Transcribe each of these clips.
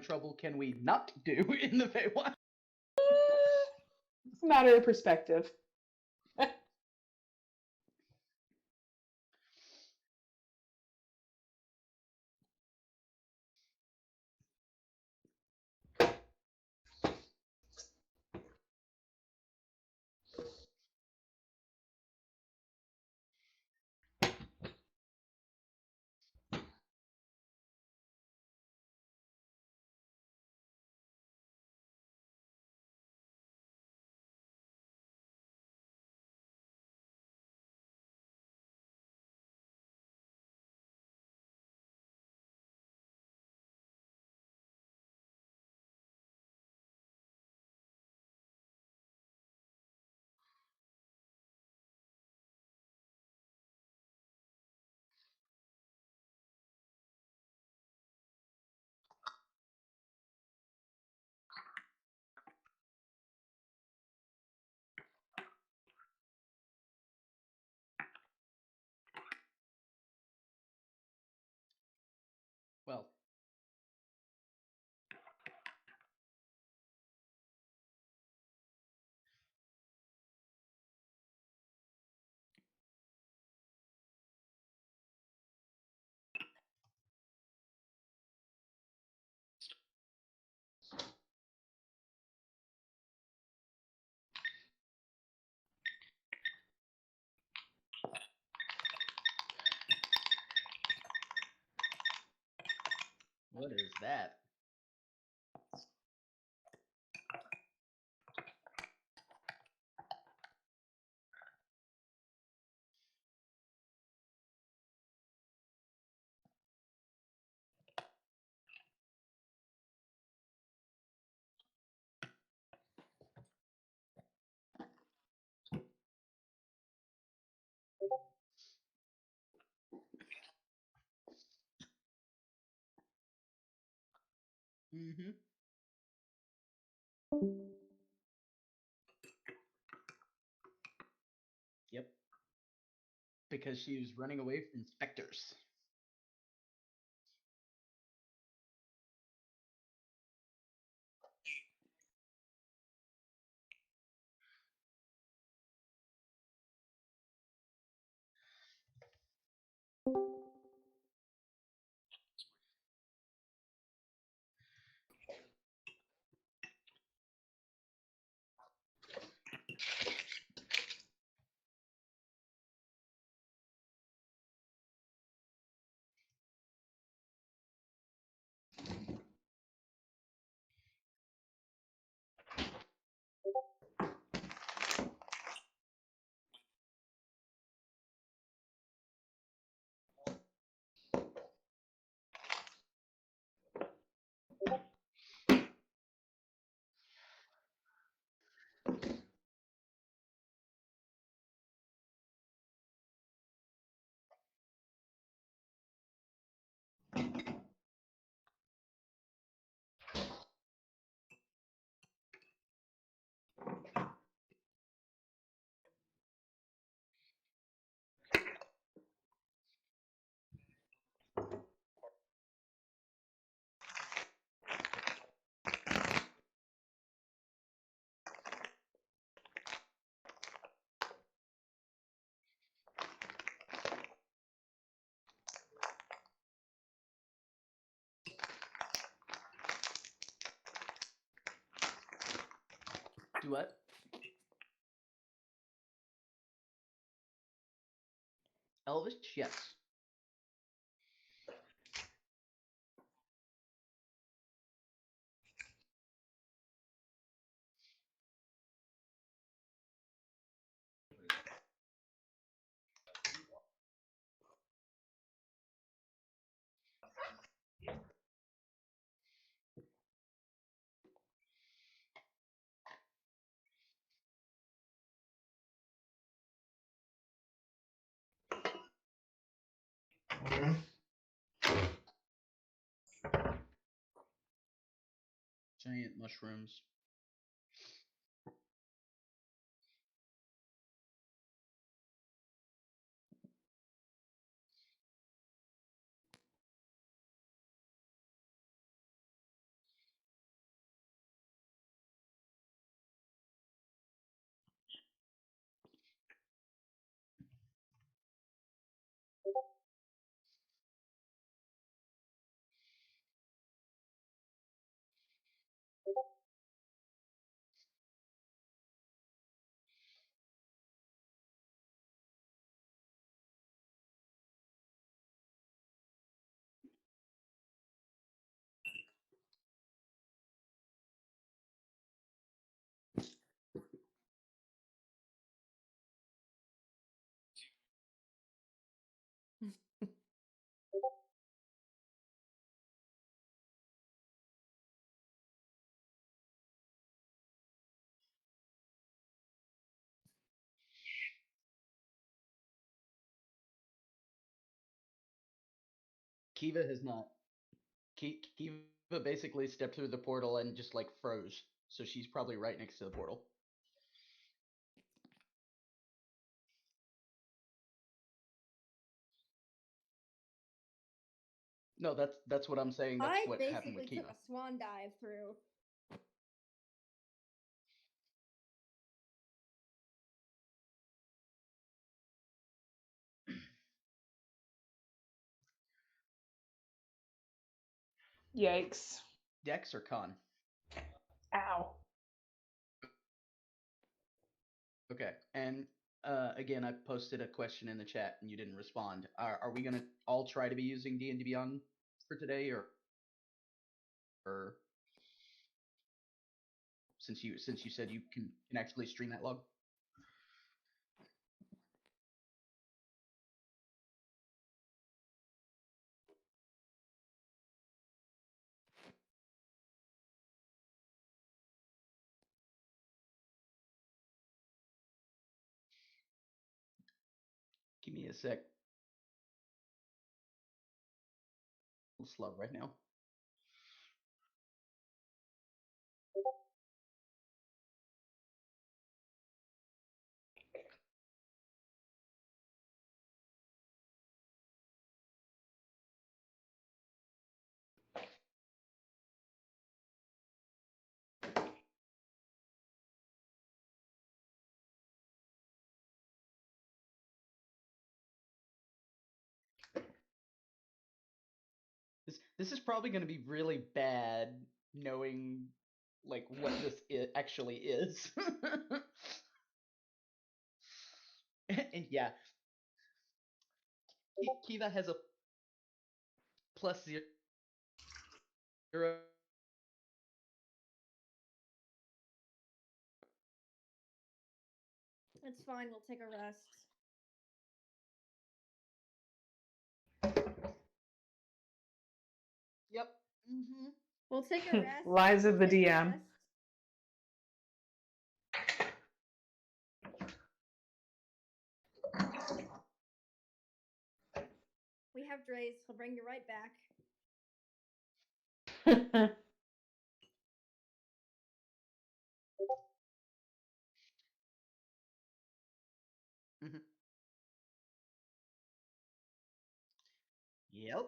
trouble can we not do in the Feywild? It's a matter of perspective. Well, what is that? Mm-hmm. Yep. Because she was running away from specters. Do what? Elvish? Yes. Giant mushrooms. Kiva has not. Kiva basically stepped through the portal and just like froze. So she's probably right next to the portal. No, that's what I'm saying. That's I what happened with basically Kiva. took a swan dive through. Yikes. Dex or con? Ow. Okay. And again, I posted a question in the chat and you didn't respond. Are we gonna all try to be using D&D Beyond for today, or since you said you can actually stream that log? Give me a sec. A little slow right now. This is probably going to be really bad, knowing like what this actually is. And yeah, Kiva has a +0. It's fine. We'll take a rest. Yep. Mm-hmm. We'll take a rest. Lies of the We'll take a DM. rest. We have Dre's. He'll bring you right back. Mm-hmm. Yep.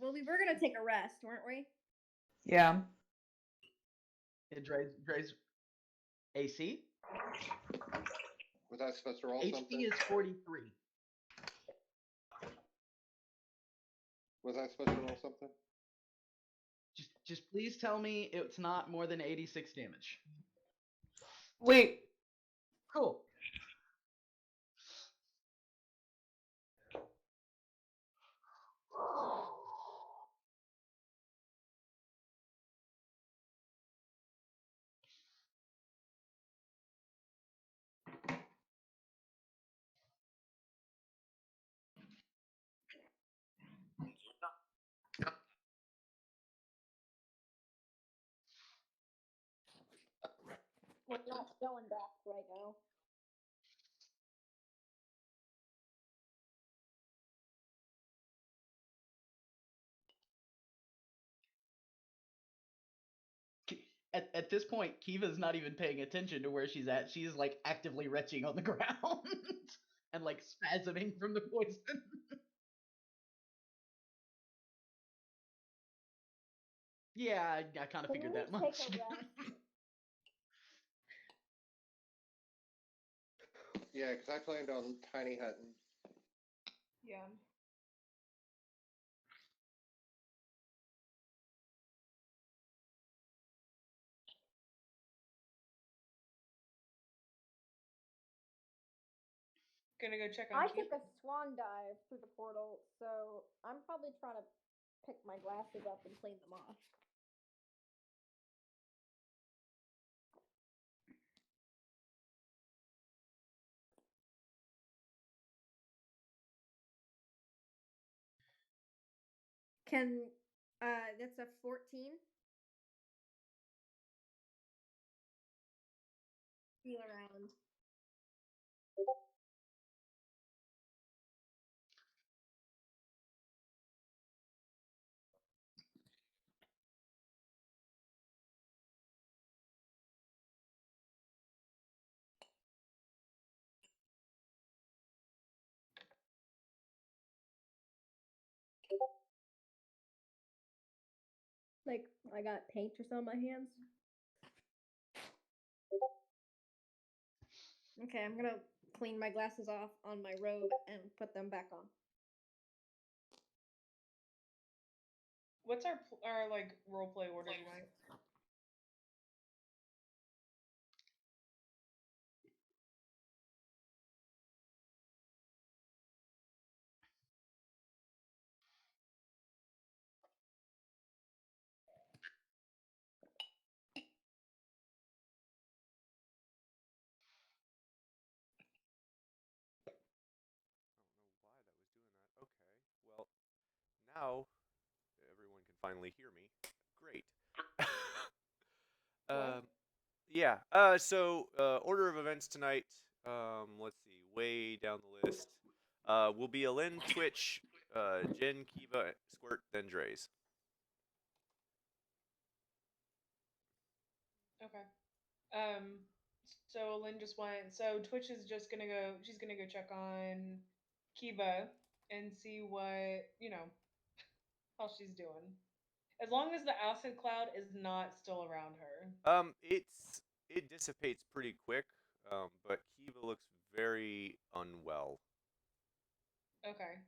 Well, we were gonna take a rest, weren't we? Yeah. Dre's AC. Was I supposed to roll HP something? is 43. Was I supposed to roll something? Just please tell me it's not more than 86 damage. Wait. Cool. We're not going back right now. At this point, Kiva's not even paying attention to where she's at. She's like actively retching on the ground and like spasming from the poison. Yeah, I kind of Can figured we that take much. a rest? Yeah, because I planned on tiny hutting. Yeah. Gonna go check on I Keith. took a swan dive through the portal, so I'm probably trying to pick my glasses up and clean them off. Can that's a 14. Feel around. Like I got paint or something on my hands. Okay, I'm gonna clean my glasses off on my robe and put them back on. What's our like roleplay order tonight? I don't know why that was doing that. Okay. Well, now everyone can finally hear me. Great. What? Yeah. So order of events tonight. Let's see. Way down the list. Will be Alin, Twitch, Jen, Kiva, Squirt, then Dre's. Okay. So Lynn just went. So Twitch is just gonna go. She's gonna go check on Kiva and see what how she's doing. As long as the acid cloud is not still around her. It dissipates pretty quick. But Kiva looks very unwell. Okay.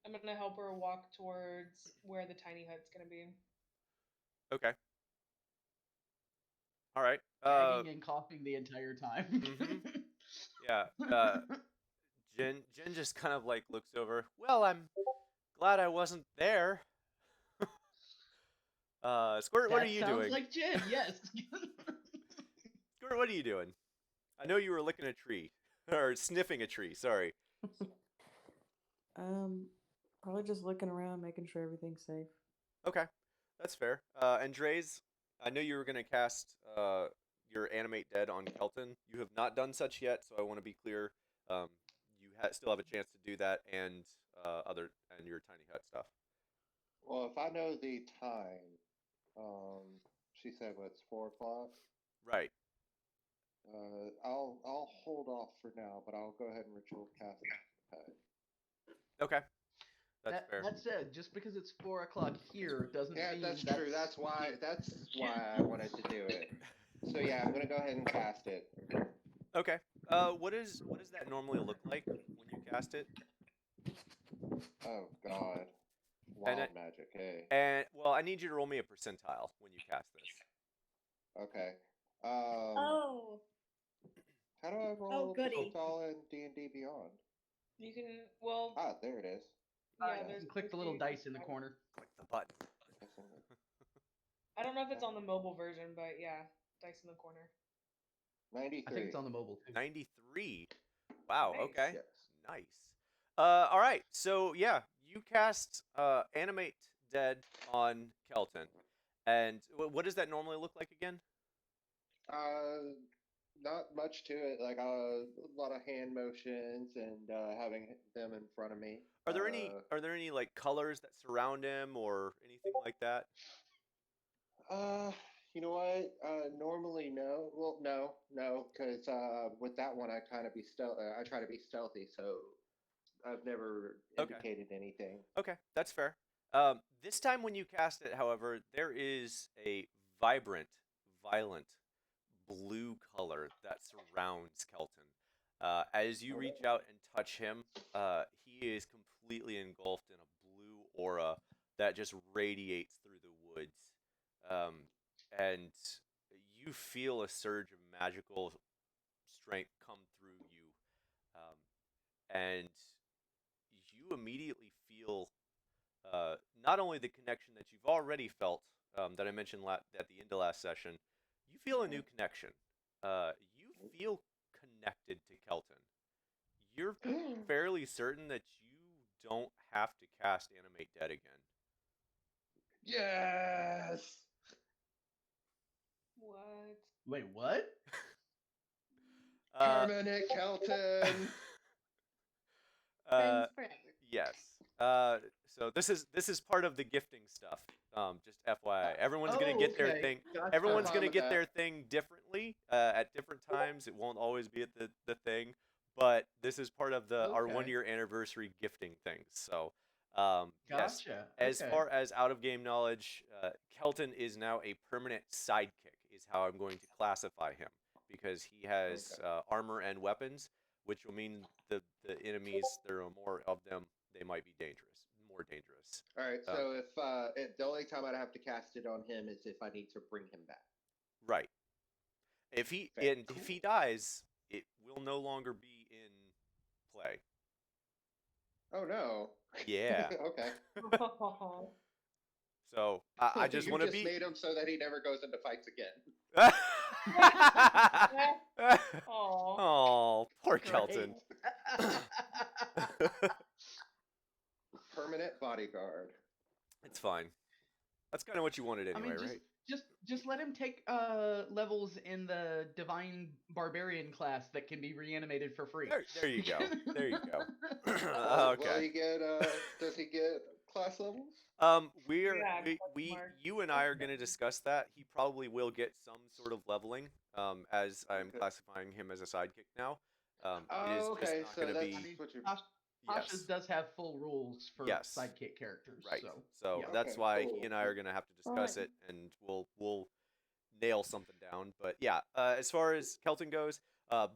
I'm gonna help her walk towards where the tiny hut's gonna be. Okay. All right. Gagging and coughing the entire time. Mhm. Yeah. Jen just kind of like looks over. Well, I'm glad I wasn't there. Squirt, what are you Sounds doing? like Jen, yes. Squirt, what are you doing? I know you were licking a tree or sniffing a tree. Sorry. Probably just looking around, making sure everything's safe. Okay, that's fair. Andres, I know you were gonna cast your animate dead on Kelton. You have not done such yet, so I want to be clear. You still have a chance to do that, and your tiny hut stuff. Well, if I know the time, she said what's 4 o'clock. Right. I'll hold off for now, but I'll go ahead and ritual cast it. Okay. That's fair. That said, just because it's 4 o'clock here doesn't Yeah, mean that's true. That's why I wanted to do it. So yeah, I'm gonna go ahead and cast it. Okay. What does that normally look like when you cast it? Oh God, wild magic. Hey. And well, I need you to roll me a percentile when you cast this. Okay. Oh. How do I roll percentile in D&D Beyond? You can There it is. yeah. There's click the little dice in the corner. Click the button. I don't know if it's on the mobile version, but yeah, dice in the corner. 93. I think it's on the mobile too. 93. Wow. Nice. Okay. Yes. Nice. All right. So yeah, you cast animate dead on Kelton, and what does that normally look like again? Not much to it. Like a lot of hand motions and having them in front of me. Are there any like colors that surround him or anything like that? You know what? Normally no. Well, no, because with that one I kind of be I try to be stealthy, so I've never indicated anything. Okay, that's fair. This time when you cast it, however, there is a vibrant, violent blue color that surrounds Kelton. As you reach out and touch him, he is completely engulfed in a blue aura that just radiates through the woods. And you feel a surge of magical strength come through you. And you immediately feel not only the connection that you've already felt that I mentioned at the end of last session, you feel a new connection. You feel connected to Kelton. You're fairly certain that you don't have to cast Animate Dead again. Yes! What? Wait, what? Permanent Kelton! Friends forever. Yes. So this is part of the gifting stuff. Just FYI, everyone's gonna get their thing. Gotcha. Everyone's gonna with get that. their thing differently at different times. It won't always be at the thing, but this is part of our Okay. 1 year anniversary gifting things. So Yes. Gotcha. As Okay. far as out of game knowledge, Kelton is now a permanent sidekick, is how I'm going to classify him, because he has armor and weapons, which will mean the enemies, there are more of them, they might be more dangerous. All right. So if the only time I'd have to cast it on him is if I need to bring him back. Right. If he Fair. if he dies, it will no longer be in play. Oh no. Yeah. Okay. So I just You want to just be. made him so that he never goes into fights again. Aw. Oh, poor Kelton. Permanent bodyguard. It's fine. That's kind of what you wanted I anyway, mean, right? just let him take levels in the divine barbarian class that can be reanimated for free. There you go. There you go. Will Okay. he get? Does he get class levels? You and I are going to discuss that. He probably will get some sort of leveling, as I'm classifying him as a sidekick now. It is just not So going to that's be. what you. Tasha's does have full rules for sidekick characters. Right. So yeah. That's Okay, why cool. he and I are going to have to discuss Fine. it, and we'll nail something down. But yeah, as far as Kelton goes,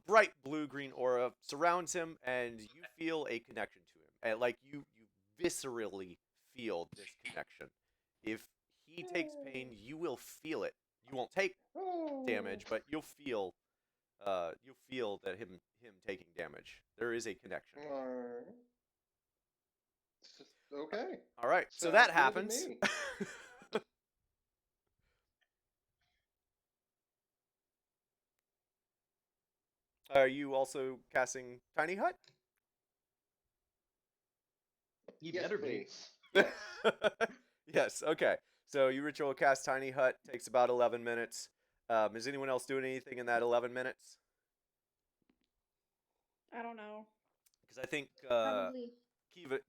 bright blue-green aura surrounds him, and you feel a connection to him. And like you viscerally feel this connection. If he takes pain, you will feel it. You won't take damage, but you'll feel that him taking damage. There is a connection. Alright. Okay. All right, so Sounds that good to happens. me. Are you also casting Tiny Hut? You Yes, better please. be. Yes. Yes. Okay. So you ritual cast Tiny Hut, takes about 11 minutes. Is anyone else doing anything in that 11 minutes? I don't know. Because I think Probably.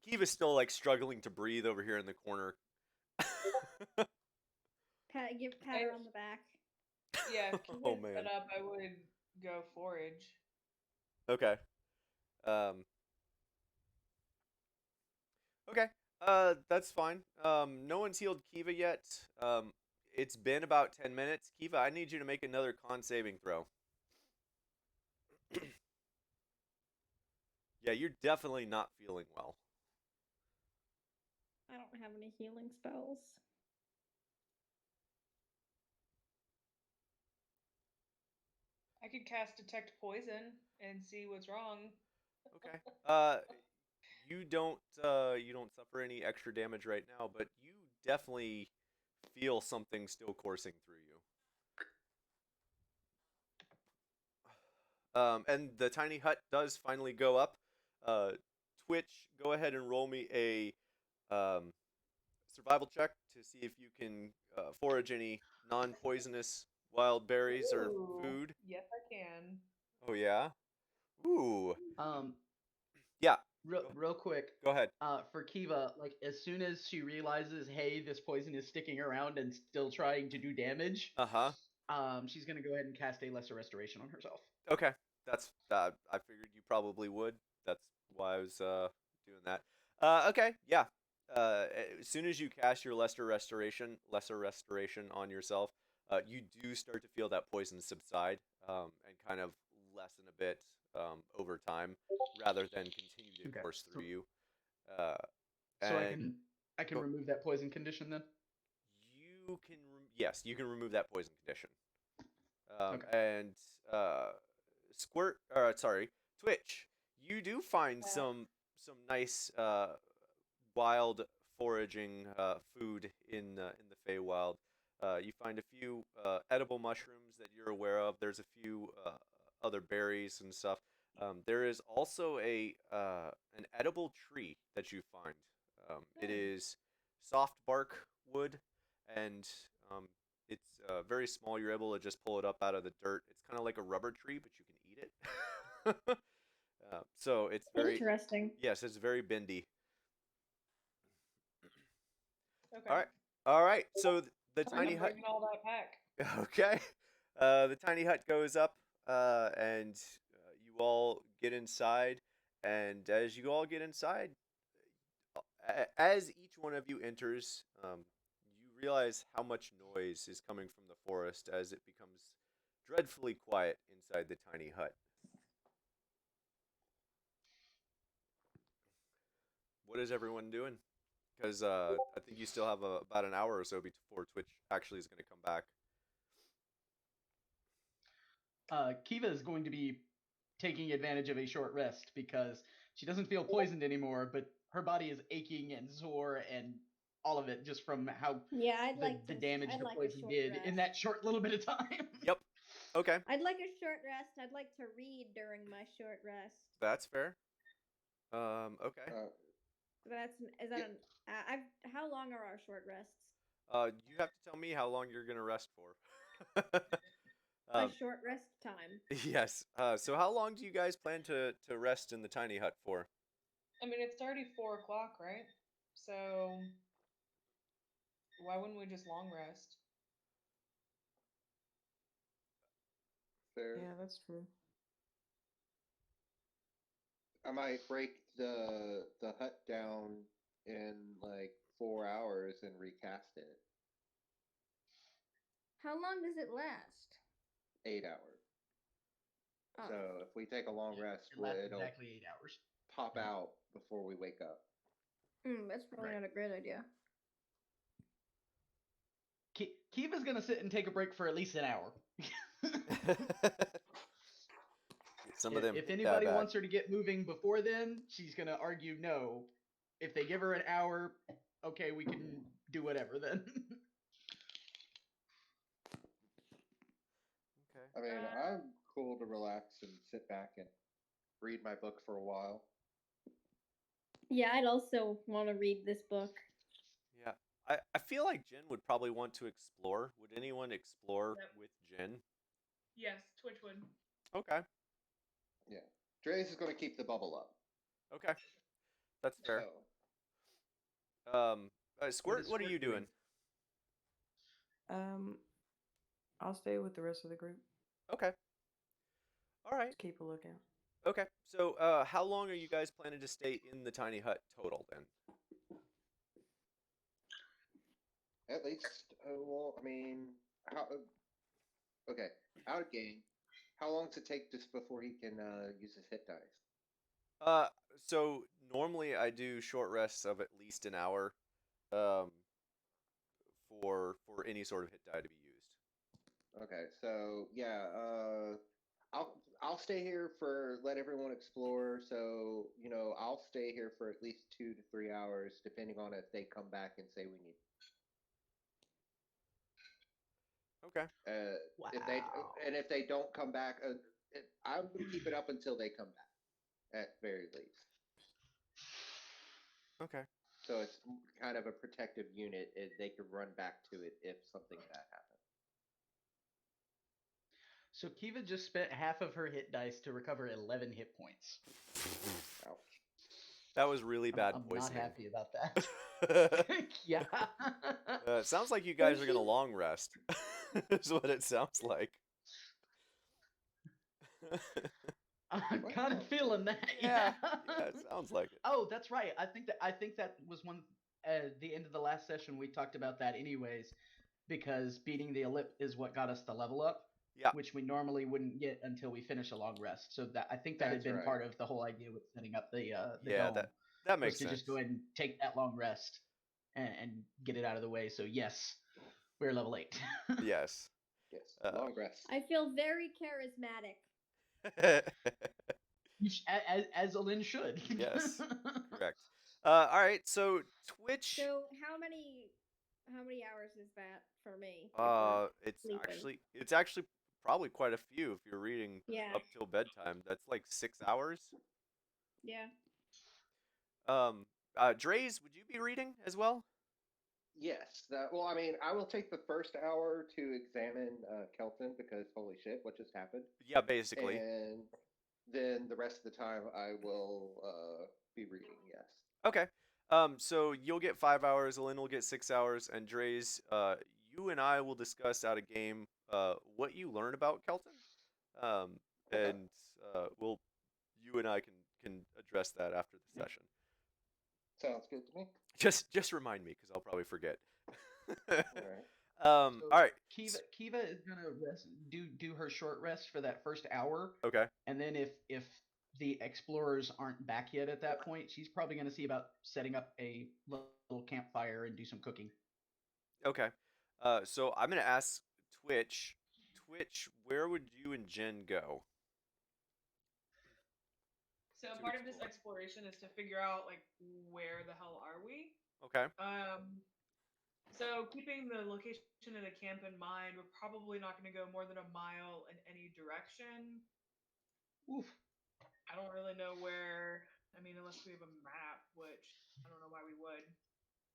Kiva's still like struggling to breathe over here in the corner. Give pat her on the back. Yeah, if you Oh, had man. set up, I would go forage. Okay. Okay. That's fine. No one's healed Kiva yet. It's been about 10 minutes. Kiva, I need you to make another con saving throw. Yeah, you're definitely not feeling well. I don't have any healing spells. I could cast detect poison and see what's wrong. Okay. You don't suffer any extra damage right now, but you definitely feel something still coursing through you. And the tiny hut does finally go up. Twitch, go ahead and roll me a survival check to see if you can forage any non-poisonous wild berries or Ooh, food. Yes, I can. Oh yeah. Ooh. Yeah. Yeah. Real quick. Go ahead. For Kiva, like as soon as she realizes, hey, this poison is sticking around and still trying to do damage, she's gonna go ahead and cast a lesser restoration on herself. Okay. That's I figured you probably would. That's why I was doing that. Okay. Yeah. As soon as you cast your lesser restoration on yourself, you do start to feel that poison subside and kind of lessen a bit over time, rather than continue to course through you. So I can remove that poison condition then. Yes, you can remove that poison condition. Okay. And Twitch, you do find some nice wild foraging food in the Feywild. You find a few edible mushrooms that you're aware of. There's a few other berries and stuff. There is also an edible tree that you find. It is soft bark wood, and it's very small. You're able to just pull it up out of the dirt. It's kind of like a rubber tree, but you can eat it. So it's very interesting. Yes, it's very bendy. Okay. All right. So the I'm tiny hut. bringing all that back. Okay. The tiny hut goes up, and you all get inside. And as you all get inside, as each one of you enters, you realize how much noise is coming from the forest as it becomes dreadfully quiet inside the tiny hut. What is everyone doing? Because I think you still have about an hour or so before Twitch actually is going to come back. Kiva is going to be taking advantage of a short rest because she doesn't feel poisoned anymore, but her body is aching and sore and all of it just from how Yeah, I'd like the to. damage I'd the like a poison short did rest. in that short little bit of time. Yep. Okay. I'd like a short rest. I'd like to read during my short rest. That's fair. Okay. Is that Yeah. an? I've. How long are our short rests? You have to tell me how long you're gonna rest for. A short rest time. Yes. So how long do you guys plan to rest in the tiny hut for? I mean, it's already 4 o'clock, right? So why wouldn't we just long rest? Fair. Yeah, that's true. I might break the hut down in like 4 hours and recast it. How long does it last? 8 hours. Oh. So if we take a long rest, It lasts it'll exactly 8 hours. pop out before we wake up. That's probably Right. not a great idea. Kiva's gonna sit and take a break for at least an hour. Get some of them If hit anybody back. wants her to get moving before then, she's gonna argue no. If they give her an hour, okay, we can do whatever then. Okay. I mean, I'm cool to relax and sit back and read my book for a while. Yeah, I'd also want to read this book. Yeah. I feel like Jen would probably want to explore. Would anyone explore Yep. with Jen? Yes, Twitch would. Okay. Yeah. Dre's is going to keep the bubble up. Okay. That's fair. So, Squirt, is what are Squirt you doing? I'll stay with the rest of the group. Okay. All right. Just keep a lookout. Okay. So, how long are you guys planning to stay in the tiny hut total then? at least, well, I mean, how? Okay, out of game. How long does it take just before he can use his hit dice? So normally I do short rests of at least an hour, um, for any sort of hit die to be used. Okay, so yeah, I'll stay here for let everyone explore. So I'll stay here for at least 2 to 3 hours, depending on if they come back and say we need. Okay. If they don't come back, I'm gonna keep it up until they come back, at very least. Okay. So it's kind of a protective unit. They can run back to it if something bad happens. So Kiva just spent half of her hit dice to recover 11 hit points. Ouch. That was really bad I'm poisoning. not happy about that. Yeah. It sounds like you guys are gonna long rest. Is what it sounds like. I'm kind of feeling that. Yeah, it sounds like it. Oh, that's right. I think that was one the end of the last session we talked about that anyways, because beating the ellip is what got us the level up. Yeah. Which we normally wouldn't get until we finish a long rest. So I think that had That's been right. part of the whole idea with setting up the Yeah, dome. that makes was to sense. just go ahead and take that long rest and get it out of the way. So yes, we're level 8. Yes. Yes, long rest. I feel very charismatic. as Alin should. Yes. Correct. All right. So Twitch. So how many hours is that for me? if we're sleeping? It's actually probably quite a few if you're reading Yeah. up till bedtime. That's like 6 hours. Yeah. Dre's, would you be reading as well? Yes. Well, I mean, I will take the first hour to examine Kelton because holy shit, what just happened? Yeah, basically. And then the rest of the time I will be reading. Yes. Okay. So you'll get 5 hours, Lynn will get 6 hours, and Dre's, you and I will discuss out of game what you learn about Kelton. Okay. And you and I can address that after the session. Sounds good to me. Just remind me because I'll probably forget. All right. All So right. Kiva is gonna do her short rest for that first hour, Okay. and then if the explorers aren't back yet at that point, she's probably gonna see about setting up a little campfire and do some cooking. Okay. So I'm gonna ask Twitch. Twitch, where would you and Jen go So to part of this explore? exploration is to figure out like where the hell are we? Okay. So keeping the location of the camp in mind, we're probably not going to go more than a mile in any direction. Oof. I don't really know where. I mean, unless we have a map, which I don't know why we would.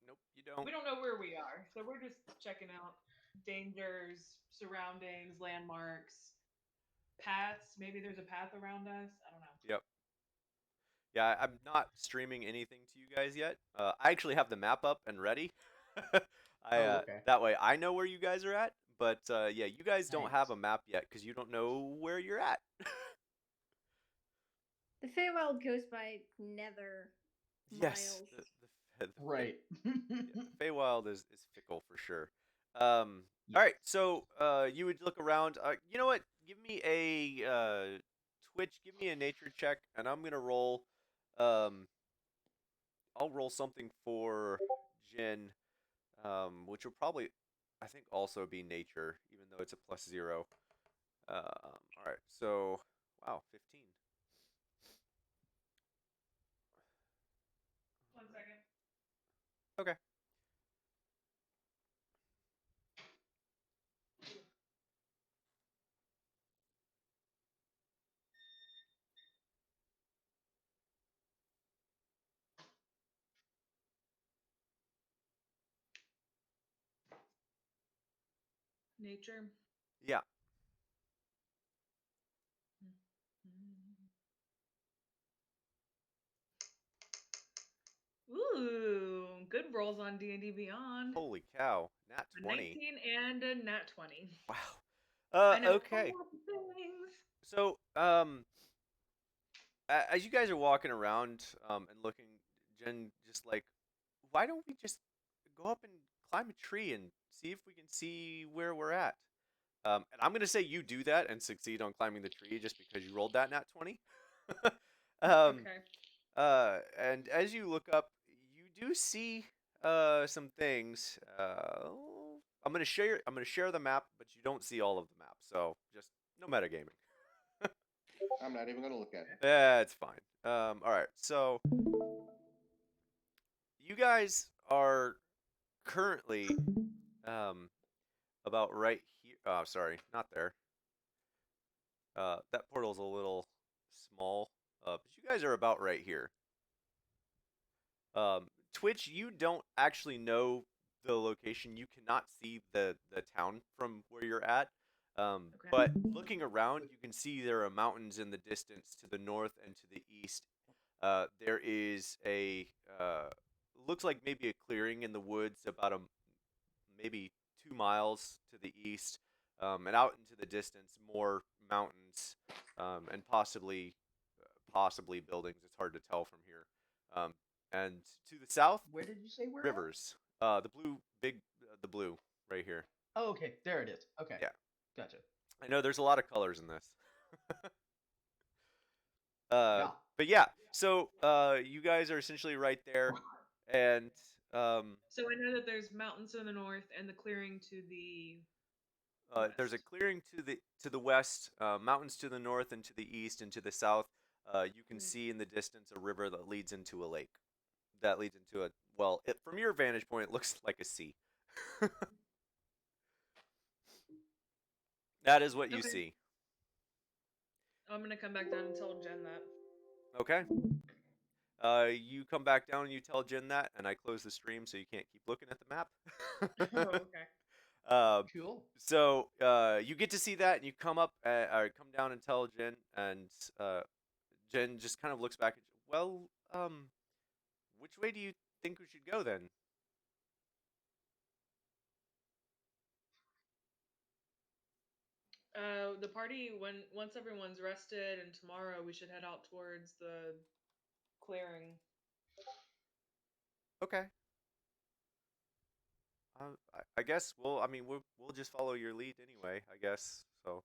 Nope, you don't. We don't know where we are, so we're just checking out dangers, surroundings, landmarks, paths. Maybe there's a path around us. I don't know. Yep. Yeah, I'm not streaming anything to you guys yet. I actually have the map up and ready. Oh, okay. That way I know where you guys are at. But yeah, you guys don't have Nice. a map yet because you don't know where you're at. The Feywild goes by Nether Yes. miles. Right. Yeah, the Feywild is fickle for sure. All right, so you would look around. You know what? Give me a Twitch. Give me a nature check, and I'm gonna roll. Um, I'll roll something for Jin, which will probably, I think, also be nature, even though it's a +0. All right, so wow, 15. 1 second. Okay. Nature. Yeah. Ooh, good rolls on D&D Beyond. Holy cow, nat A 20. 19 and a nat 20. Wow. I know Okay. lots of things. So, as you guys are walking around and looking, Jen just like, why don't we just go up and climb a tree and see if we can see where we're at? And I'm gonna say you do that and succeed on climbing the tree just because you rolled that nat 20. um, Okay. and as you look up, you do see some things. I'm gonna share the map, but you don't see all of the map. So just no metagaming. I'm not even gonna look at it. Yeah, it's fine. All right. So you guys are currently about right here. Oh, sorry, not there. That portal's a little small. But you guys are about right here. Twitch, you don't actually know the location. You cannot see the town from where you're at. Okay. But looking around, you can see there are mountains in the distance to the north and to the east. There is a looks like maybe a clearing in the woods about maybe 2 miles to the east, and out into the distance more mountains, and possibly buildings. It's hard to tell from here. And to the south, Where did you say we're at? rivers. The blue right here. Oh, okay. There it is. Okay. Yeah. Gotcha. I know there's a lot of colors in this. Yeah. But yeah, so you guys are essentially right there, and So I know that there's mountains to the north and the clearing to the there's a west. clearing to the west, mountains to the north and to the east and to the south. You can see in the distance a river that leads into a lake. That leads into a well. From your vantage point, it looks like a sea. That is what you Okay. see. I'm gonna come back down and tell Jen that. Okay. You come back down and you tell Jen that, and I close the stream so you can't keep looking at the map. Oh, okay. Cool. So you get to see that, and you come up, or come down and tell Jen, and Jen just kind of looks back at you. Well, which way do you think we should go then? The party once everyone's rested and tomorrow we should head out towards the clearing. Okay. I guess we'll just follow your lead anyway. I guess so.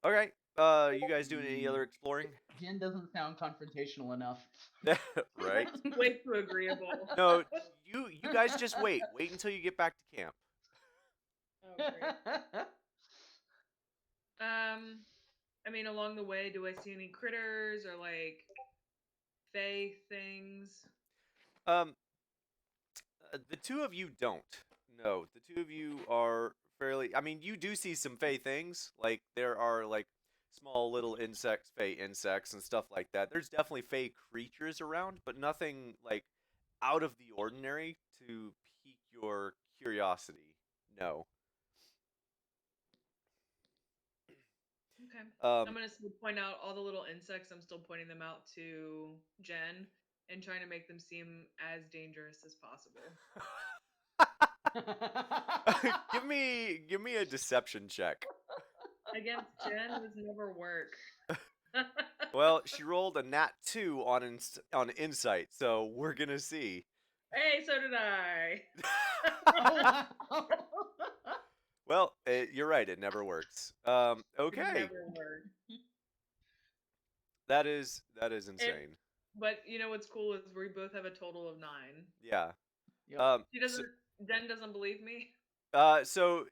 Okay. You guys doing any other exploring? Jen doesn't sound confrontational enough. Right. Way too agreeable. No, you guys just wait. Wait until you get back to camp. Oh, great. I mean, along the way, do I see any critters or like fey things? The two of you don't. No, the two of you are fairly. I mean, you do see some fey things. Like there are like small little insects, fey insects, and stuff like that. There's definitely fey creatures around, but nothing like out of the ordinary to pique your curiosity. No. Okay. Um, I'm gonna still point out all the little insects. I'm still pointing them out to Jen and trying to make them seem as dangerous as possible. give me a deception check. Against Jen would never work. Well, she rolled a nat 2 on insight, so we're gonna see. Hey, so did I. Well, you're right. It never works. It Okay, never worked. that is insane. But you know what's cool is we both have a total of 9. Yeah. Yep. She doesn't. Jen doesn't believe me. So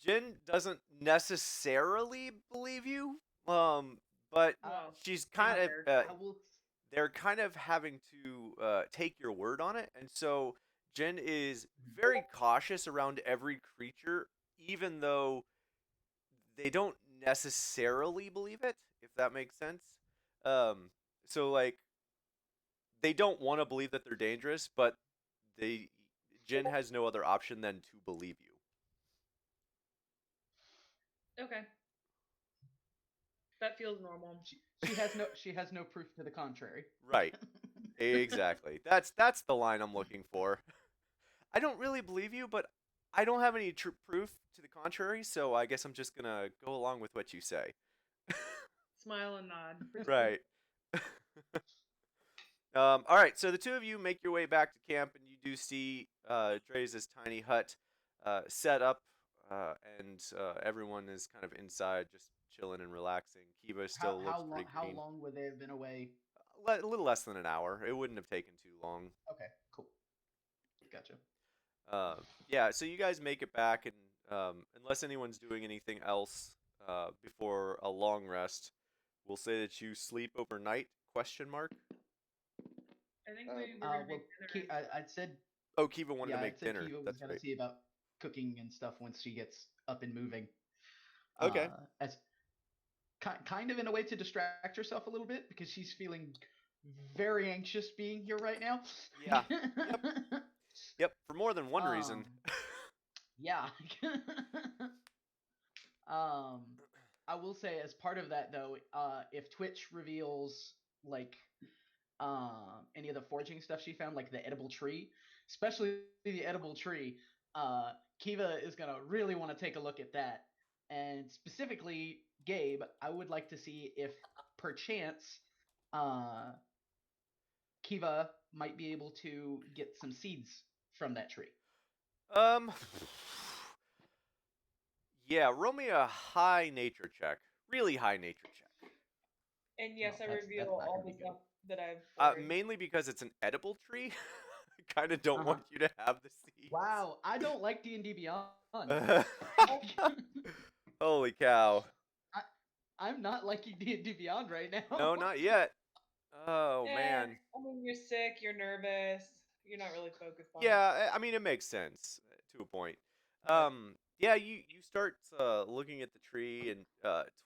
Jin doesn't necessarily believe you. But Well, she's kind of I will. they're kind of having to take your word on it, and so Jin is very cautious around every creature, even though they don't necessarily believe it, if that makes sense. So like they don't want to believe that they're dangerous, but Jin has no other option than to believe you. Okay. That feels normal. She has no proof to the contrary. Right. Exactly. That's the line I'm looking for. I don't really believe you, but I don't have any proof to the contrary, so I guess I'm just gonna go along with what you say. Smile and nod. Right. All right. So the two of you make your way back to camp, and you do see Dre's tiny hut set up, and everyone is kind of inside, just chilling and relaxing. Kiva still looks pretty How green. long would they have been away? A little less than an hour. It wouldn't have taken too long. Okay, cool. Gotcha. Yeah. So you guys make it back, and unless anyone's doing anything else before a long rest, we'll say that you sleep overnight? Question mark. I think maybe we're Well, gonna make dinner. I said. Oh, Kiva wanted Yeah, to I make said dinner. Kiva was That's gonna right. see about cooking and stuff once she gets up and moving. Okay. As kind of in a way to distract herself a little bit because she's feeling very anxious being here right now. Yeah. Yep. For more than one reason. Yeah. I will say as part of that though, if Twitch reveals like any of the foraging stuff she found, like the edible tree, especially the edible tree, Kiva is gonna really want to take a look at that. And specifically, Gabe, I would like to see if perchance Kiva might be able to get some seeds from that tree. Yeah, roll me a high nature check. Really high nature check. And yes, No, I that's reveal not all gonna the be good. stuff that I've foraged. Mainly because it's an edible tree. I kind of don't Uh-huh. want you to have the seeds. Wow, I don't like D&D Beyond. Holy cow. I'm not liking D&D Beyond right now. No, not yet. Oh, Eh, man. I mean, you're sick, you're nervous, you're not really focused on it. Yeah, I mean, it makes sense to a point. Yeah, you start looking at the tree, and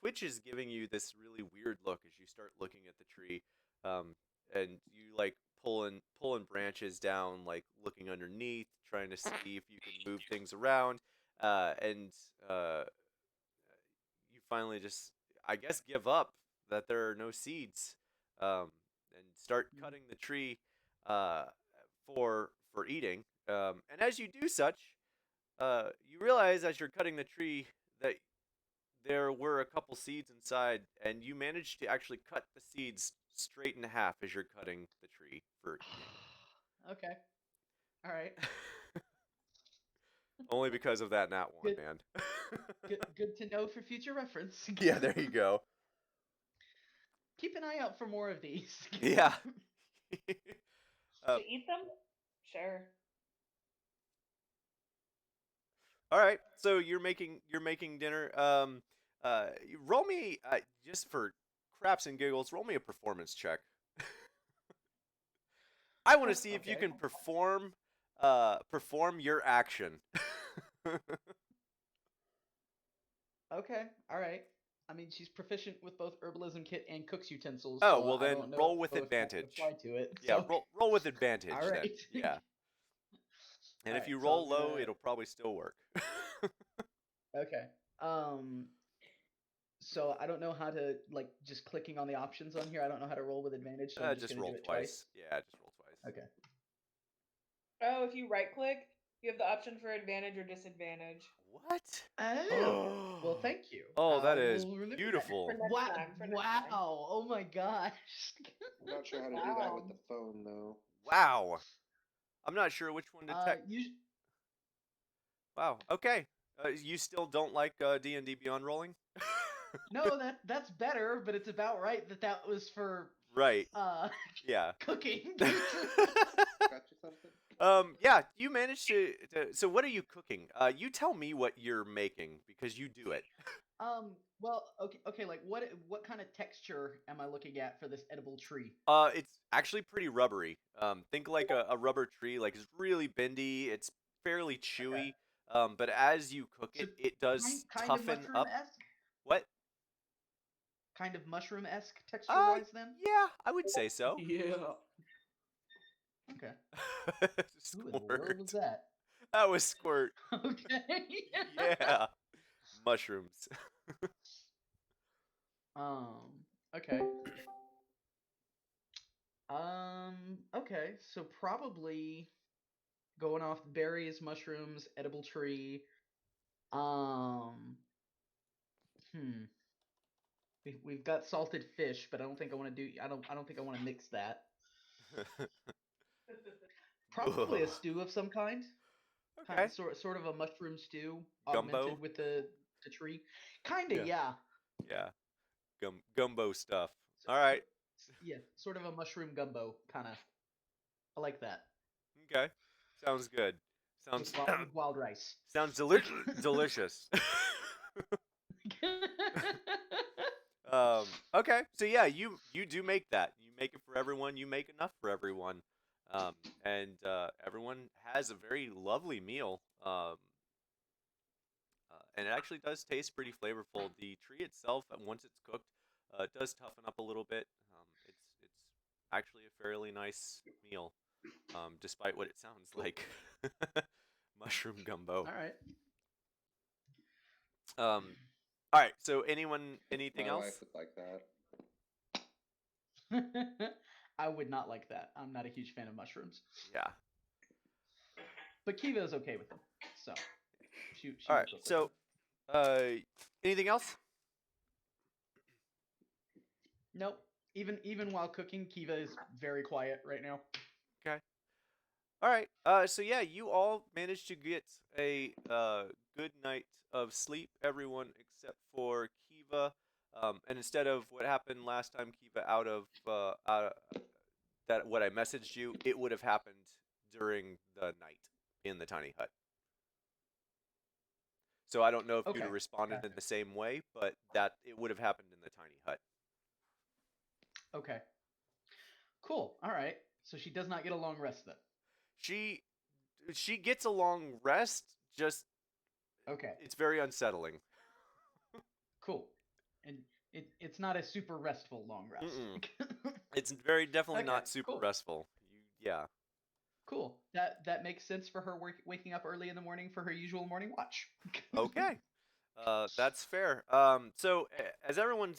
Twitch is giving you this really weird look as you start looking at the tree, and you like pulling branches down, like looking underneath, trying to see if you can move things around, and you finally just, I guess, give up that there are no seeds, and start cutting the tree for eating. And as you do such, you realize as you're cutting the tree that there were a couple seeds inside, and you managed to actually cut the seeds straight in half as you're cutting the tree for eating. Okay. All right. Only because of that nat one, Good. man. Good to know for future reference. Yeah, there you go. Keep an eye out for more of these. Yeah. To eat them? Sure. All right. So you're making dinner. Roll me just for craps and giggles. Roll me a performance check. I want to see if you Okay. can perform your action. Okay. All right. I mean, she's proficient with both herbalism kit and cook's utensils. Oh, so well I then don't know roll with if that would advantage. apply to it. Yeah, So, roll with advantage all then. right. Yeah. And All if right, you so roll I'm low, gonna. it'll probably still work. Okay. Um. So I don't know how to like just clicking on the options on here. I don't know how to roll with advantage, so I'm just Just gonna roll do it twice. Yeah, just roll twice. Okay. Oh, if you right click, you have the option for advantage or disadvantage. What? Oh. Well, thank you. Oh, that I is will remember that. beautiful. For next Wow! time. For next Wow! time. Oh my gosh! I'm not sure how to do that with the phone though. Wow. I'm not sure which one to tech. You. Wow. Okay. You still don't like D&D Beyond rolling? No, that's better, but it's about right that was for Right. uh Yeah. cooking. Got you something? Yeah, you managed to so what are you cooking? You tell me what you're making because you do it. Well, okay, like what kind of texture am I looking at for this edible tree? It's actually pretty rubbery. Think like a rubber tree, like it's really bendy, it's fairly chewy. Okay. But as you cook So it, it does kind of toughen up. mushroom-esque? What? Kind of mushroom-esque texture-wise then? Yeah, I would say so. Yeah. Okay. Who in the world was Squirt. that? That was Squirt. Okay. Yeah. Mushrooms. Okay. Okay, so probably going off berries, mushrooms, edible tree. Um, we've got salted fish, but I don't think I want to do. I don't think I want to mix that. Probably a Ugh. stew of some kind. Okay. Sort of a mushroom stew Gumbo? augmented with the tree. Kinda, Yeah. yeah. Yeah. Gumbo stuff. All right. Yeah, sort of a mushroom gumbo kind of. I like that. Okay. Sounds good. Sounds With wild rice. sounds delicious. Okay. So yeah, you do make that. You make it for everyone. You make enough for everyone. And everyone has a very lovely meal. And it actually does taste pretty flavorful. The tree itself, once it's cooked, it does toughen up a little bit. It's actually a fairly nice meal, despite what it sounds like. Mushroom gumbo. All right. All right. So anything My else? wife would like that. I would not like that. I'm not a huge fan of mushrooms. Yeah. But Kiva is okay with them. So she All will right. cook with So, anything else? them. Nope. Even while cooking, Kiva is very quiet right now. Okay. All right. So yeah, you all managed to get a good night of sleep, everyone except for Kiva. And instead of what happened last time, Kiva out of that what I messaged you, it would have happened during the night in the tiny hut. So I don't know if you'd Okay. have responded Gotcha. in the same way, but that it would have happened in the tiny hut. Okay. Cool. All right. So she does not get a long rest then. She gets a long rest, just Okay. it's very unsettling. Cool. And it's not a super restful long rest. It's very definitely Okay, not super cool. restful. Yeah. Cool. That makes sense for her waking up early in the morning for her usual morning watch. Okay. That's fair. So as everyone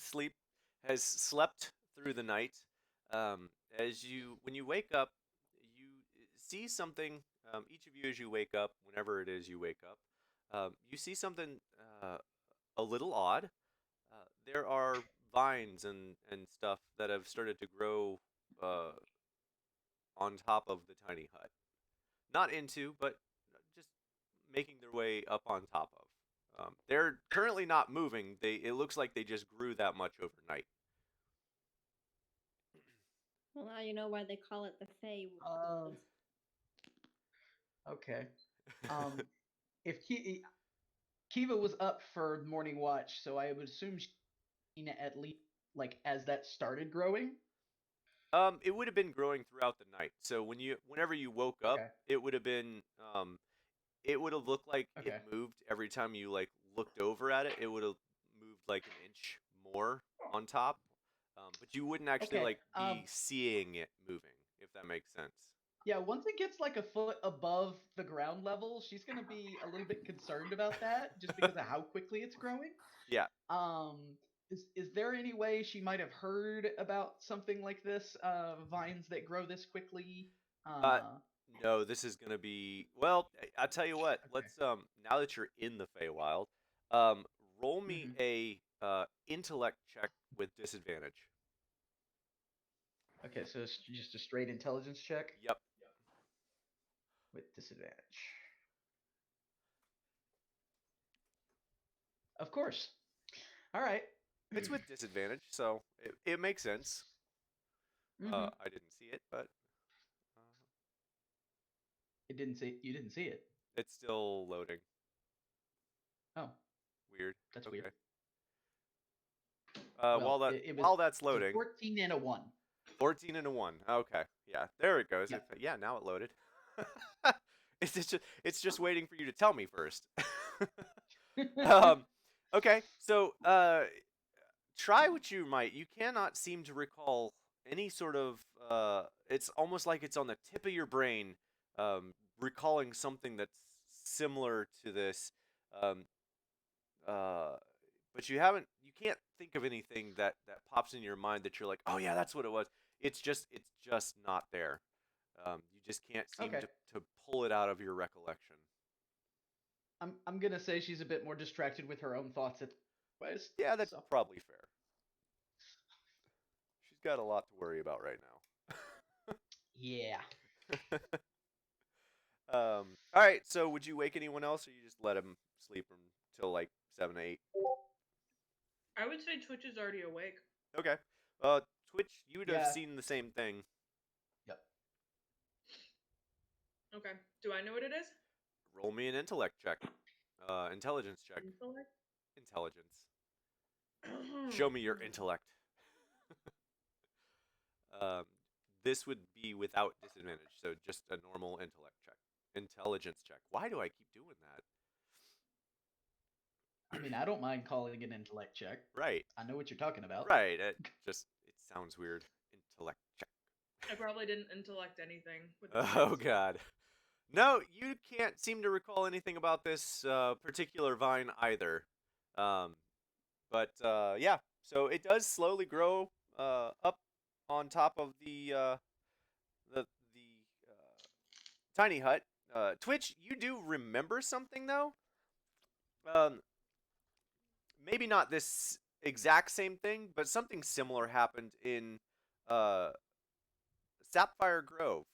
has slept through the night, when you wake up, you see something. Each of you, as you wake up, whenever it is you wake up, you see something a little odd. There are vines and stuff that have started to grow on top of the tiny hut. Not into, but just making their way up on top of. They're currently not moving. It looks like they just grew that much overnight. Well, now you know why they call it the Fey. Okay. If Kiva was up for morning watch, so I would assume she at least like as that started growing. It would have been growing throughout the night. So whenever you woke up, Okay. it would have been, it would have looked like Okay. it moved every time you like looked over at it. It would have moved like an inch more on top, but you wouldn't actually Okay, like be seeing it moving, if that makes sense. Yeah, once it gets like a foot above the ground level, she's gonna be a little bit concerned about that, just because of how quickly it's growing. Yeah. Is there any way she might have heard about something like this? Vines that grow this quickly. No, this is gonna be well. I'll tell you what. Okay. Let's now that you're in the Feywild, roll me a intellect check with disadvantage. Okay, so it's just a straight intelligence check Yep. with disadvantage. Of course. All right. It's with disadvantage, so it makes sense. Mhm. I didn't see it, but You didn't see it. it's still loading. Oh, Weird. that's Okay. weird. While Well, it was- while that's It's a loading, 14 and a 1. 14 and a 1. Okay. Yeah, there it goes. Yeah. Yeah, now it loaded. It's just waiting for you to tell me first. Okay, so try what you might. You cannot seem to recall any sort of it's almost like it's on the tip of your brain, recalling something that's similar to this. But you can't think of anything that pops in your mind that you're like, oh yeah, that's what it was. It's just not there. You just can't seem Okay. to pull it out of your recollection. I'm gonna say she's a bit more distracted with her own thoughts at ways. Yeah, that's so. probably fair. She's got a lot to worry about right now. Yeah. All right. So, would you wake anyone else, or you just let him sleep until like 7, 8? I would say Twitch is already awake. Okay. Twitch, you would have Yeah. seen the same thing. Yep. Okay. Do I know what it is? Roll me an intellect check. Intelligence check. Intellect? Intelligence. Show me your intellect. This would be without disadvantage, so just a normal intellect check. Intelligence check. Why do I keep doing that? I mean, I don't mind calling it an intellect check. Right. I know what you're talking about. Right. It sounds weird. Intellect check. I probably didn't intellect anything. With Oh God. No, you can't seem to recall anything about this particular vine either. But yeah, so it does slowly grow up on top of the tiny hut. Twitch, you do remember something though? Maybe not this exact same thing, but something similar happened in Sapphire Grove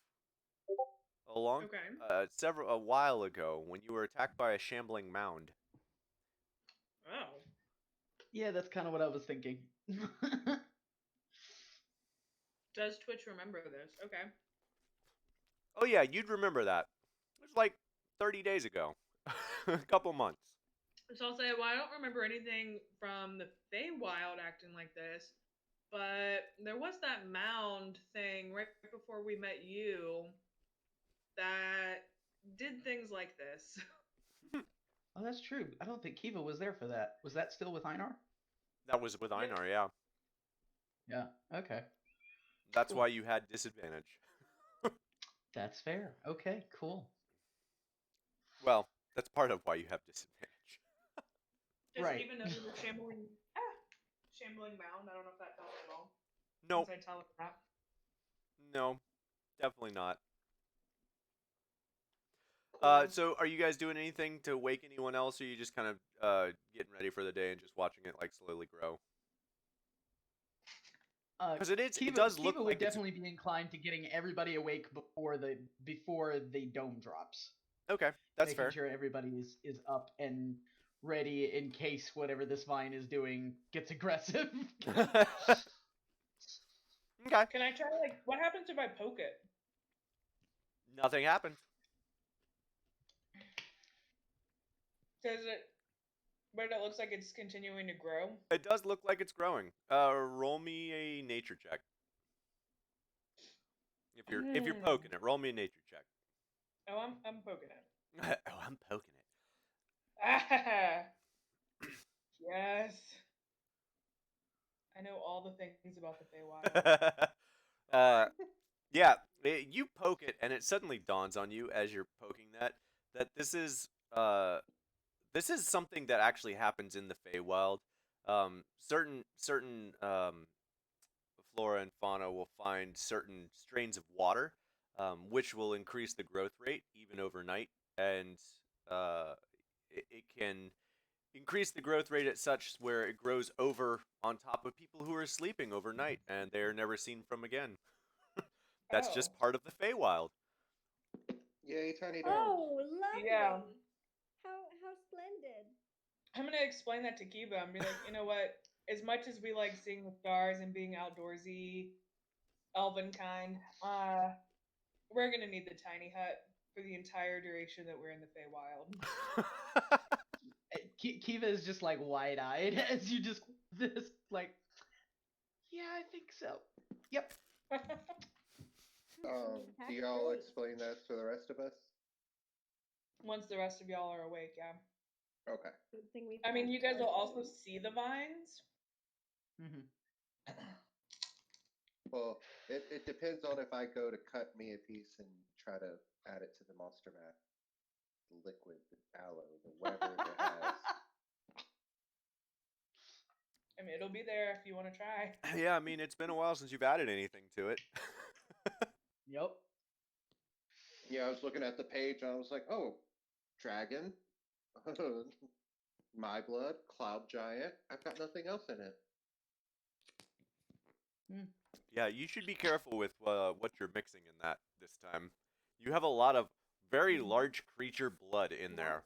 a while ago when you were attacked by a shambling mound. Oh. Yeah, that's kind of what I was thinking. Does Twitch remember this? Okay. Oh yeah, you'd remember that. It was like 30 days ago. A couple months. So I'll say, well, I don't remember anything from the Feywild acting like this, but there was that mound thing right before we met you that did things like this. Oh, that's true. I don't think Kiva was there for that. Was that still with Einar? That was with Einar, yeah. Yeah. Okay. That's Cool. why you had disadvantage. That's fair. Okay. Cool. Well, that's part of why you have disadvantage. Just Right. even though we were shambling mound, I don't know if that helped at all. Nope. Once I tell it that. No, definitely not. Cool. So are you guys doing anything to wake anyone else, or are you just kind of getting ready for the day and just watching it like slowly grow? Because it Kiva, does look Kiva would like it's definitely be inclined to getting everybody awake before the dome drops. okay. That's Making fair. sure everybody is up and ready in case whatever this vine is doing gets aggressive. Okay. Can I try, like, what happens if I poke it? Nothing happened. Does it, but it looks like it's continuing to grow? It does look like it's growing. Roll me a nature check. If you're poking it, roll me a nature check. Oh, I'm poking it. Oh, I'm poking it. Ah, yes. I know all the things about the Feywild. Yeah, you poke it, and it suddenly dawns on you as you're poking that this is something that actually happens in the Feywild. Certain flora and fauna will find certain strains of water, which will increase the growth rate even overnight, and it can increase the growth rate at such where it grows over on top of people who are sleeping overnight, and they're never seen from again. That's just Oh. part of the Feywild. Yay, tiny domes. Oh, lovely. Yeah. How splendid. I'm gonna explain that to Kiba and be like, you know what? As much as we like seeing the stars and being outdoorsy, elven kind, we're gonna need the tiny hut for the entire duration that we're in the Feywild. Kiva is just like wide-eyed as you just like, yeah, I think so. Yep. Do y'all explain that to the rest of us? Once the rest of y'all are awake, yeah. Okay. Good thing we I mean, you guys will packed also ours. see the vines. Mm-hmm. Well, it depends on if I go to cut me a piece and try to add it to the monster mash. The liquid, the aloe, the whatever it has. I mean, it'll be there if you want to try. Yeah, I mean, it's been a while since you've added anything to it. Yep. Yeah, I was looking at the page and I was like, oh, dragon, my blood, cloud giant. I've got nothing else in it. Yeah, you should be careful with what you're mixing in that this time. You have a lot of very large creature blood in there.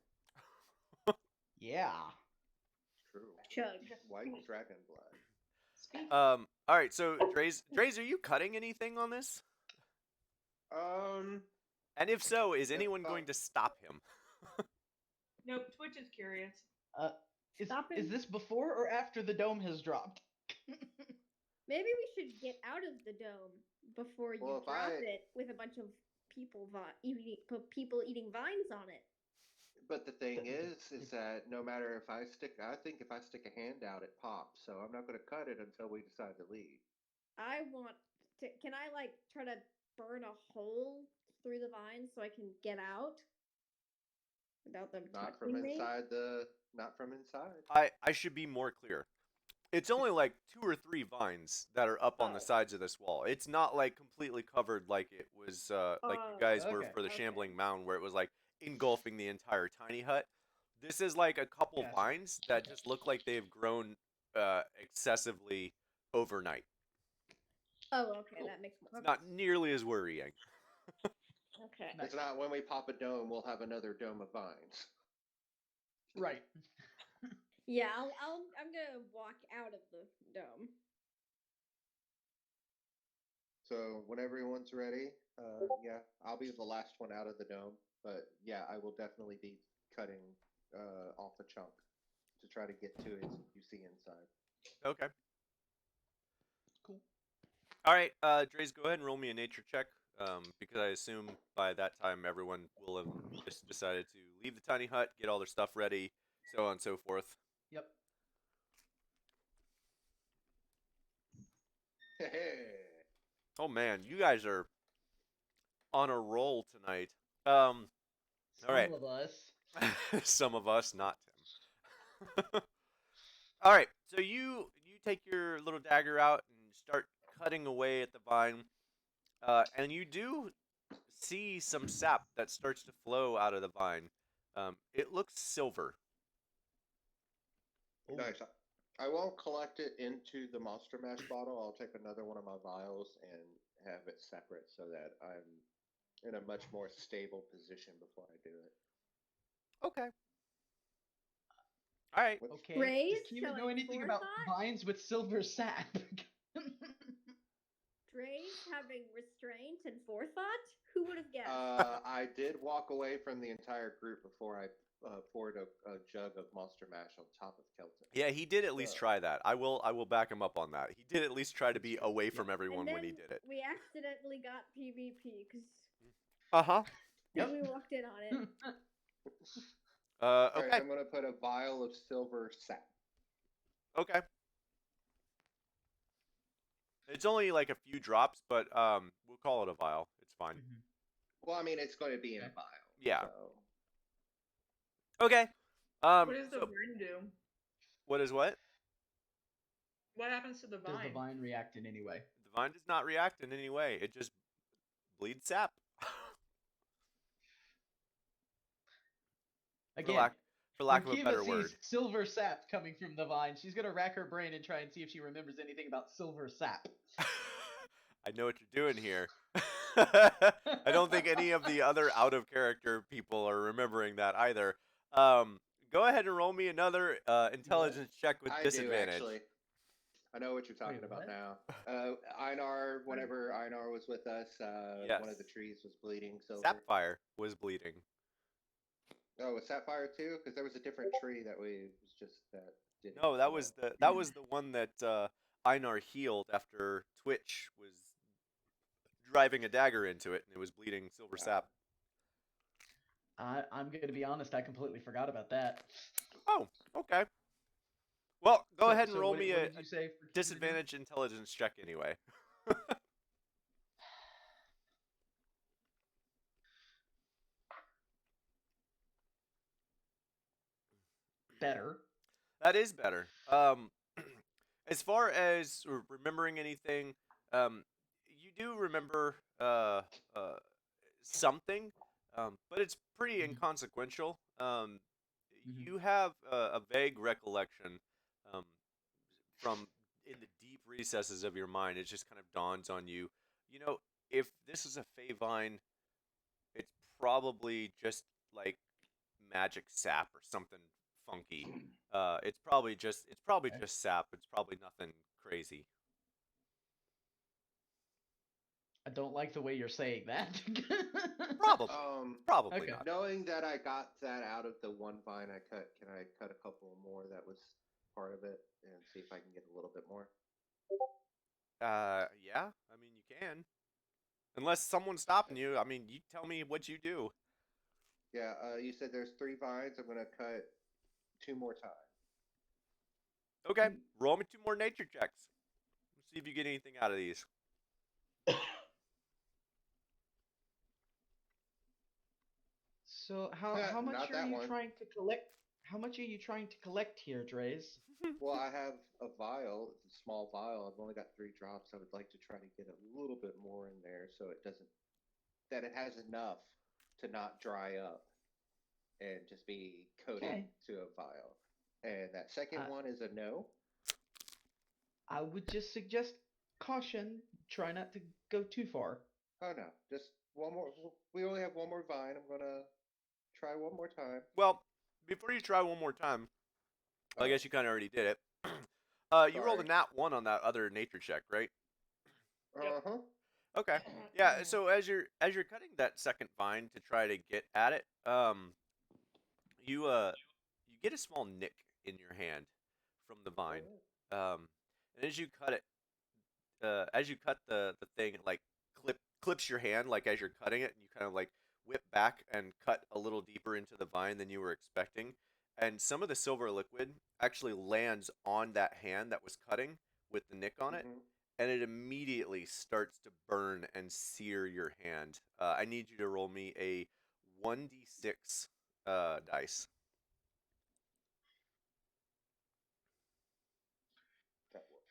Yeah. True. Chug. White dragon blood. Speak. All right, so Dre's, are you cutting anything on this? And if so, is anyone going to stop him? Nope, Twitch is curious. Stop Is him. this before or after the dome has dropped? Maybe we should get out of the dome before you Well, if drop I- it with a bunch of people eating vines on it. But the thing is that no matter if I stick a hand out, it pops. So I'm not going to cut it until we decide to leave. I want to. Can I like try to burn a hole through the vines so I can get out without them Not from touching me? Not from inside. I should be more clear. It's only like 2 or 3 vines that are up on the Oh. sides of this wall. It's not like completely covered like it was like you guys were Okay. for the Okay. Shambling Mound, where it was like engulfing the entire tiny hut. This is like a couple Gotcha. vines that just look like they've grown excessively overnight. Oh, okay, Cool. that makes more It's sense. not nearly as worrying. Okay. Nice. It's not when we pop a dome, we'll have another dome of vines. Right. Yeah, I'm gonna walk out of the dome. So when everyone's ready, yeah, I'll be the last one out of the dome. But yeah, I will definitely be cutting off a chunk to try to get to it you see inside. Okay. Cool. All right, Dre's, go ahead and roll me a nature check, because I assume by that time everyone will have just decided to leave the tiny hut, get all their stuff ready, so on and so forth. Yep. Oh man, you guys are on a roll tonight. Some All right. of us. Some of us, not Tim. All right, so you take your little dagger out and start cutting away at the vine, and you do see some sap that starts to flow out of the vine. It looks silver. Ooh. Nice. I won't collect it into the Monster Mash bottle. I'll take another one of my vials and have it separate so that I'm in a much more stable position before I do it. Okay. All right. Which, Okay. Dre's Does Kiva know showing anything about forethought? vines with silver sap? Dre's having restraint and forethought? Who would have guessed? I did walk away from the entire group before I poured a jug of Monster Mash on top of Kelton. Yeah, he did at least So- try that. I will back him up on that. He did at least try to be away from and everyone then when he did it. we accidentally got PvP because Uh-huh. Yep. we walked in on it. All Okay. right, I'm gonna put a vial of silver sap. Okay. It's only like a few drops, but we'll call it a vial. It's fine. Mhm. Well, I mean, it's going to be in a Okay. vial. Yeah. So. Okay. What does the So vine do? what is what? What happens to the Does the vine? vine react in any way? The vine does not react in any way. It just bleeds sap. Again, for lack of when a Kiva better sees word. silver sap coming from the vine, she's gonna rack her brain and try and see if she remembers anything about silver sap. I know what you're doing here. I don't think any of the other out of character people are remembering that either. Go ahead and roll me another intelligence check with I disadvantage. do, actually. I know what you're talking Wait, about what? now. Einar, whenever Einar was with us, one of the Yes. trees was bleeding silver. Sapphire was bleeding. Oh, was Sapphire too? Because there was a different tree that was just that didn't. No, that was the one that Einar healed after Twitch was driving a dagger into it and it was bleeding silver sap. I'm gonna be honest, I completely forgot about that. Oh, okay. Well, go So- ahead and so roll what- me what a did you say for Kiva to do? disadvantage intelligence check anyway. Better. That is better. As far as remembering anything, you do remember something, but it's pretty Mhm. inconsequential. Mhm. You have a vague recollection from in the deep recesses of your mind. It just kind of dawns on you. You know, if this is a Fey vine, it's probably just like magic sap or something funky. It's probably just Okay. sap. It's probably nothing crazy. I don't like the way you're saying that. Probably, probably Okay. not. Knowing that I got that out of the one vine I cut, can I cut a couple more that was part of it and see if I can get a little bit more? Yeah. I mean, you can, unless someone's stopping you. I mean, you tell me what you do. Yeah, you said there's 3 vines. I'm gonna cut 2 more times. Okay, roll me 2 more nature checks. Let's see if you get anything out of these. So how much Not are that you one. trying to collect? How much are you trying to collect here, Dre's? Well, I have a vial. It's a small vial. I've only got 3 drops. I would like to try to get a little bit more in there so it doesn't. That it has enough to not dry up and just be coated Okay. to a vial. And that second one is a no. I would just suggest caution. Try not to go too far. Oh no, just one more. We only have one more vine. I'm gonna try one more time. Well, before you try one more time, I Oh, guess you kind of already did it. You rolled a Sorry. nat 1 on that other nature check, right? Uh huh. Okay. Yeah. So as you're cutting that second vine to try to get at it, you get a small nick in your hand from the vine, and as you cut it, as you cut the thing, it like clips your hand like as you're cutting it, and you kind of like whip back and cut a little deeper into the vine than you were expecting, and some of the silver liquid actually lands on that hand that was cutting with the nick on it, and it immediately starts to burn and sear your hand. I need you to roll me a 1d6 dice. That works.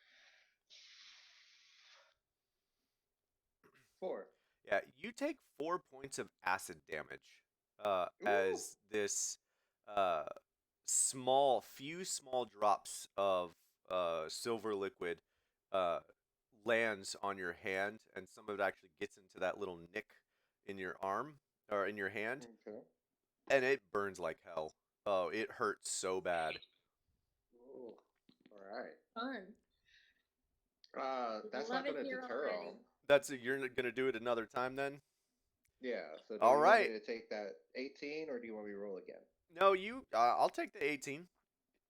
4. Yeah, you take 4 points of acid damage Ooh. as this few small drops of silver liquid lands on your hand, and some of it actually gets into that little nick in your arm or in your hand, Okay. and it burns like hell. Oh, it hurts so bad. Ooh. All right. Fun. That's Love not it going to here deter already. them. You're gonna do it another time then? Yeah. So do All you want right. me to take that 18, or do you want me to roll again? No, you. I'll take the 18.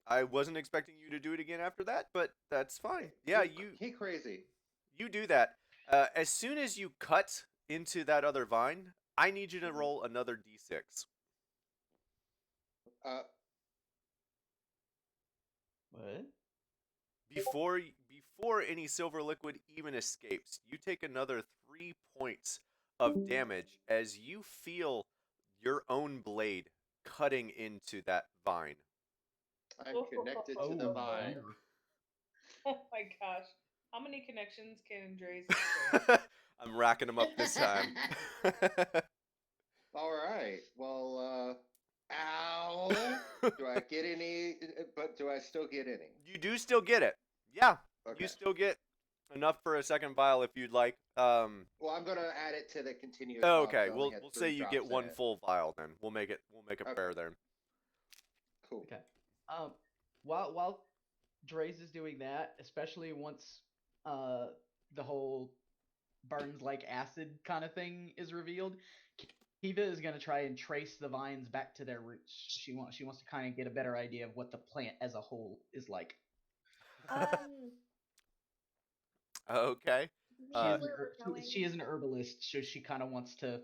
I wasn't expecting you to do it again after that, but that's fine. Yeah, He crazy. you do that. As soon as you cut into that other vine, I need you to Mhm. roll another d6. Uh, What? Before any silver liquid even escapes, you take another 3 points of damage as you feel your own blade cutting into that vine. I'm connected to the Oh, vine. dear. Oh my gosh. How many connections can Dre's say? I'm racking them up this time. All right. Well, ow. Do I get any? But do I still get any? You do still get it. Yeah, Okay. you still get enough for a second vial if you'd like. Well, I'm gonna add it to the continuous. Oh, vial, okay. 'cause I only We'll had we'll say 3 you drops get in one it. full vial then. We'll make it Okay. fair there. Cool. Okay. While Draze is doing that, especially once the whole burns like acid kind of thing is revealed, Kiva is gonna try and trace the vines back to their roots. She wants to kind of get a better idea of what the plant as a whole is like. Okay. She Yeah, is an where we're going. she is an herbalist, so she kind of wants to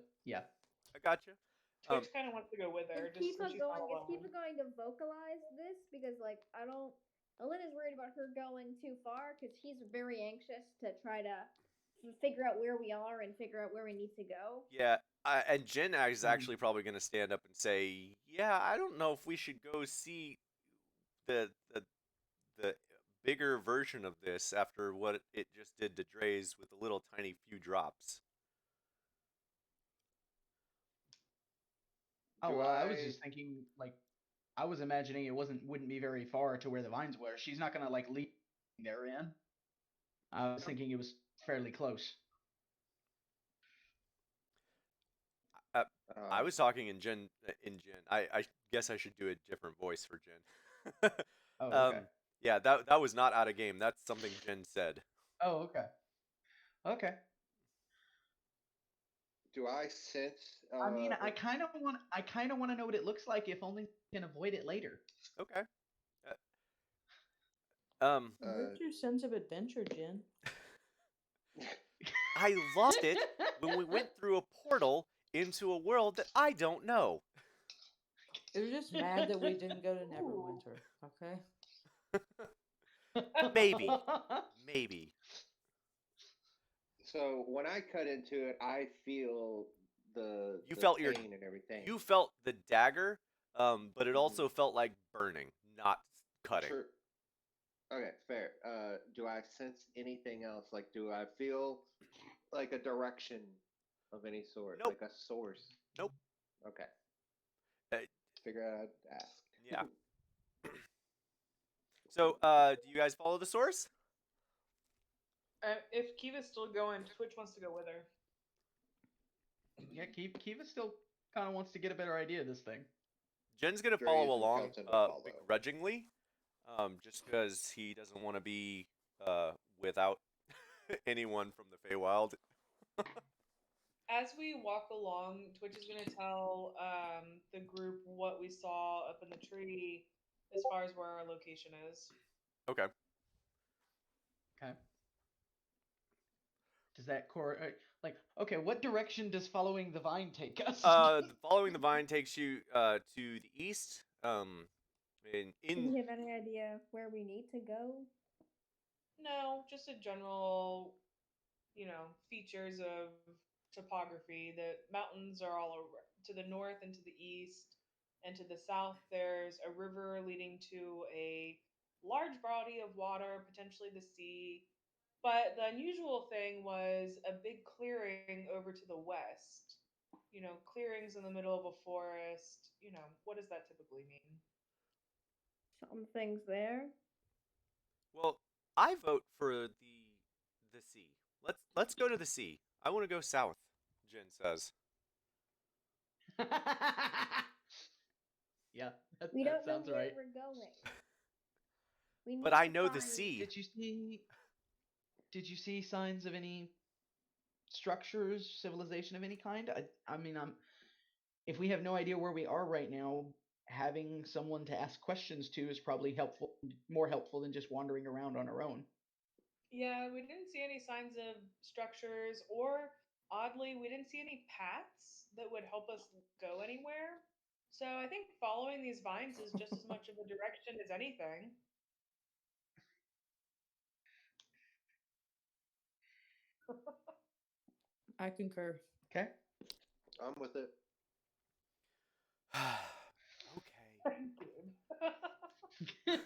I gotcha. Twitch kind of wants to go with her, Is just so Kiva she's not going? Is alone. Kiva going to vocalize this? Because like I don't. Elena's worried about her going too far because he's very anxious to try to figure out where we are and figure out where we need to go. Yeah, and Jen is actually probably going to stand up and say, "Yeah, I don't know if we should go see the the the bigger version of this after what it just did to Dre's with a little tiny few drops." Oh Do well, I was I- just thinking like I was imagining it wouldn't be very far to where the vines were. She's not gonna like lead there in. I was thinking it was fairly close. I was talking in Jen. I guess I should do a different voice for Jen. Oh, okay. Yeah, that was not out of game. That's something Jen said. Oh, okay. Okay. Do I sense? I mean, I kind of want to know what it looks like, if only we can avoid it later. Okay. Where's your sense of adventure, Jen? I lost it when we went through a portal into a world that I don't know. It was just mad that we didn't go to Neverwinter. Okay. Maybe. So when I cut into it, I feel the felt pain and everything. You felt the dagger, but it Mhm. also felt like burning, not cutting. Sure. Okay, fair. Do I sense anything else? Like, do I feel like a direction of any sort? Nope. Like a source? Nope. Okay. Uh, Figure I'd ask. Yeah. So, do you guys follow the source? If Kiva's still going, Twitch wants to go with her. Yeah, Kiva still kind of wants to get a better idea of this thing. Jen's gonna Dre follow isn't along, counting to follow. begrudgingly, just because he doesn't want to be without anyone from the Feywild. As we walk along, Twitch is going to tell the group what we saw up in the tree as far as where our location is. Okay. Okay. Does that like okay? What direction does following the vine take us? Following the vine takes you to the east. Do you have any idea where we need to go? No, just a general, features of topography. The mountains are all over to the north and to the east, and to the south there's a river leading to a large body of water, potentially the sea. But the unusual thing was a big clearing over to the west. Clearings in the middle of a forest. What does that typically mean? Something's there. Well, I vote for the sea. Let's go to the sea. I want to go south. Jin says. Yeah, We that don't know sounds where right. we're going. We need But I to know the find. sea. Did you see signs of any structures, civilization of any kind? I mean, if we have no idea where we are right now, having someone to ask questions to is probably more helpful than just wandering around on our own. Yeah, we didn't see any signs of structures, or oddly, we didn't see any paths that would help us go anywhere. So I think following these vines is just as much of a direction as anything. I concur. Okay. I'm with it. Okay. Dude.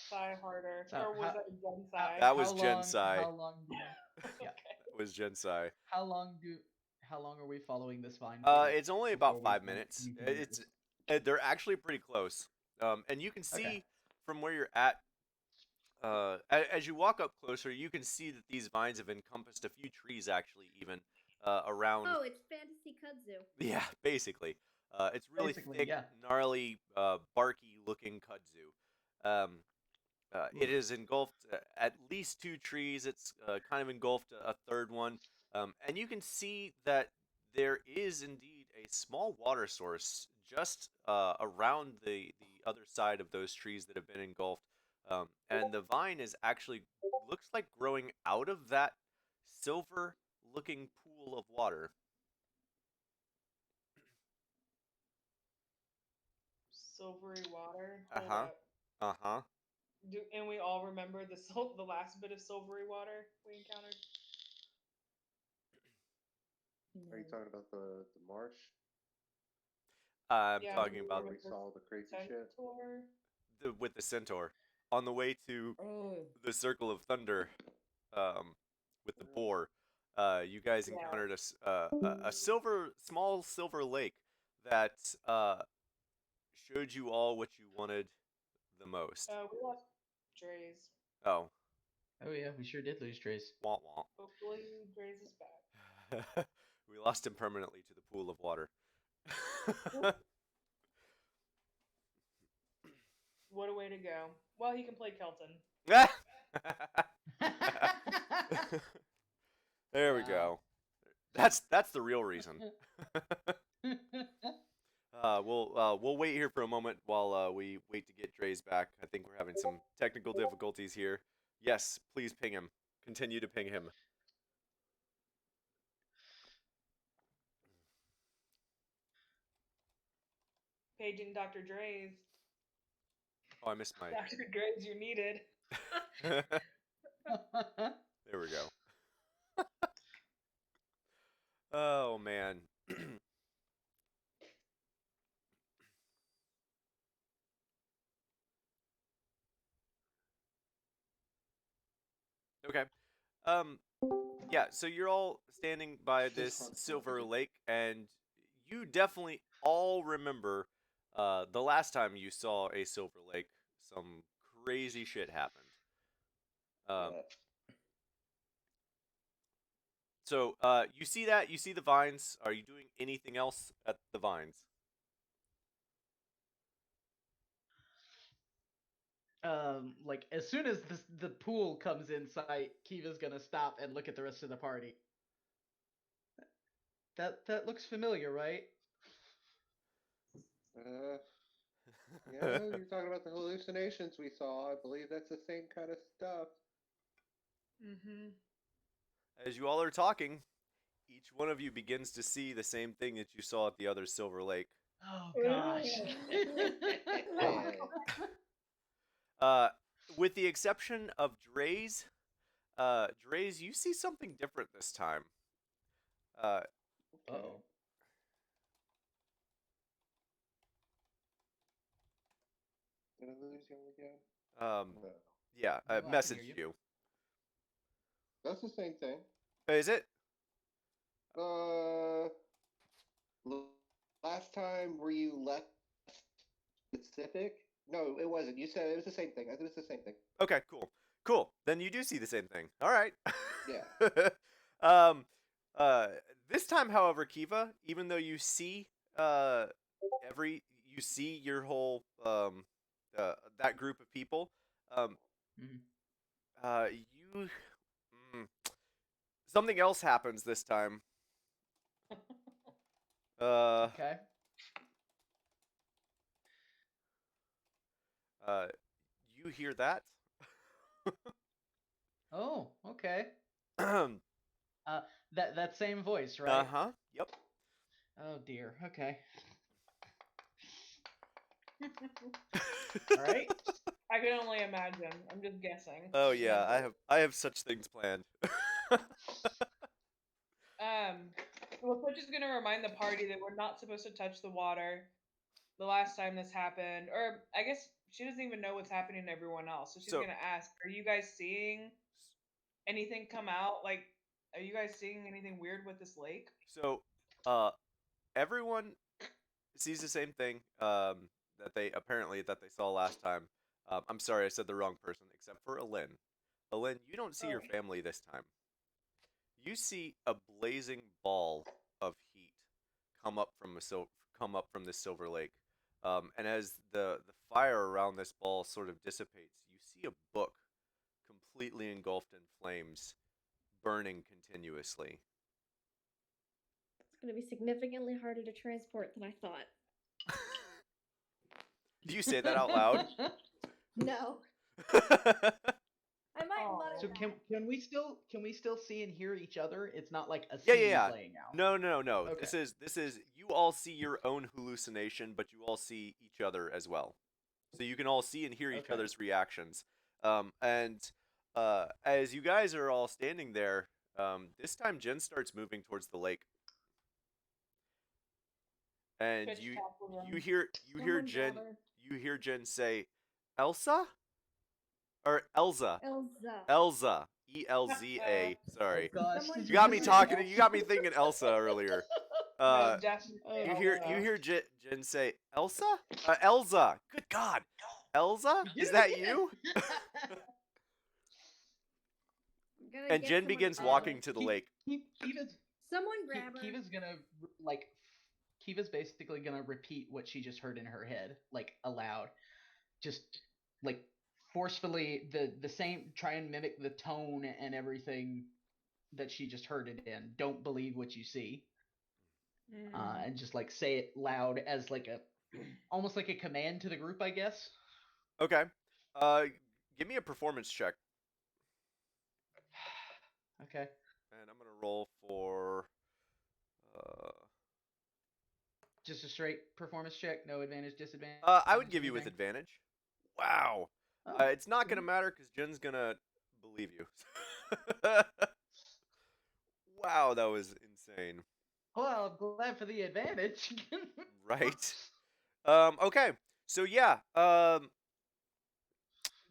Sigh harder. So Or was how- that a Jen How, sigh? That was how long? Gensai. How long? Yeah. That was Gensai. How long are we following this vine for? It's only before about we 5 minutes. need to move It's this? they're actually pretty close. And you can see Okay. from where you're at. As you walk up closer, you can see that these vines have encompassed a few trees, actually, even around. Oh, it's fantasy kudzu. Yeah, basically. It's really Basically, thick, yeah. gnarly, barky-looking kudzu. It is engulfed at least 2 trees. It's kind of engulfed a third one, and you can see that there is indeed a small water source just around the other side of those trees that have been engulfed, and the vine is actually looks like growing out of that silver-looking pool of water. Silvery water. Uh Hold huh. up. Uh huh. And we all remember the last bit of silvery water we encountered? Are you talking about the marsh I'm Yeah, talking we about where we remember saw the crazy shit? Centaur. with the centaur on the way to Oh, the Circle of Thunder, um, with the boar. You guys Yeah. encountered a small silver lake that showed you all what you wanted the most. We lost Dre's. Oh, Oh yeah, we sure did lose Trace. womp Hopefully Dre's is back. womp. We lost him permanently to the pool of water. What a way to go. Well, he can play Kelton. There we Wow. go. That's the real reason. We'll wait here for a moment while we wait to get Dre's back. I think we're having some technical difficulties here. Yes, please ping him. Continue to ping him. Paging Dr. Dre's. Oh, I missed my. Dr. Dre's, you're needed. There we go. Oh man. Okay. Um. Yeah. So you're all standing by this silver lake, and you definitely all remember the last time you saw a silver lake. Some crazy shit happened. Um. So you see that? You see the vines? Are you doing anything else at the vines? Like as soon as the pool comes in sight, Kiva's gonna stop and look at the rest of the party. That looks familiar, right? Yeah, you're talking about the hallucinations we saw. I believe that's the same kind of stuff. Mm-hmm. As you all are talking, each one of you begins to see the same thing that you saw at the other silver lake. Oh gosh. Uh, with the exception of Dre's, Dre's, you see something different this time. Oh. Did I lose you again? No. Yeah, No, I I can messaged hear you. That's the same thing. Is it? Uh, last time were you less specific? No, it wasn't. You said it was the same thing. It was the same thing. Okay, cool. Then you do see the same thing. All right. Yeah. um, uh, this time, however, Kiva, even though you see you see your whole that group of people, um, Mhm. you mm, something else happens this time. Okay. Uh, you hear that? Oh, okay. uh That same voice, right? huh. Yep. Oh dear. Okay. All right. I can only imagine. I'm just guessing. Oh yeah, I have such things planned. Well, Twitch is gonna remind the party that we're not supposed to touch the water. The last time this happened, or I guess she doesn't even know what's happening to everyone else. So she's So- gonna ask, "Are you guys seeing anything come out? Like, are you guys seeing anything weird with this lake?" So, everyone sees the same thing that they saw last time. I'm sorry, I said the wrong person, except for Alin. Alin, you don't see your Oh. family this time. You see a blazing ball of heat come up from this silver lake, and as the fire around this ball sort of dissipates, you see a book completely engulfed in flames, burning continuously. It's gonna be significantly harder to transport than I thought. Do you say that out loud? No. I might Aw. mutter So that. can we still see and hear each other? It's not like a Yeah, scene yeah. playing out. No. Okay. This is you all see your own hallucination, but you all see each other as well. So you can all see and hear each Okay. other's reactions. And as you guys are all standing there, this time Jen starts moving towards the lake, and Twitch you tackles him. you hear Someone Jen grab her. you hear Jen say, "Elsa?" or Elza. Elza. Elza. Elza. Sorry. Oh gosh. Someone You got me grab talking. her. You got me thinking Elsa earlier. No, definitely. Oh, You hear Elsa. Jen say Elsa? Elza. Good God, Elza, Get is it that again. you? I'm gonna And get Jen someone begins grab walking her. to the lake. Kiva's Someone grab her. Kiva's gonna like. Kiva's basically gonna repeat what she just heard in her head, like aloud, just like forcefully the same. Try and mimic the tone and everything that she just heard it in. Don't believe what you see. And just like say it loud as like a almost like a command to the group, I guess. Okay. Give me a performance check, Okay. and I'm gonna roll for. Just a straight performance check, no advantage, disadvantage. I would give you with anything? advantage. Wow. Oh, It's not gonna sweet. matter because Jen's gonna believe you. Wow, that was insane. Well, I'm glad for the advantage. Right. Okay. So yeah.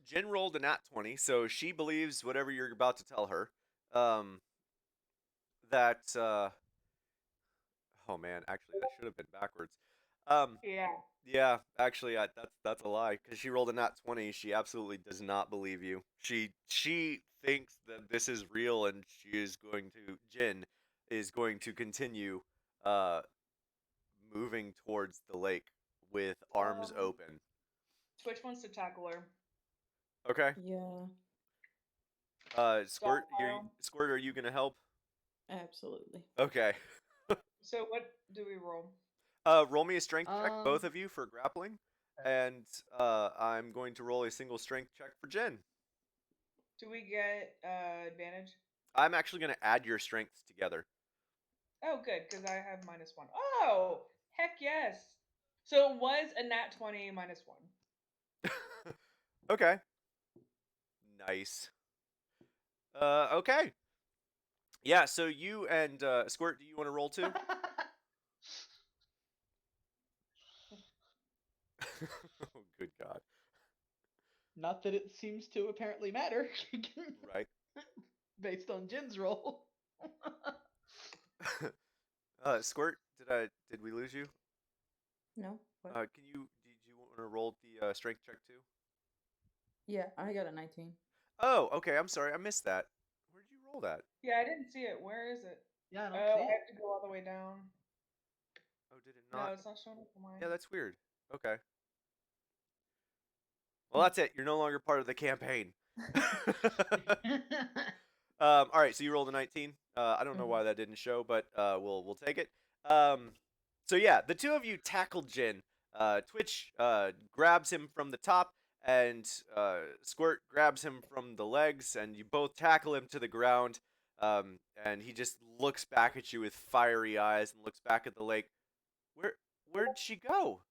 Jen rolled a nat 20, so she believes whatever you're about to tell her. That oh man, actually that should have been backwards. Yeah. Yeah, actually that's a lie because she rolled a nat 20. She absolutely does not believe you. She thinks that this is real, and Jen is going to continue uh moving towards the lake with arms open. Twitch wants to tackle her. Okay. Yeah, Squirt, Stockpile. Squirt, are you gonna help? absolutely. Okay. So what do we roll? Roll me a strength check, Um, both of you, for grappling, and I'm going to roll a single strength check for Jen. Do we get advantage? I'm actually gonna add your strengths together. Oh, good, because I have -1. Oh, heck yes. So it was a nat 20 -1. Okay. Nice. Okay. Yeah. So you and Squirt, do you want to roll too? Oh, good God. Not that it seems to apparently matter. Right. Based on Jin's roll. Squirt, did we lose you? No. What? Did you want to roll the strength check too? Yeah, I got a 19. Oh, okay. I'm sorry, I missed that. Where did you roll that? Yeah, I didn't see it. Where is it? Yeah, I don't Oh, see I it. have to go all the way down. Oh, did it No, not? it's not showing up on mine. Yeah, that's weird. Okay. Well, that's it. You're no longer part of the campaign. All right, so you rolled a 19. I don't know why that didn't show, but we'll take it. So yeah, the two of you tackle Jin. Twitch grabs him from the top, and Squirt grabs him from the legs, and you both tackle him to the ground. And he just looks back at you with fiery eyes and looks back at the lake. Where'd she go?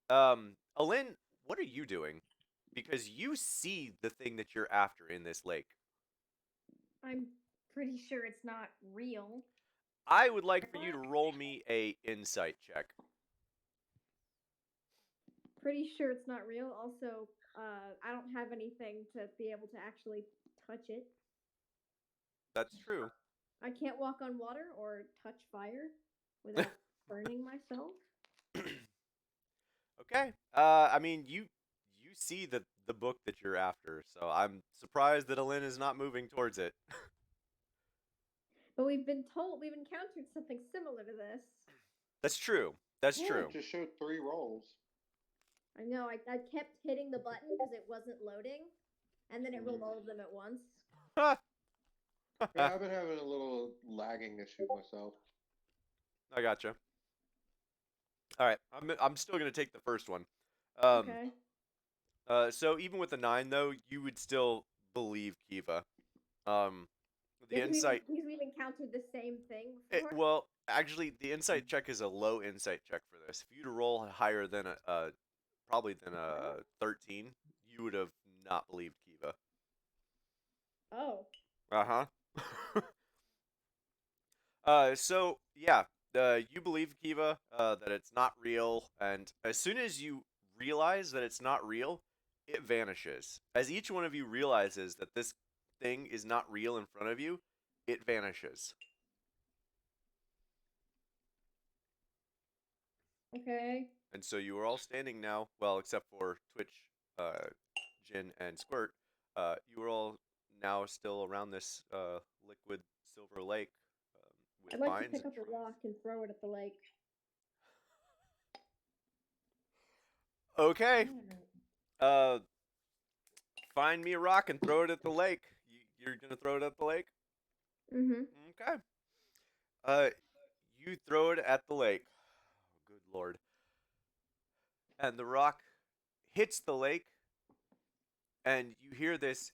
Alin, what are you doing? Because you see the thing that you're after in this lake. I'm pretty sure it's not real. I would like for you to roll me a insight check. Pretty sure it's not real. Also, I don't have anything to be able to actually touch it. That's true. I can't walk on water or touch fire without burning myself. Okay. I mean, you see the book that you're after, so I'm surprised that Alin is not moving towards it. But we've encountered something similar to this. That's true. That's Yeah, true. it just showed 3 rolls. I know, I kept hitting the button because it wasn't loading, and then it rolled all of them at once. Yeah, I've been having a little lagging issue myself. I gotcha. All right, I'm still gonna take the first one. Okay. So even with a 9 though, you would still believe Kiva. The Yeah, insight. Because we've encountered the same thing It, before. well, actually, the insight check is a low insight check for this. If you'd roll higher than probably than a 13, you would have not believed Kiva. Oh. So yeah, you believe Kiva that it's not real, and as soon as you realize that it's not real, it vanishes. As each one of you realizes that this thing is not real in front of you, it vanishes. Okay. And so you are all standing now, well, except for Twitch, Jin, and Squirt. You are all now still around this liquid silver lake with I'd like to vines pick and up a trees. rock and throw it at the lake. Okay. Find me a rock and throw it at the lake. You're gonna throw it at the lake? Mm-hmm. Okay. You throw it at the lake. Oh, good lord. And the rock hits the lake, and you hear this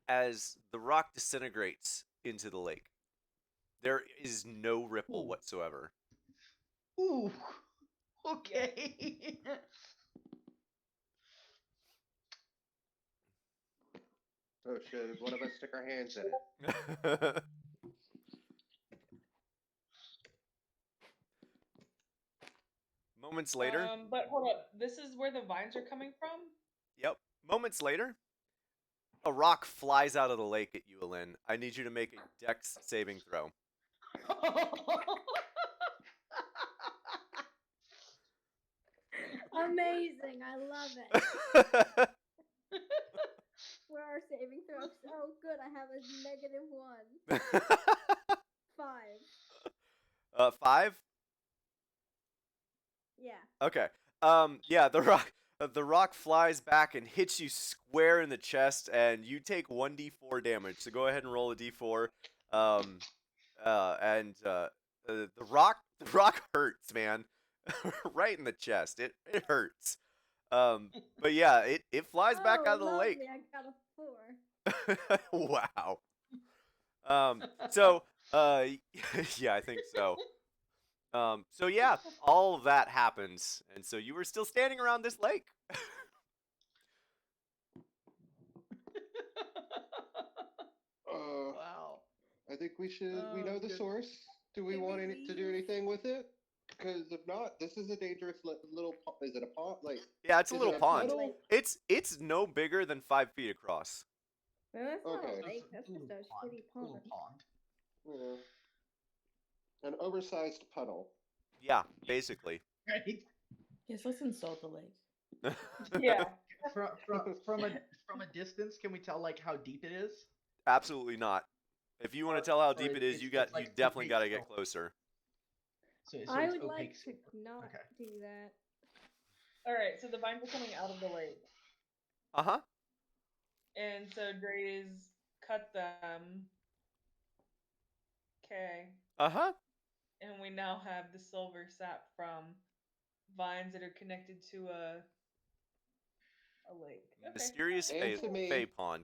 as the rock disintegrates into the lake. There is no ripple whatsoever. Ooh. Okay. Oh shit, one of us stick our hands in it. Moments later. But hold up. This is where the vines are coming from? Yep. Moments later, a rock flies out of the lake at you, Alin. I need you to make a dex saving throw. Amazing. I love it. Where are saving throws? Oh, good. I have a -1. 5. 5? Yeah. Okay. Yeah, the rock flies back and hits you square in the chest, and you take 1d4 damage. So go ahead and roll a d4. The rock hurts, man. Right in the chest. It hurts. But yeah, it flies back out of the lake. Lovely. I got a 4. Wow. Yeah, I think so. So yeah, all of that happens, and so you were still standing around this lake. Wow. I think we should. We Oh, know the good. source. Do we Can want we to do leave? anything with it? Because if not, this is a dangerous little. Is it a pond? Like, Yeah, it's a is little it a pond. puddle? It's no bigger than 5 feet across. No, that's not Okay. a lake. That's just a shitty pond. Little pond. Yeah. An oversized puddle. Yeah, basically. Right? Yes, let's insult the lake. Yeah. From a distance, can we tell like how deep it is? Absolutely not. If you want Or- to tell how or deep it is, you it's like definitely opaque got to get still. closer. So I it's would opaque like to still. not Okay. do that. All right, so the vines are coming out of the lake, Uh-huh. and so Dre's cut them. Okay, Uh-huh. and we now have the silver sap from vines that are connected to a lake. Okay. Mysterious And Fey, to me. Fey Pond.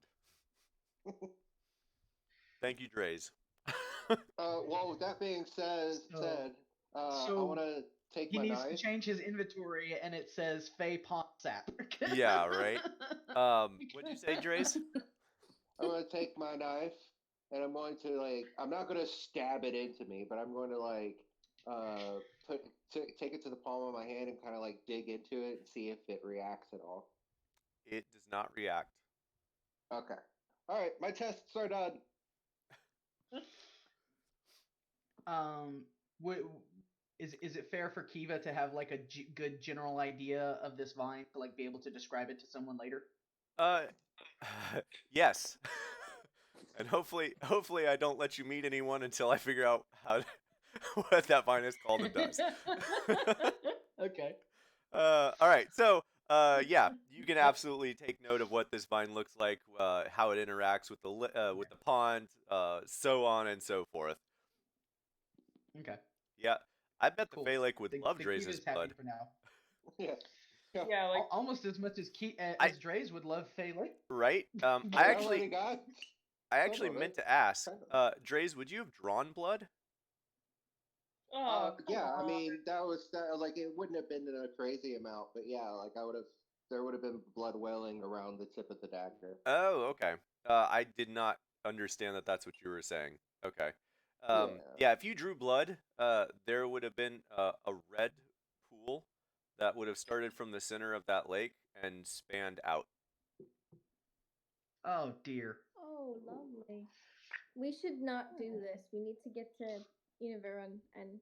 Thank you, Dre's. Well, with that being said, I so want to take He my needs to knife. change his inventory, and it says Fey Pond Sap. Yeah, right. What'd you say, Dre's? I'm going to take my knife, and I'm going to I'm not going to stab it into me, but I'm going to take it to the palm of my hand and kind of dig into it and see if it reacts at all. It does not react. Okay. All right, my tests are done. What is it fair for Kiva to have like a good general idea of this vine to like be able to describe it to someone later? Yes. And hopefully I don't let you meet anyone until I figure out what that vine is called and does. Okay. All right. So, yeah, you can absolutely take note of what this vine looks like, how it interacts with the pond, so on and so forth. Okay. Yeah, I bet Cool. the Fey Lake would love The Dre's Kiva's happy blood. for now. Yeah. Yeah, like Almost as much as as Dre's would love Fey Lake. Right? I actually some of meant it. to ask, Kind Dre's, would you have drawn blood? oh, come yeah, I on. mean it wouldn't have been in a crazy amount, but yeah, there would have been blood welling around the tip of the dagger. Oh, okay. I did not understand that that's what you were saying. Okay. Yeah. Yeah, if you drew blood, there would have been a red pool that would have started from the center of that lake and spanned out. Oh dear. Oh, lovely. We should not do this. We need to get to Univeron and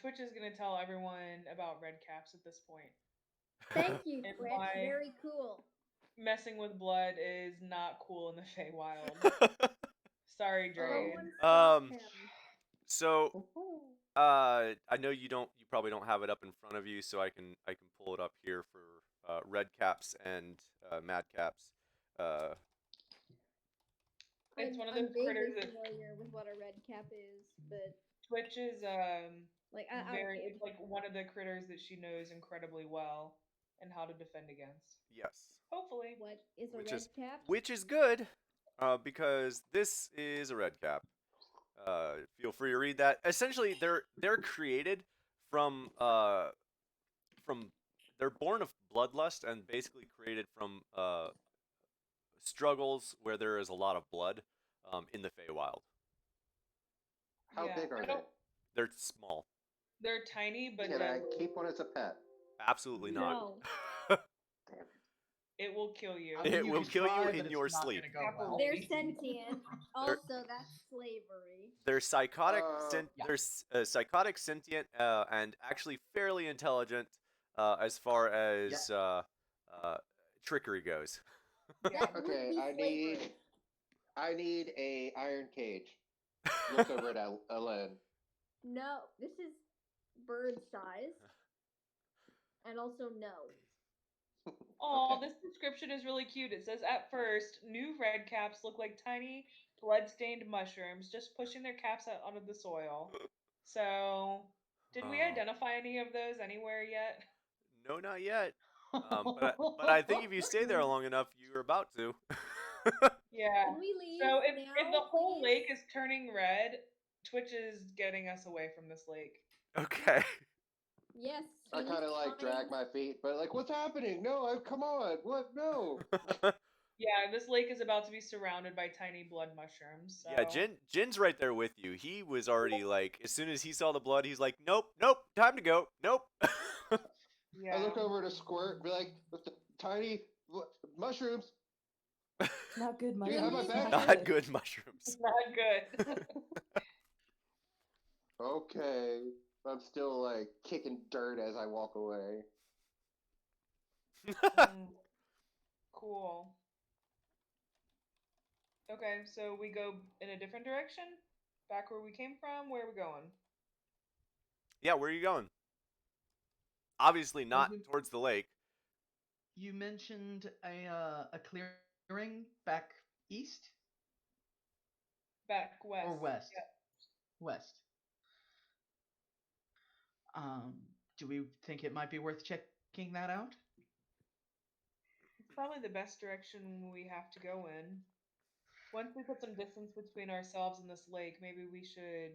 Twitch is gonna tell everyone about red caps at this point. thank you, And Twitch. why- Very cool. Messing with blood is not cool in the Feywild. Sorry, Dre. Someone stop Um, him. So, I know you probably don't have it up in front of you, so I can pull it up here for red caps and mad caps. It's one of I'm those vaguely critters that familiar with what a red cap is, but Twitch is like very it's like one of the critters that she knows incredibly well and how to defend against. Yes. Hopefully. what is a Which red is cap? which is good, because this is a red cap. Feel free to read that. Essentially, they're created from they're born of bloodlust and basically created from struggles where there is a lot of blood in the Feywild. How Yeah, big are I they? don't- They're small. They're tiny, but Can I deadly. keep one as a pet? Absolutely not. No. Damn it. It will kill you. I mean, It you will could kill you try, in but it's your not sleep. gonna go well. They're sentient. Also, that's slavery. They're psychotic. Yeah. They're psychotic, sentient, and actually fairly intelligent as far as trickery goes. That would Okay, be I slavery. need a iron cage. Look over at Ellen. No, this is bird size. And also no. Oh, Okay. this description is really cute. It says, at first, new red caps look like tiny, blood-stained mushrooms just pushing their caps out of the soil. So, did we Oh. identify any of those anywhere yet? No, not yet. But I think if you stay there long enough, you're about to. Yeah. Can we leave So if now, the whole please? lake is turning red, Twitch is getting us away from this lake. Okay. Yes. I we need kind of to drag find- my feet, but what's happening? No, come on. What? No. Yeah, this lake is about to be surrounded by tiny blood mushrooms. So. Yeah, Jin's right there with you. He was already like, as soon as he saw the blood, he's like, nope, time to go, nope. Yeah. I look over to Squirt and be like, with the tiny mushrooms. Not good, Do you have my mushrooms. back? Not good mushrooms. Not good. Okay. I'm still like kicking dirt as I walk away. Mm, cool. Okay, so we go in a different direction? Back where we came from? Where are we going? Yeah, where are you going? Obviously Well, not towards the lake. You mentioned a clearing back east Back west. or west? Yeah. West. Do we think it might be worth checking that out? It's probably the best direction we have to go in. Once we put some distance between ourselves and this lake, maybe we should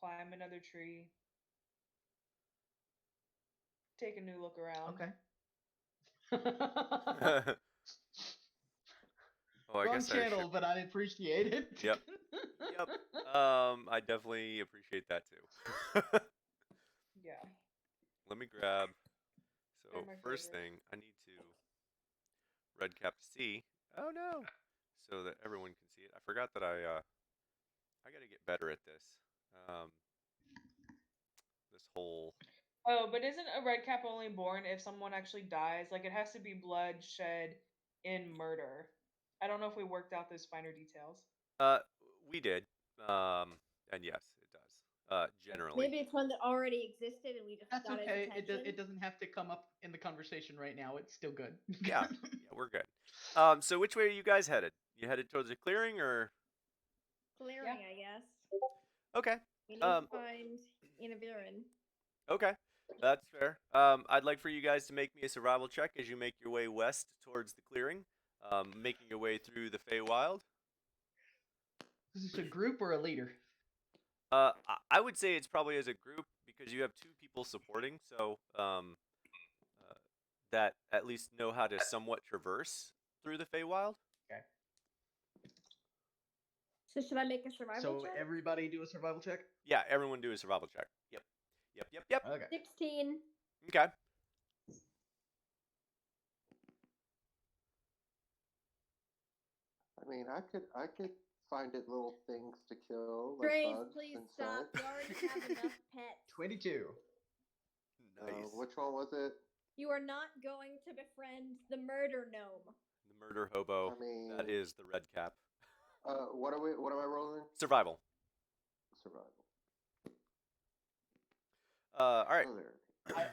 climb another tree. Take a new look around. Okay. Oh, I Wrong guess channel, I should. but I appreciate it. Yep. Yep. I definitely appreciate that too. Yeah. Let me grab. So They're my first favorite. thing, I need to red cap to see. Oh no! So that everyone can see it. I forgot that I got to get better at this. Um, this whole. Oh, but isn't a red cap only born if someone actually dies? Like, it has to be blood shed in murder. I don't know if we worked out those finer details. Uh, we did. And yes, it does. Generally. Maybe it's one that already existed and we just That's got okay. his attention. It doesn't have to come up in the conversation right now. It's still good. Yeah, we're good. So which way are you guys headed? You headed towards the clearing or? Clearing, I guess. Okay. We need to find Inaviran. Okay, that's fair. I'd like for you guys to make me a survival check as you make your way west towards the clearing, making your way through the Feywild. Is this a group or a leader? I would say it's probably as a group because you have two people supporting, so that at least know how to somewhat traverse through the Feywild. Okay. So should I make a survival So check? everybody do a survival check? Yeah, everyone do a survival check. Yep. Okay. 16. Okay. I mean, I could find it little things to kill, like Grace, bugs please and stop. such. We already have enough pets. 22. Nice. Which one was it? You are not going to befriend the murder gnome. The murder hobo. I mean, That is the red cap. What am I rolling? Survival. Survival. All right. Oh, there.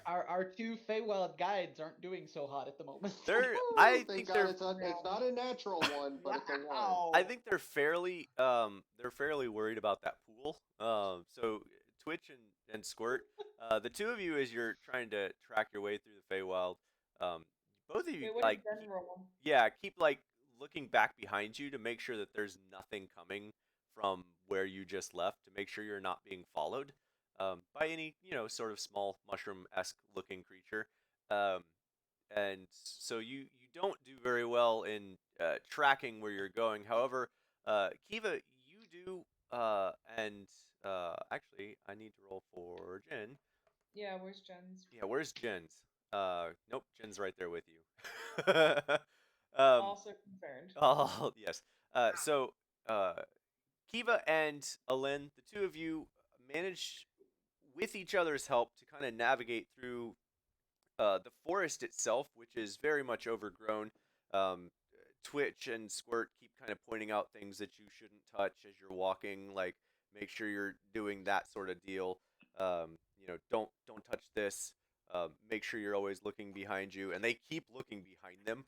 Our two Feywild guides aren't doing so hot at the moment. They're. Woo, I thank think God they're. it's not a natural one, but it's a one. Wow. I think they're fairly worried about that pool. So Twitch and Squirt, the two of you as you're trying to track your way through the Feywild, both of you Wait, what like did Ben roll? keep like looking back behind you to make sure that there's nothing coming from where you just left to make sure you're not being followed by any sort of small mushroom-esque looking creature. And so you don't do very well in tracking where you're going. However, Kiva, you do, and actually, I need to roll for Jin. Yeah, where's Jen's? Yeah, where's Jin's? Nope, Jin's right there with you. Also concerned. Oh, yes. So, Kiva and Alin, the two of you manage, with each other's help, to kind of navigate through the forest itself, which is very much overgrown. Twitch and Squirt keep kind of pointing out things that you shouldn't touch as you're walking, like make sure you're doing that sort of deal. Don't touch this. Make sure you're always looking behind you, and they keep looking behind them.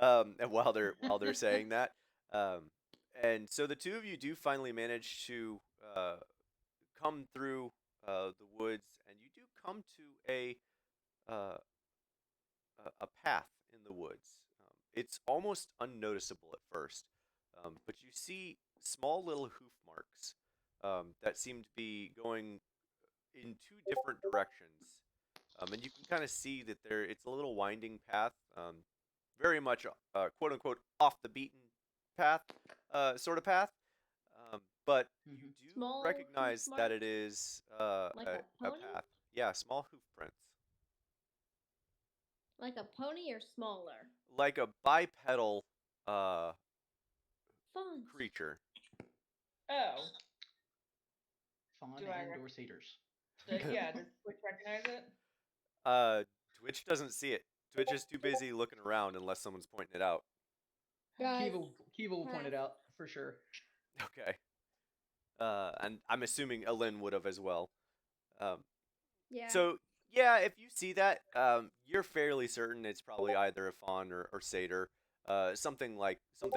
And while they're saying that, and so the two of you do finally manage to come through the woods, and you do come to a path in the woods. It's almost unnoticeable at first, but you see small little hoof marks that seem to be going in two different directions. And you can kind of see that it's a little winding path, very much quote unquote off the beaten path, sort of path. But you do Small recognize hoof that marks? it is Like a a pony? path. Yeah, small hoof prints. Like a pony or smaller? Like a bipedal Fun. creature. Oh, Font. Fawn Do I and rec- or satyrs. yeah, does Twitch recognize it? Twitch doesn't see it. Twitch is too busy looking around unless someone's pointing it out. Guys, Kiva will point it pass. out for sure. Okay. And I'm assuming Alin would have as well. Yeah. So yeah, if you see that, you're fairly certain it's probably either a fawn or satyr, something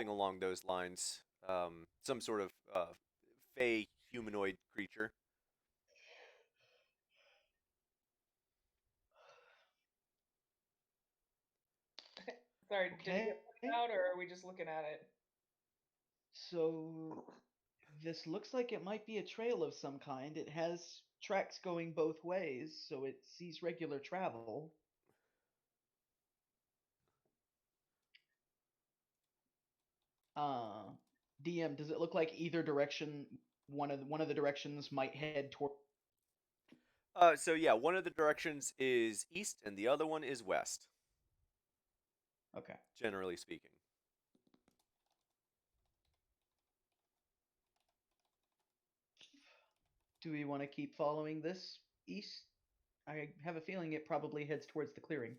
along those lines, some sort of fey humanoid creature. Sorry, did it get Okay. pointed out, or are we just looking at it? So this looks like it might be a trail of some kind. It has tracks going both ways, so it sees regular travel. Uh, DM, does it look like either direction? One of the directions might head toward. So yeah, one of the directions is east and the other one is west, Okay. generally speaking. Do we want to keep following this east? I have a feeling it probably heads towards the clearing.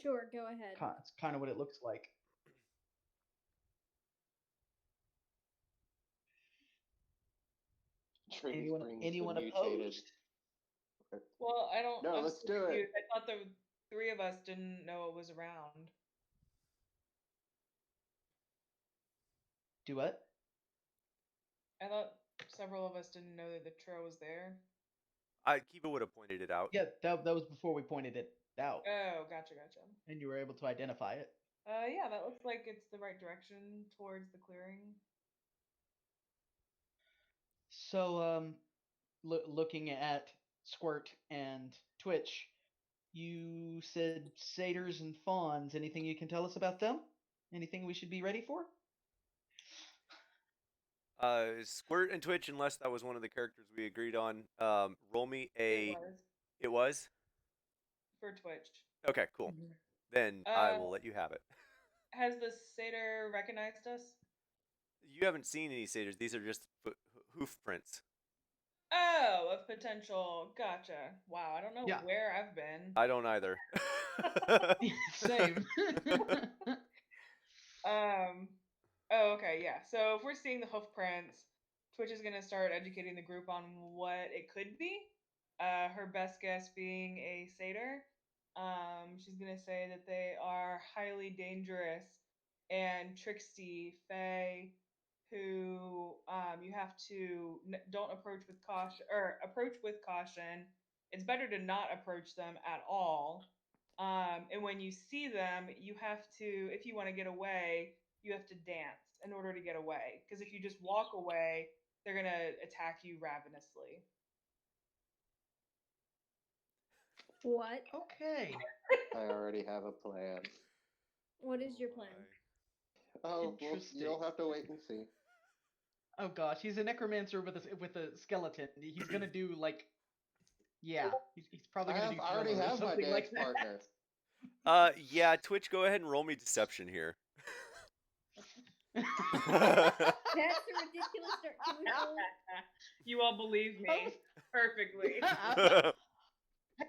Sure, go ahead. It's kind of what it looks like. Trees brings Anyone the mutated. opposed? Well, I don't. No, I'm let's still do it. confused. I thought the three of us didn't know it was around. Do what? I thought several of us didn't know that the trail was there. Kiva would have pointed it out. Yeah, that was before we pointed it out, Oh, gotcha. and you were able to identify it. Yeah, that looks like it's the right direction towards the clearing. So, looking at Squirt and Twitch, you said satyrs and fawns. Anything you can tell us about them? Anything we should be ready for? Squirt and Twitch, unless that was one of the characters we agreed on. Roll me a. It was It was? for Twitch. Okay, cool. Then I will let you have it. Has the satyr recognized us? You haven't seen any satyrs. These are just hoof prints. Oh, of potential. Gotcha. Wow, I don't know Yeah. where I've been. I don't either. Same. Oh, okay, yeah. So if we're seeing the hoof prints, Twitch is gonna start educating the group on what it could be. Her best guess being a satyr. She's gonna say that they are highly dangerous and tricksy fae who you have to don't approach with caution or approach with caution. It's better to not approach them at all. And when you see them, you have to, if you want to get away, you have to dance in order to get away. Because if you just walk away, they're going to attack you ravenously. What? Okay. I already have a plan. What is your plan? Oh, well, Interesting. you'll have to wait and see. Oh gosh, he's a necromancer with a skeleton. He's gonna do like, yeah, he's probably gonna do. I already tremor or have my something dance like that. partner. Yeah, Twitch, go ahead and roll me deception here. That's a ridiculous start. Can we roll? You all believe me perfectly.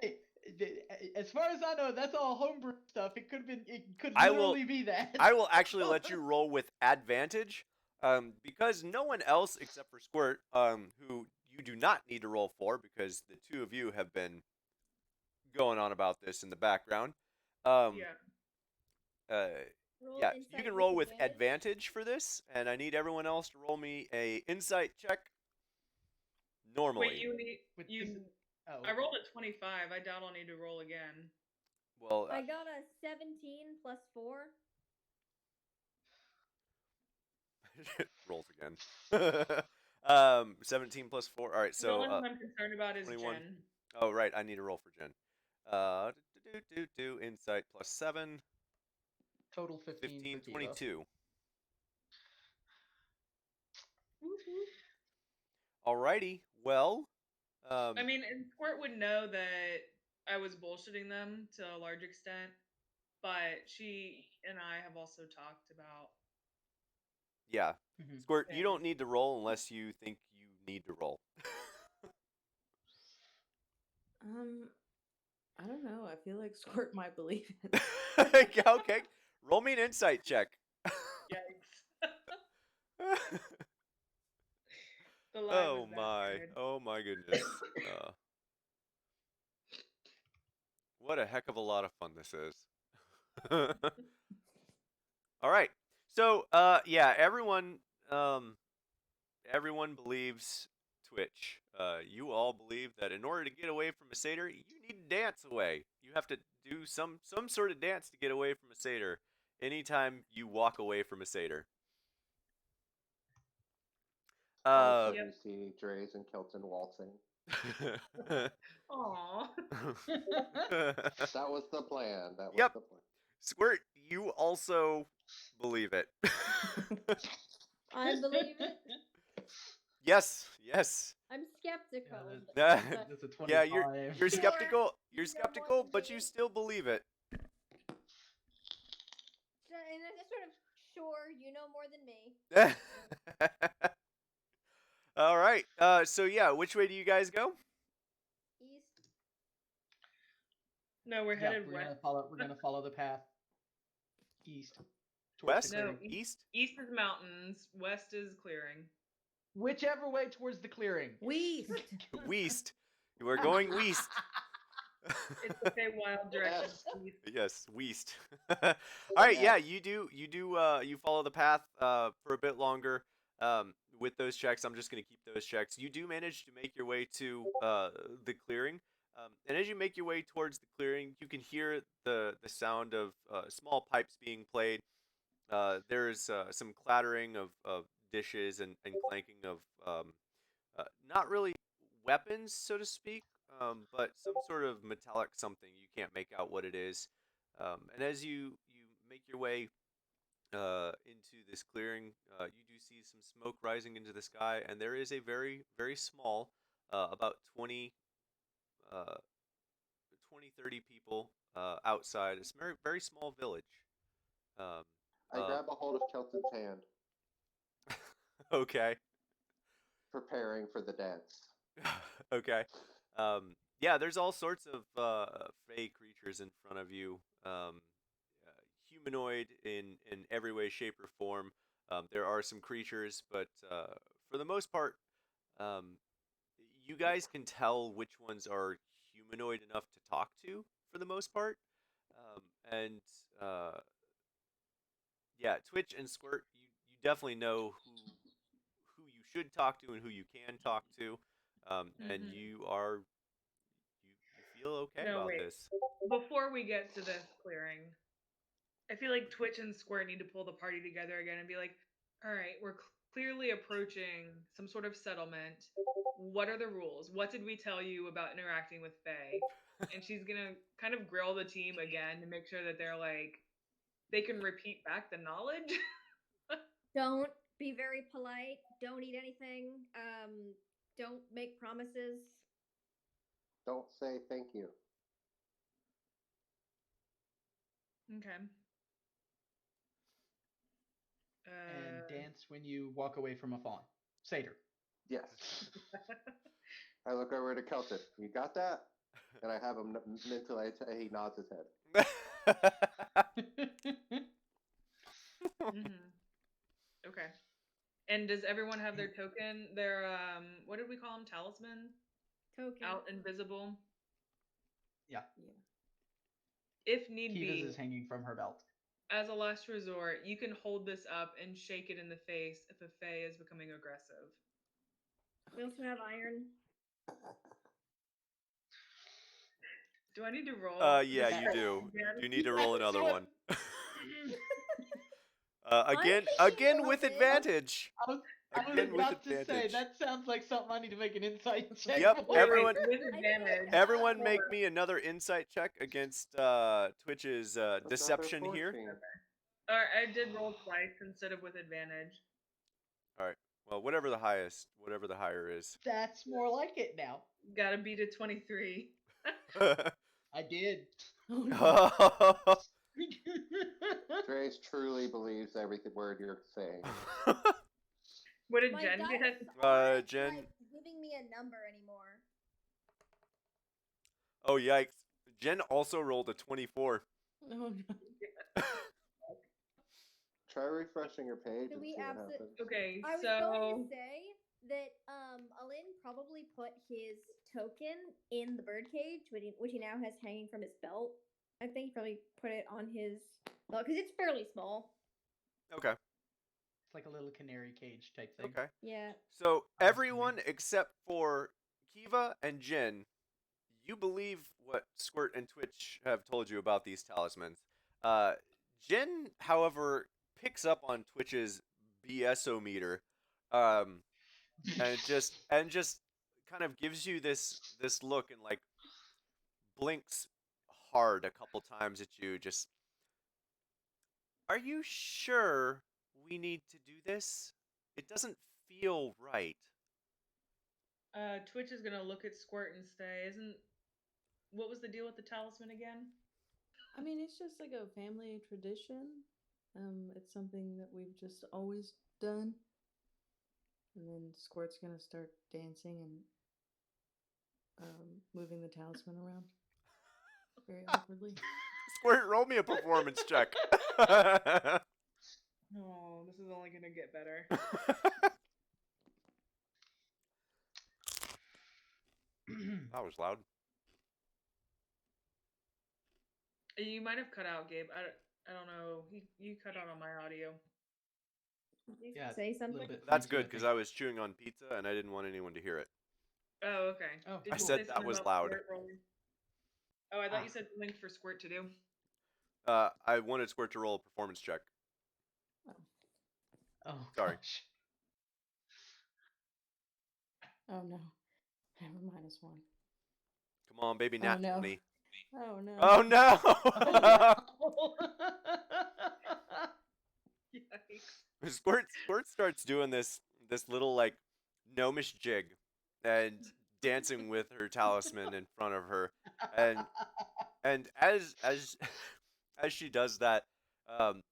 Hey, as far as I know, that's all homebrew stuff. It could have been. It could I will- literally be that. I will actually let you roll with advantage, because no one else except for Squirt, who you do not need to roll for, because the two of you have been going on about this in the background. Yeah. Roll Yeah, you insight can roll with advantage for this, and I need everyone else to roll me a insight check. Normally. Wait, you need With you. this- oh, I rolled a 25. I doubt I'll need to roll again. Well, I got a 17 plus 4. rolls again. 17 plus 4. All right, The so only one I'm concerned about is 21. Jen. oh right, I need to roll for Jen. Insight plus 7, total 15, 15, for Kiva. 22. Alrighty, well, I mean, and Squirt would know that I was bullshitting them to a large extent, but she and I have also talked about. yeah, Mhm. Squirt, you don't things. need to roll unless you think you need to roll. feel like Squirt might believe it. Okay, roll me an insight check. Yikes. The lie was that good. Oh my goodness. What a heck of a lot of fun this is. All right. So, yeah, everyone believes Twitch. You all believe that in order to get away from a satyr, you need to dance away. You have to do some sort of dance to get away from a satyr. Anytime you walk away from a satyr. Also, Yep. you see Dre's and Kelton waltzing. Aw. That was the plan. That was Yep. the plan. Squirt, you also believe it. I believe it. Yes. I'm skeptical. Yeah, but- That's a 25. Yeah, you're Sure. skeptical. You're You know more skeptical, than but me. you still believe it. And I just sort of, sure, you know more than me. All right. So yeah, which way do you guys go? East. No, we're Yeah, headed we're west. gonna follow the path east. towards the West? No, clearing. East? East is mountains. West is clearing. Whichever way towards the clearing. West. West. You are going west. It's the Feywild direction. East. Yes, west. All right, yeah, you follow the path for a bit longer. With those checks, I'm just going to keep those checks. You do manage to make your way to the clearing. And as you make your way towards the clearing, you can hear the sound of small pipes being played. There's some clattering of dishes and clanking of not really weapons, so to speak, but some sort of metallic something. You can't make out what it is. And as you make your way into this clearing, you do see some smoke rising into the sky, and there is a very, very small, about 20, 30 people outside. It's a very, very small village. I grab a hold of Kelton's hand, Okay. preparing for the dance. Okay. Yeah, there's all sorts of fey creatures in front of you. Humanoid in every way, shape, or form. There are some creatures, but for the most part, you guys can tell which ones are humanoid enough to talk to for the most part. And yeah, Twitch and Squirt, you definitely know who you should talk to and who you can talk to. And Mhm. you feel okay No, about wait. this. Before we get to this clearing, I feel like Twitch and Squirt need to pull the party together again and be like, all right, we're clearly approaching some sort of settlement. What are the rules? What did we tell you about interacting with Faye? And she's going to kind of grill the team again to make sure that they're like, they can repeat back the knowledge. Don't be very polite. Don't eat anything. Don't make promises. Don't say thank you. Okay. And dance when you walk away from a fawn. Satyr. Yes. I look over to Kelton. You got that? And I have him mentally. He nods his head. Mhm. Okay. And does everyone have their token? Their what did we call them? Talisman? Token. Out invisible. Yeah. If need Kiva's be, is hanging from her belt. as a last resort, you can hold this up and shake it in the face if a fae is becoming aggressive. We also have iron. Do I need to roll? Yeah, this you do. again? You need to roll another one. I'm Again thinking with of it. advantage. I was Again with about to say advantage. that sounds like something I need to make an insight check. Yep, for. Wait, everyone- with advantage. Everyone make me another insight check against Twitch's Another deception here. 14. Or I did roll twice instead of with advantage. All right. Well, whatever the higher is. That's more like it now. Gotta beat a 23. I did. Oh, no. Trace truly believes every word you're saying. What did My Jen dice get? aren't, Jen- like, giving me a number anymore. Oh yikes! Jen also rolled a 24. Oh no. Try refreshing your page Do and we see what abso- happens. Okay, I was going so to say that Alin probably put his token in the birdcage, which he now has hanging from his belt. I think he probably put it on his belt because it's fairly small. Okay. It's like a little canary cage type thing. Okay. Yeah. So I'm everyone except for Kiva and Jin, you believe what Squirt and Twitch have told you about these talismans. Jin, however, picks up on Twitch's BSometer, and just kind of gives you this look and like blinks hard a couple times at you. Just, are you sure we need to do this? It doesn't feel right. Twitch is gonna look at Squirt and say, "Isn't what was the deal with the talisman again?" I mean, it's just like a family tradition. It's something that we've just always done. And then Squirt's gonna start dancing and moving the talisman around very awkwardly. Squirt, roll me a performance check. Oh, this is only gonna get better. That was loud. You might have cut out, Gabe. I don't know. You cut out on my audio. Did you Yeah, say a something? little bit. That's for you good too, because think. I was chewing on pizza and I didn't want anyone to hear it. Oh, okay. Oh, Did I you said say that something was about loud. Squirt rolling? Oh, I thought Ah. you said something for Squirt to do. I wanted Squirt to roll a performance check. Oh, Sorry. gosh. Oh no. I have a -1. Come on, baby, Oh, nat no. 20. Oh no. Oh no! Oh, Yikes. Squirt starts doing this little like gnomish jig and dancing with her talisman in front of her, and as as she does that, um,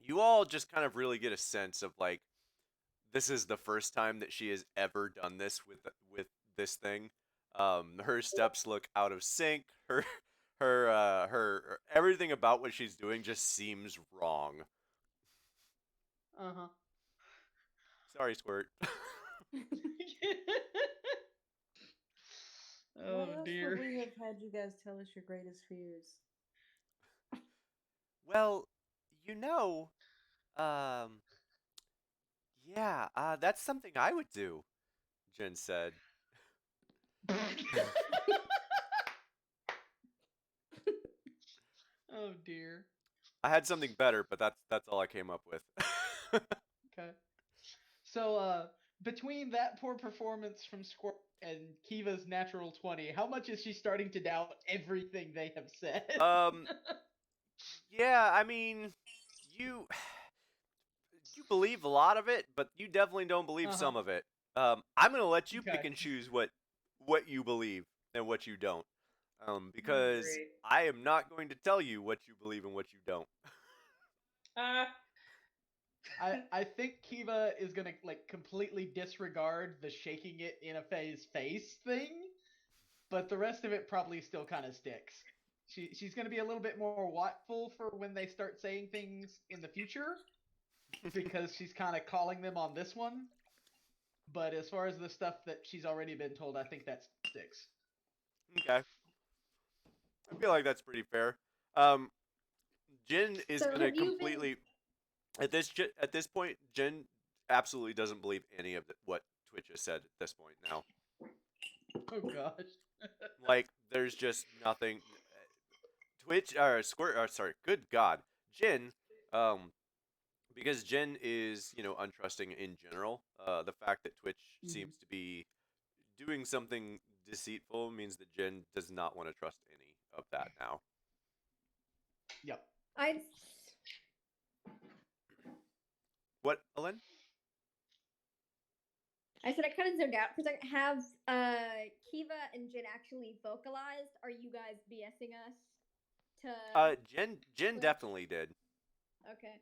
you all just kind of really get a sense of like this is the first time that she has ever done this with this thing. Her steps look out of sync. Her everything about what she's doing just seems wrong. Uh-huh. Sorry, Squirt. Oh What else dear. would we have had you guys tell us your greatest fears? Well, you know, um, yeah, that's something I would do, Jen said. Oh dear. I had something better, but that's all I came up with. Okay. So, between that poor performance from Squirt and Kiva's natural 20, how much is she starting to doubt everything they have said? Yeah, I mean, you you believe a lot of it, but you definitely don't believe some of it. I'm gonna let you pick Okay. and choose what you believe and what you don't, because Great. I am not going to tell you what you believe and what you don't. I think Kiva is gonna like completely disregard the shaking it in a face thing, but the rest of it probably still kind of sticks. She's gonna be a little bit more watchful for when they start saying things in the future, because she's kind of calling them on this one. But as far as the stuff that she's already been told, I think that sticks. Okay, I feel like that's pretty fair. Um, Jin is So gonna have you been? completely at this point. Jin absolutely doesn't believe any of what Twitch has said at this point now. Oh gosh. Like, there's just nothing. Twitch or Squirt. Sorry, good God, Jin. Because Jin is untrusting in general. The fact that Twitch seems to be doing something deceitful means that Jin does not want to trust any of that now. Yep. I What, Ellen? said I kind of zoned out because I have Kiva and Jin actually vocalized. Are you guys BSing us? Jin Twitch? definitely did. Okay.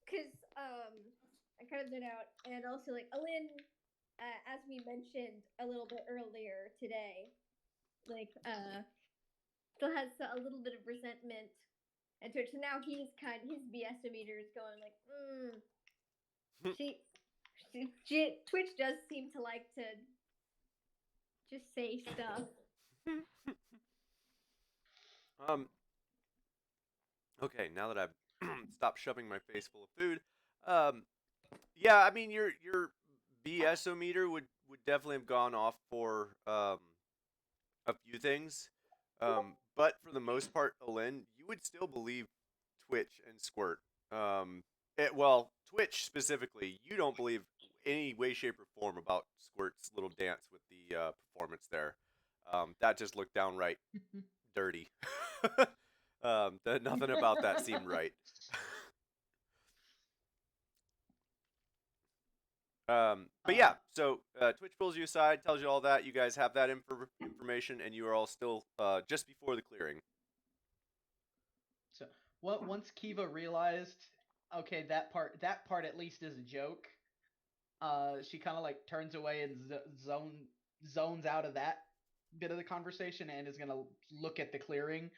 Because I kind of zoned out, and also like Alin, as we mentioned a little bit earlier today, like still has a little bit of resentment and Twitch. So now his BS meter is going like, Twitch does seem to like to just say stuff. Okay, now that I've stopped shoving my face full of food, yeah, I mean your BSometer would definitely have gone off for a few things, but for the most part, Alin, you would still believe Twitch and Squirt. Well, Twitch specifically, you don't believe any way, shape, or form about Squirt's little dance with the performance there. That just looked downright dirty. Nothing about that seemed right. But yeah, so Twitch pulls you aside, tells you all that. You guys have that information, and you are all still just before the clearing. So once Kiva realized, okay, that part at least is a joke. She kind of like turns away and zones out of that bit of the conversation and is gonna look at the clearing,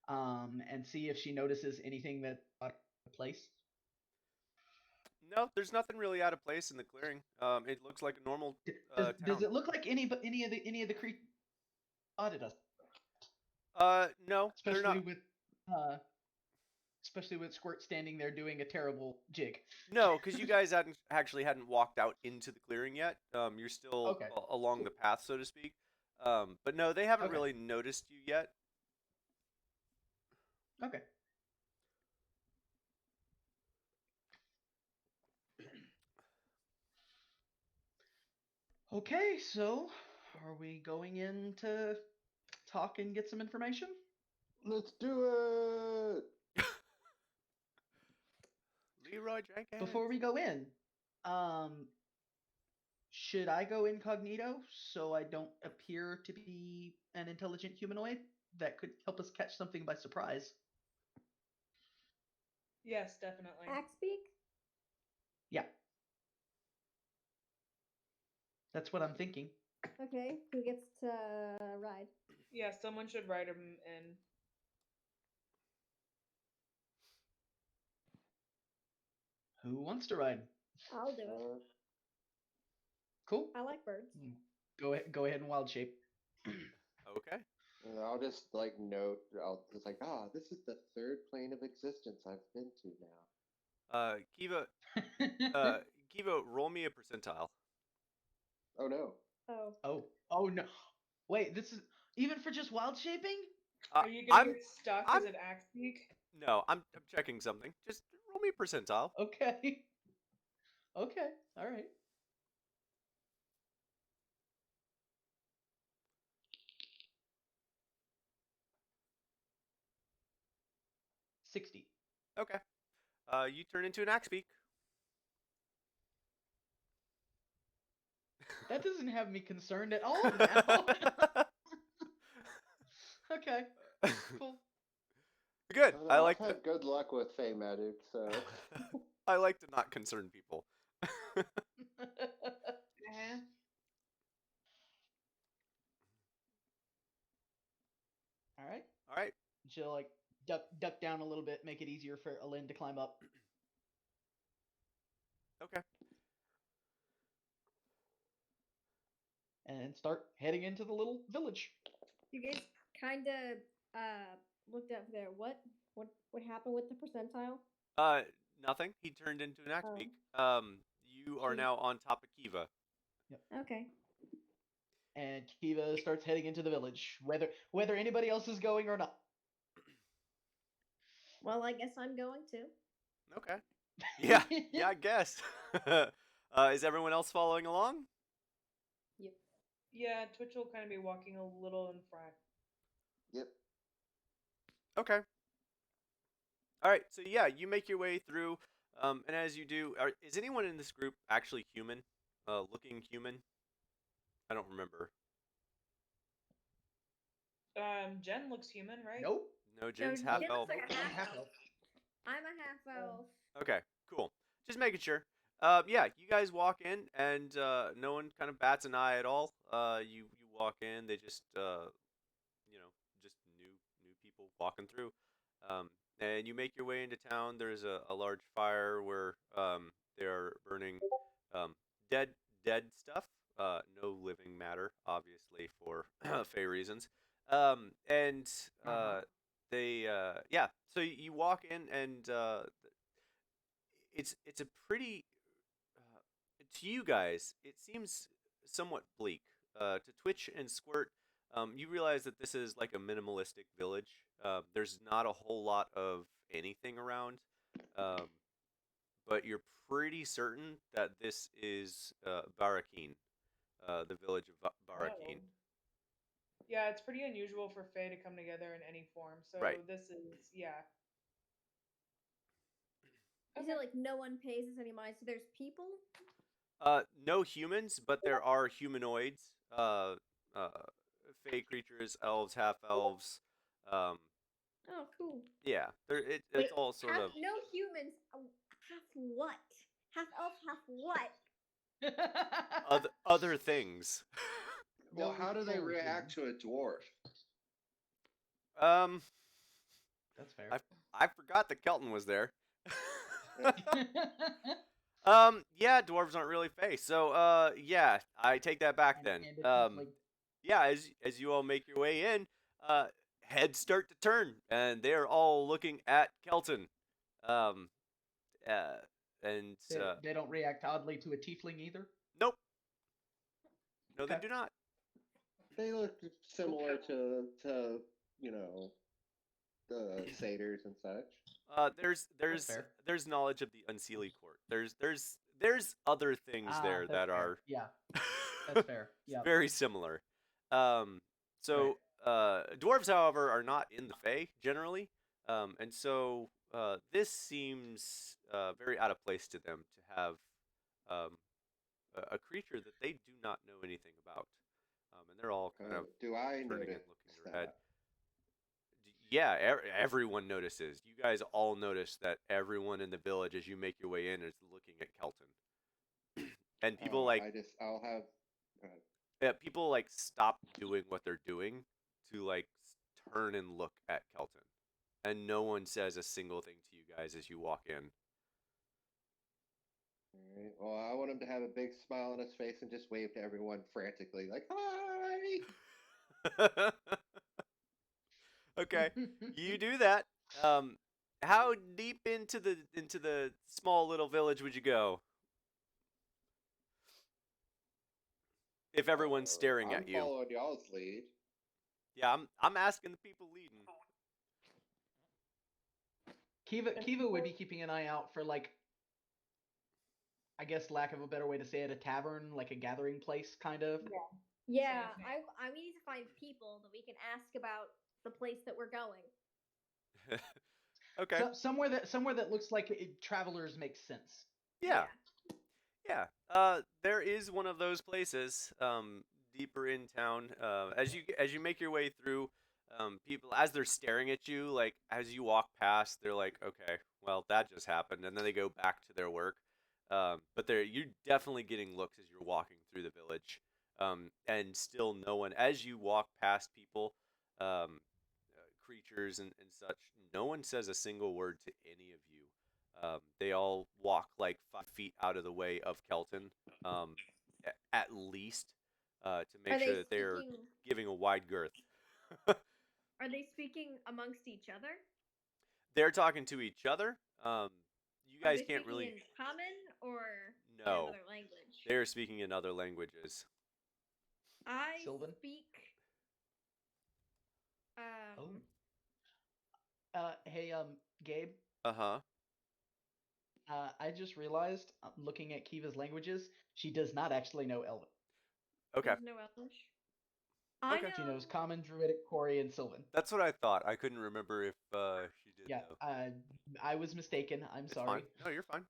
and see if she notices anything that out of place. No, there's nothing really out of place in the clearing. It looks like a normal Does town. it look like any of the creatures? Oh, it does. No, they're not. Especially with Squirt standing there doing a terrible jig. No, because you guys hadn't walked out into the clearing yet. You're still Okay. Along the path, so to speak. But no, they haven't Okay. really noticed you yet. Okay. Okay, so are we going in to talk and get some information? Let's do it. Leroy Jenkins. Before we go in, should I go incognito so I don't appear to be an intelligent humanoid that could help us catch something by surprise? Yes, definitely. Axe speak? Yeah. That's what I'm thinking. Okay, who gets to ride? Yeah, someone should write him in. Who wants to ride? I'll do it. Cool. I like birds. Go ahead and wild shape. Okay. And I'll just note. I'll just this is the third plane of existence I've been to now. Kiva, roll me a percentile. Oh no. Oh no. Wait, this is even for just wild shaping? Are you gonna get stuck as an axe speak? No, I'm checking something. Just roll me a percentile. Okay. Okay. All right. $60. Okay. You turn into an axe beak. That doesn't have me concerned at all now. Okay. Cool. Good. I like I've had good luck with Fey Magic, so I like to not concern people. All right. All right. She'll duck down a little bit, make it easier for Alin to climb up. Okay. And start heading into the little village. You guys kind of looked up there. What happened with the percentile? Nothing. He turned into an axe Oh. beak. You are now on top of Kiva. Yep. Okay. And Kiva starts heading into the village, whether anybody else is going or not. Well, I guess I'm going to. Okay. Yeah. Yeah, I guess. Is everyone else following along? Yep. Yeah, Twitch will kind of be walking a little in front. yep. Okay. All right. So yeah, you make your way through, and as you do, is anyone in this group actually human? Looking human? I don't remember. Jen looks human, right? Nope. No, Jen's half Jen elf. looks like a I'm half half elf. I'm a half elf. Okay, cool. Just making sure. Yeah, you guys walk in, and no one kind of bats an eye at all. You walk in, they just just new people walking through. And you make your way into town. There's a large fire where they are burning um, dead dead stuff. No living matter, obviously, for Fey reasons. And they yeah. So you walk in, and it's a pretty to you guys. It seems somewhat bleak. To Twitch and Squirt, you realize that this is like a minimalistic village. There's not a whole lot of anything around, um, but you're pretty certain that this is Barakeen, the village of Barakeen. Oh. Yeah, it's pretty unusual for Fae to come together in any form. So Right. this is, yeah. Is it like no one pays us any mind? So there's people. No humans, but there are humanoids, fey creatures, elves, half elves. Um, Oh, cool. yeah, it's Wait, all sort half, of no humans. Half what? Half elf, half what? other things. Well, Going how do they forward, react to a dwarf? Um, That's fair. I forgot that Kelton was there. Yeah. Yeah, dwarves aren't really fey. So, yeah, I take that back then. And a tiefling. Yeah, as you all make your way in, heads start to turn, and they are all looking at Kelton. Um, and They don't react oddly to a tiefling either. nope, no, they Okay. do not. They look similar to you know the satyrs and such. There's fair. there's knowledge of the Unseelie Court. There's other things there That's that fair. are Yeah, that's fair. Yeah. very similar. So dwarves, however, are not in the Fae generally, and so this seems very out of place to them to have um, a creature that they do not know anything about, and they're all kind of Do I turning notice and looking their head. that? Yeah, everyone notices. You guys all notice that everyone in the village, as you make your way in, is looking at Kelton, and people like I'll have. people like stop doing what they're doing to like turn and look at Kelton, and no one says a single thing to you guys as you walk in. All right. Well, I want him to have a big smile on his face and just wave to everyone frantically, like "Hi!" Okay, you do that. How deep into the small little village would you go? If everyone's staring I'm at you. following y'all's lead. Yeah, I'm asking the people leading. Kiva would be keeping an eye out for like, I guess, lack of a better way to say it, a tavern, like a gathering place, kind of. Yeah, Same. we need to find people that we can ask about the place that we're going. Okay. So, somewhere that looks like travelers makes sense. Yeah. Yeah. There is one of those places deeper in town. As you make your way through, people as they're staring at you, like as you walk past, they're like, "Okay, well that just happened," and then they go back to their work. But you're definitely getting looks as you're walking through the village, and still no one. As you walk past people, creatures and such, no one says a single word to any of you. They all walk like 5 feet out of the way of Kelton, at least, to make Are sure they that they're speaking? giving a wide girth. Are they speaking amongst each other? They're talking to each other. You Are guys they can't speaking really. in common or No. another language? They're speaking in other languages. I Sylvan? speak. Hey, Gabe. Uh-huh. I just realized, looking at Kiva's languages, she does not actually know Elven. Okay. There's no Elvish. I Okay. know. She knows Common, Druidic, Quarry, and Sylvan. That's what I thought. I couldn't remember if she did. Yeah, though. I was mistaken. I'm It's sorry. fine. No, you're fine.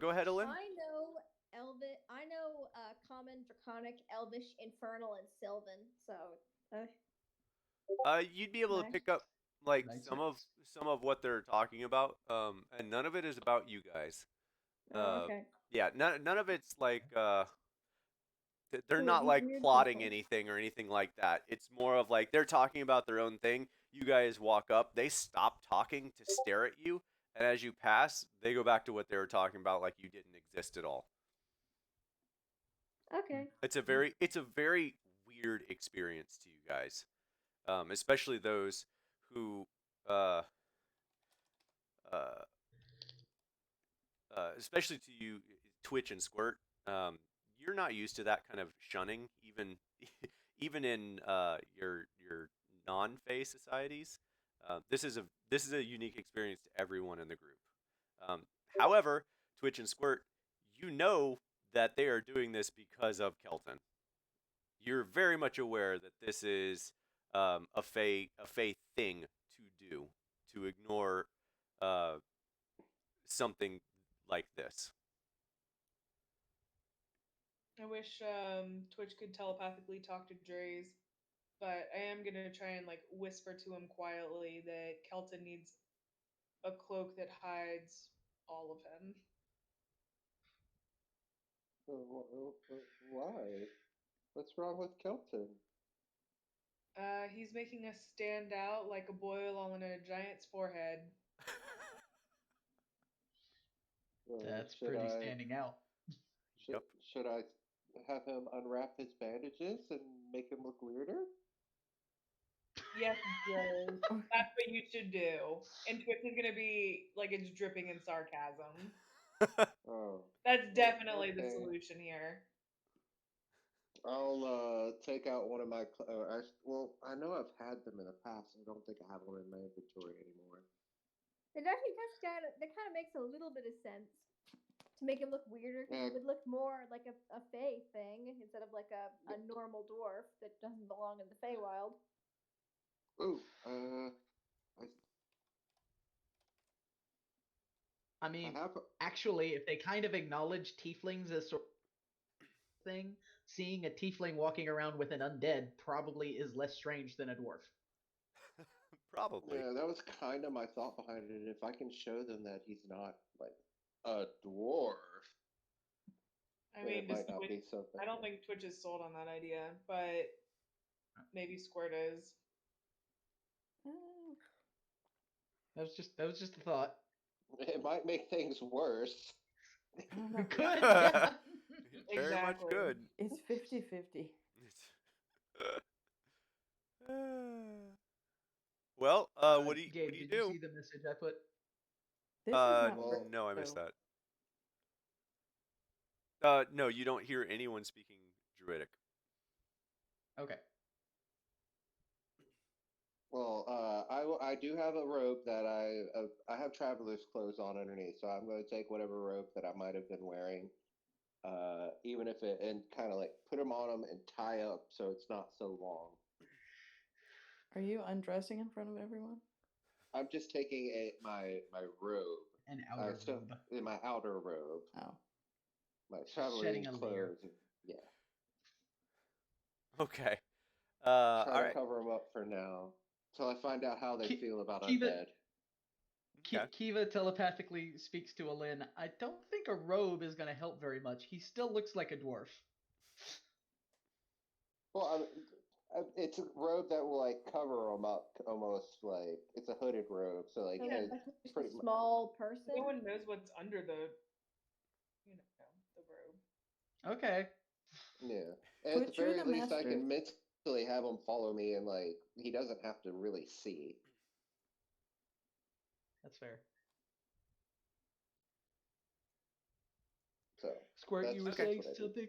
Go ahead, Elin. I know Elvish. I know Common, Draconic, Elvish, Infernal, and Sylvan. So. You'd be able to Nice. pick up like Nice. some of what they're talking about, and none of it is about you guys. Okay. Yeah, none of it's like they're Ooh, not these like weird plotting people. anything or anything like that. It's more of like they're talking about their own thing. you guys walk up, they stop talking to stare at you, and as you pass, they go back to what they were talking about, like you didn't exist at all. Okay. It's a very weird experience to you guys, especially those who, uh, uh, especially to you, Twitch and Squirt. You're not used to that kind of shunning, even even in your non-Fey societies. This is a unique experience to everyone in the group. Um, However, Twitch and Squirt, you know that they are doing this because of Kelton. You're very much aware that this is a Fey thing to do, to ignore uh, something like this. I wish Twitch could telepathically talk to Dre's, but I am gonna try and like whisper to him quietly that Kelton needs a cloak that hides all of him. Why? What's wrong with Kelton? He's making us stand out like a boil on a giant's forehead. That's Should pretty I standing out. Yep. should I have him unwrap his bandages and make him look weirder? Yes, Dre. That's what you should do. And Twitch is gonna be like it's dripping in sarcasm. Oh, That's definitely the okay. solution here. I'll take out one of my. Well, I know I've had them in the past. I don't think I have one in my inventory anymore. It actually that kind of makes a little bit of sense to make him look weirder because Yeah. it would look more like a Fey thing instead of like a normal dwarf that doesn't belong in the Feywild. Ooh, I mean, I have. actually, if they kind of acknowledge tieflings as sort of thing, seeing a tiefling walking around with an undead probably is less strange than a dwarf. Probably. Yeah, that was kind of my thought behind it. If I can show them that he's not like a dwarf, I then mean, it might not be something. I don't think Twitch is sold on that idea, but maybe Squirt is. That was just a thought. It might make things worse. I don't know. Good. Yeah. Very much Exactly. good. It's 50-50. Well, what do you Gabe, what do you did you do? see the message I put? This is not Well, Brit, No, I missed though. that. No, you don't hear anyone speaking Druidic. Okay. Well, I do have a robe that I have traveler's clothes on underneath, so I'm going to take whatever robe that I might have been wearing, even if it and kind of like put them on them and tie up so it's not so long. Are you undressing in front of everyone? I'm just taking my robe, An outer robe. in my outer robe, Oh. my Just traveler's shedding a layer. clothes. Yeah, Okay. try All to right. cover them up for now till I find out how they feel about Kiva- undead. Okay. Kiva telepathically speaks to Alin. I don't think a robe is going to help very much. He still looks like a dwarf. Well, it's a robe that will like cover them up, almost like it's a hooded robe. So like, So Yeah, it's like just pretty a small person. No one knows what's under the robe. Okay. yeah. And at Twitch, the you're very the least, I master. can mentally have him follow me, and like he doesn't have to really see. That's fair. So Squirt, that's you were that's saying what I did. something?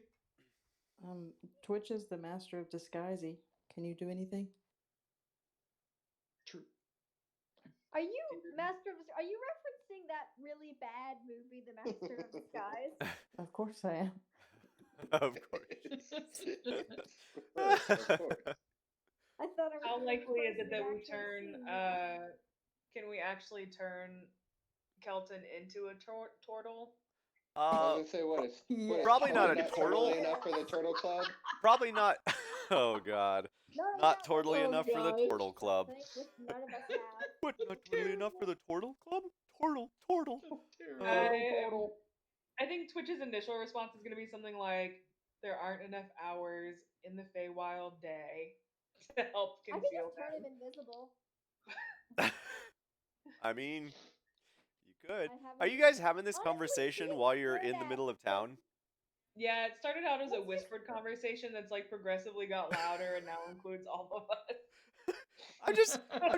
Twitch is the master of disguising. Can you do anything? True. Are you Are you referencing that really bad movie, The Master of Disguise? Of course I am. Of course. Of course. I thought I was. How the only likely is person it that we actually turn? seen it. Can we actually turn Kelton into a turtle? I was gonna say, what is Probably not Kelton a not turtle. turtly enough for the turtle club? Probably not. Oh God. None of Not that totally was enough for the right, Turtle Club. something which none of us have. What? Not totally enough for the Turtle Club? Turtle. I think Twitch's initial response is going to be something like, "There aren't enough hours in the Feywild day to help I can conceal just turn them." him invisible. I mean, you could. I Are haven't- you guys having this Honestly, conversation being while you're stared in the at middle of does- town? Yeah, it started out as a What's your- whispered conversation that's like progressively got louder and now includes all of us. I'm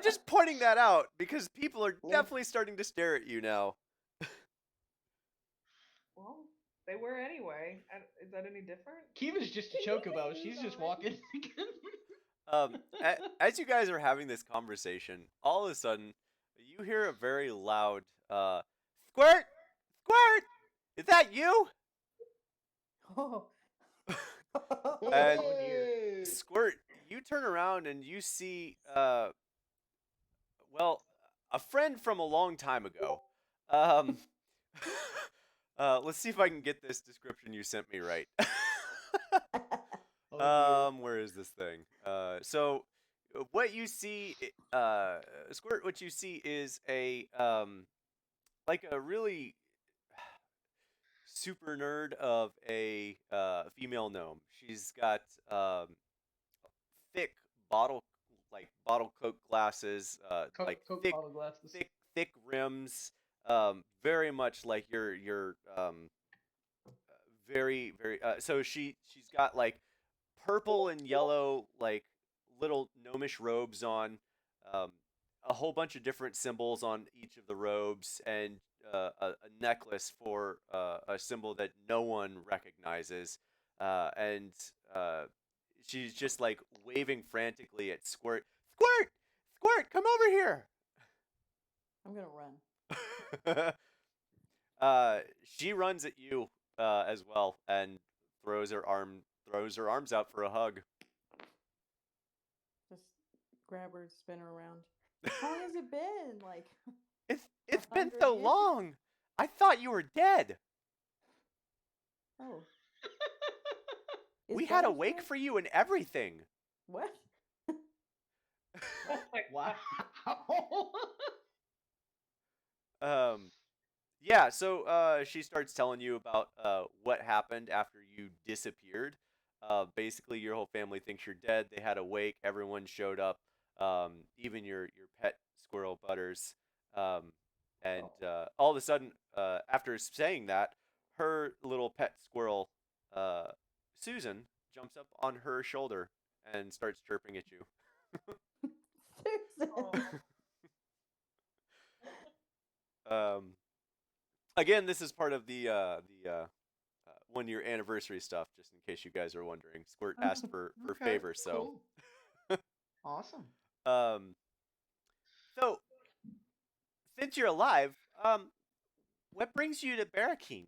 just pointing that out because people are Yeah. definitely starting to stare at you now. Well, they were anyway. Is that any different? Kiva's just a Can we just chocobo. move She's just on? walking. As you guys are having this conversation, all of a sudden, you hear a very loud, "Squirt! Squirt! Is that you?" Oh. And Oh, dear. Hey! Squirt, you turn around and you see, well, a friend from a long time ago. Um, let's see if I can get this description you sent me right. Oh, dear. Where is this thing? What you see, Squirt, what you see is like a really super nerd of a female gnome. She's got thick bottle bottle Coke glasses, like Coke thick bottle glasses. thick rims, very much like your very so she's got like purple and yellow like little gnomish robes on, um, a whole bunch of different symbols on each of the robes, and a necklace for a symbol that no one recognizes, and she's just like waving frantically at Squirt. Squirt, Squirt, come over here. I'm gonna run. She runs at you as well and throws her arms out for a hug. Just grab her, spin her around. How long has it been? Like, It's been 100 so years? long. I thought you were dead. oh. We Is had a Butters wake dead? for you and everything. What? Oh my Wow. Yeah, so she starts telling you about what happened after you disappeared. Basically, your whole family thinks you're dead. They had a wake. Everyone showed up, even your pet squirrel Butters. And all of a sudden, after saying that, her little pet squirrel, Susan, jumps up on her shoulder and starts chirping at you. Susan. Oh. Again, this is part of the 1 year anniversary stuff, just in case you guys are wondering. Squirt asked for Okay, favors, so cool. Awesome. so since you're alive, what brings you to Barakeen?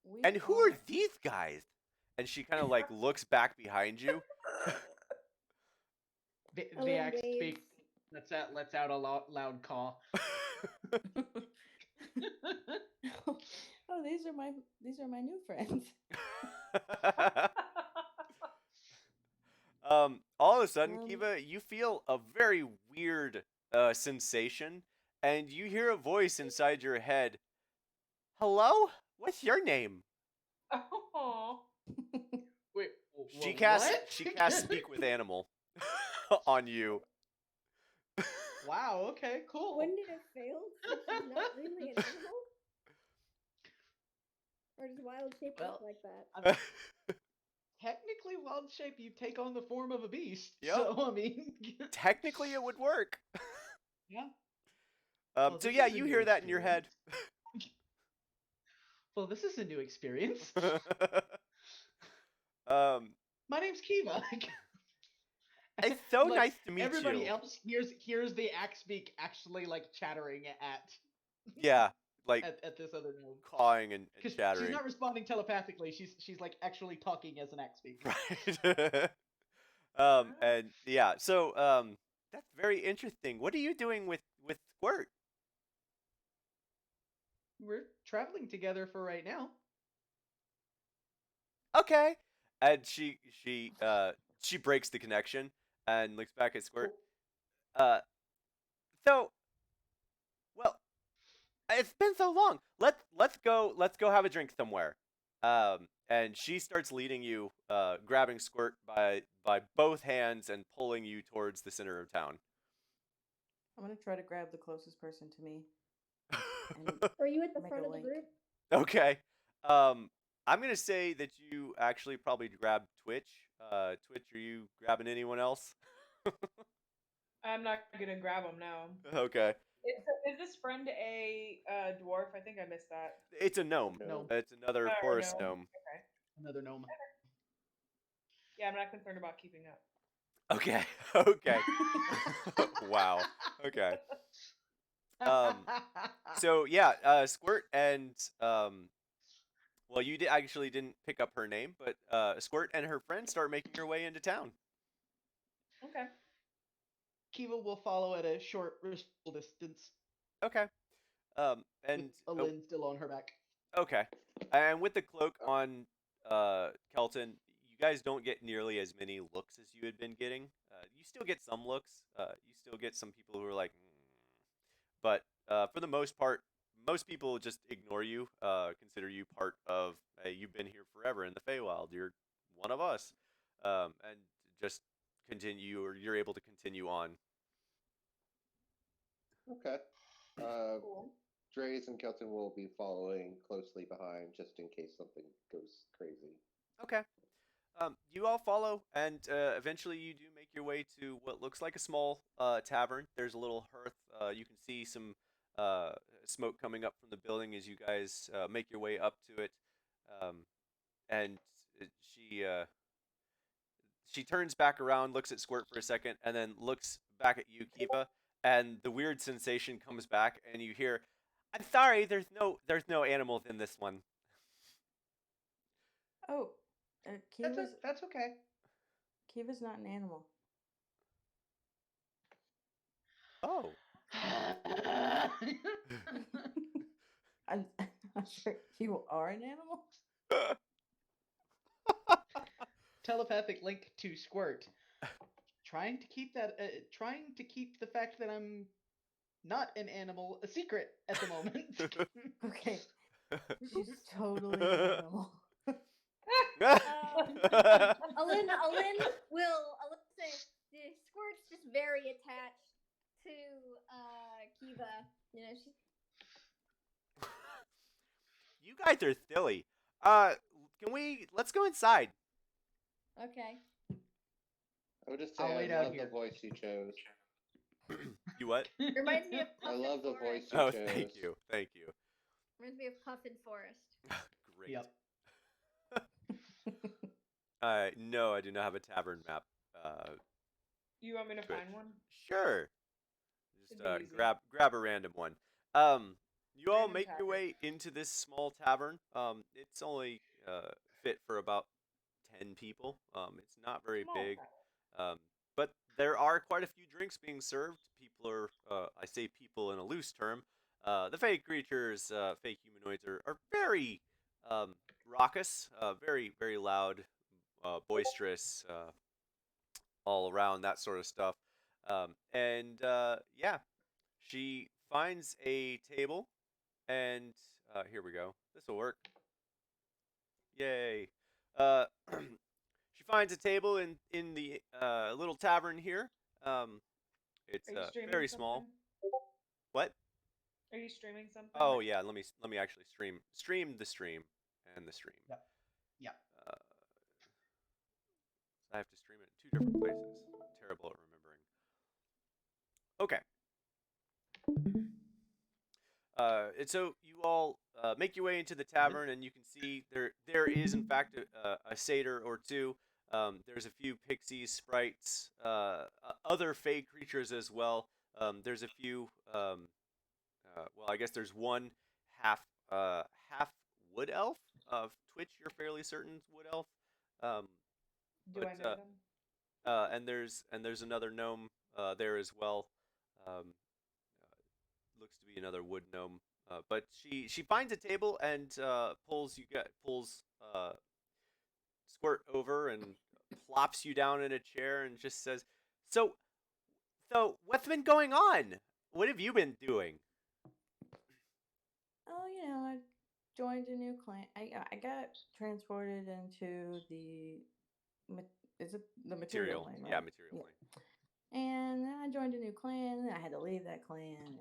We And who are these guys? And she kind of like looks back behind you. The Ellen axe waves. speaks. Lets out a loud caw. Oh, these are my new friends. All of a sudden, Um, Kiva, you feel a very weird sensation, and you hear a voice inside your head. Hello? What's your name? Oh. Wait, She what? casts speak with animal on you. Wow. Okay. Cool. Wouldn't it have failed since she's not really an animal? Or does wild shape Well, look like that? Technically, wild shape, you take on the form of a beast. Yep. So I mean, Technically, it would work. yeah. So this yeah, is a you new hear that in your head. Well, this is a new experience. um, My name's Kiva. it's so Like, nice to meet Everybody you. else hears the axe speak actually like chattering Yeah, like at this other gnome. cawing and Because chattering. she's not responding telepathically. She's like actually talking as an axe speak. Right. And yeah, so that's very interesting. What are you doing with Squirt? We're traveling together for right now. Okay. And she breaks the connection and looks back at Squirt. So, well, it's been so long. Let's go have a drink somewhere. and she starts leading you, grabbing Squirt by both hands and pulling you towards the center of town. I'm gonna try to grab the closest person to me. And Are you at the Make front a of the link. group? Okay. I'm gonna say that you actually probably grabbed Twitch. Twitch, are you grabbing anyone else? I'm not gonna grab him now. Okay. Is this friend a dwarf? I think I missed that. It's a gnome. Gnome. It's another Oh, forest no. gnome. Okay. Another gnome. Yeah, I'm not concerned about keeping up. Okay. Okay. Wow. Okay. So yeah, Squirt and well, you actually didn't pick up her name, but Squirt and her friend start making her way into town. Okay. Kiva will follow at a short, respectful distance. Okay. And with Alin still on her back. okay, and with the cloak on, Kelton, you guys don't get nearly as many looks as you had been getting. You still get some looks. You still get some people who are like, but for the most part, most people just ignore you. Consider you part of. Hey, you've been here forever in the Feywild. You're one of us, and just continue, or you're able to continue on. Okay. Cool. Dreys and Kelton will be following closely behind just in case something goes crazy. Okay. You all follow, and eventually you do make your way to what looks like a small tavern. There's a little hearth. You can see some smoke coming up from the building as you guys make your way up to it. And she she turns back around, looks at Squirt for a second, and then looks back at you, Kiva. And the weird sensation comes back, and you hear, "I'm sorry, there's no animals in this one." Oh, That's okay. Kiva's not an animal. Oh. I'm sure you are an animal. Telepathic link to Squirt. Trying to keep the fact that I'm not an animal a secret at the moment. Okay, she's totally an animal. Alin will say the Squirt's just very attached to Kiva. You know, she You guys are silly. Let's go inside. okay. I would just say I'll I wait out love here. the voice you chose. You what? Reminds me of I Puffin love the voice Forest. you Oh, chose. thank you. Thank you. Reminds me of Puffin Forest. Great. Yep. No, I do not have a tavern map. You want me to Good. find one? Sure. Just It'd be easy. grab a random one. You all Random make your tavern. way into this small tavern. It's only fit for about 10 people. It's not very Small big. tavern. But there are quite a few drinks being served. People are, I say people in a loose term. The fey creatures, fey humanoids are very raucous, very, very loud, boisterous, all around, that sort of stuff. Yeah, she finds a table, and here we go. This will work. Yay. She finds a table in the little tavern here. It's Are you streaming very small. something? What? Are you streaming something? Oh yeah, let me actually stream the stream and the stream. Yep. Yep. I have to stream it in 2 different places. Terrible at remembering. Okay. And so you all make your way into the tavern, and you can see there is in fact a satyr or two. There's a few pixies, sprites, other fey creatures as well. There's a few. Well, I guess there's one half wood elf. Of Twitch, you're fairly certain is wood elf. Do I know them? And there's another gnome there as well. Looks to be another wood gnome. But she finds a table and pulls Squirt over and plops you down in a chair and just says, "So what's been going on? What have you been doing?" Oh, joined a new clan. I got transported into is it the material plane, right? Yeah, material plane. And then I joined a new clan, and I had to leave that clan, and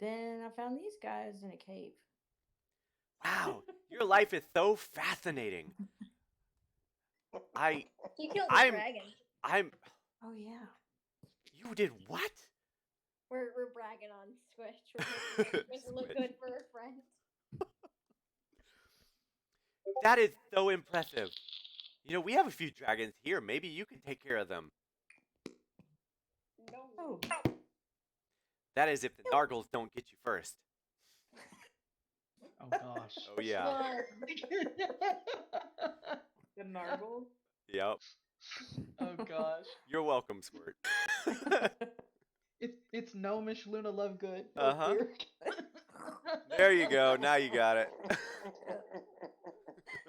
then I found these guys in a cave. Wow, your life is so fascinating. He killed a I'm dragon. Oh yeah. You did what? We're bragging on Squish. We're making it look Squish. good for her friend. That is so impressive. You know, we have a few dragons here. Maybe you can take care of them. No. Oh. That is if the Nargles don't get you first. Oh gosh. Oh yeah. The Nargle. Yep. Oh gosh. You're welcome, Squirt. It's gnomish Luna Lovegood. Uh-huh. Here. There you go. Now you got it.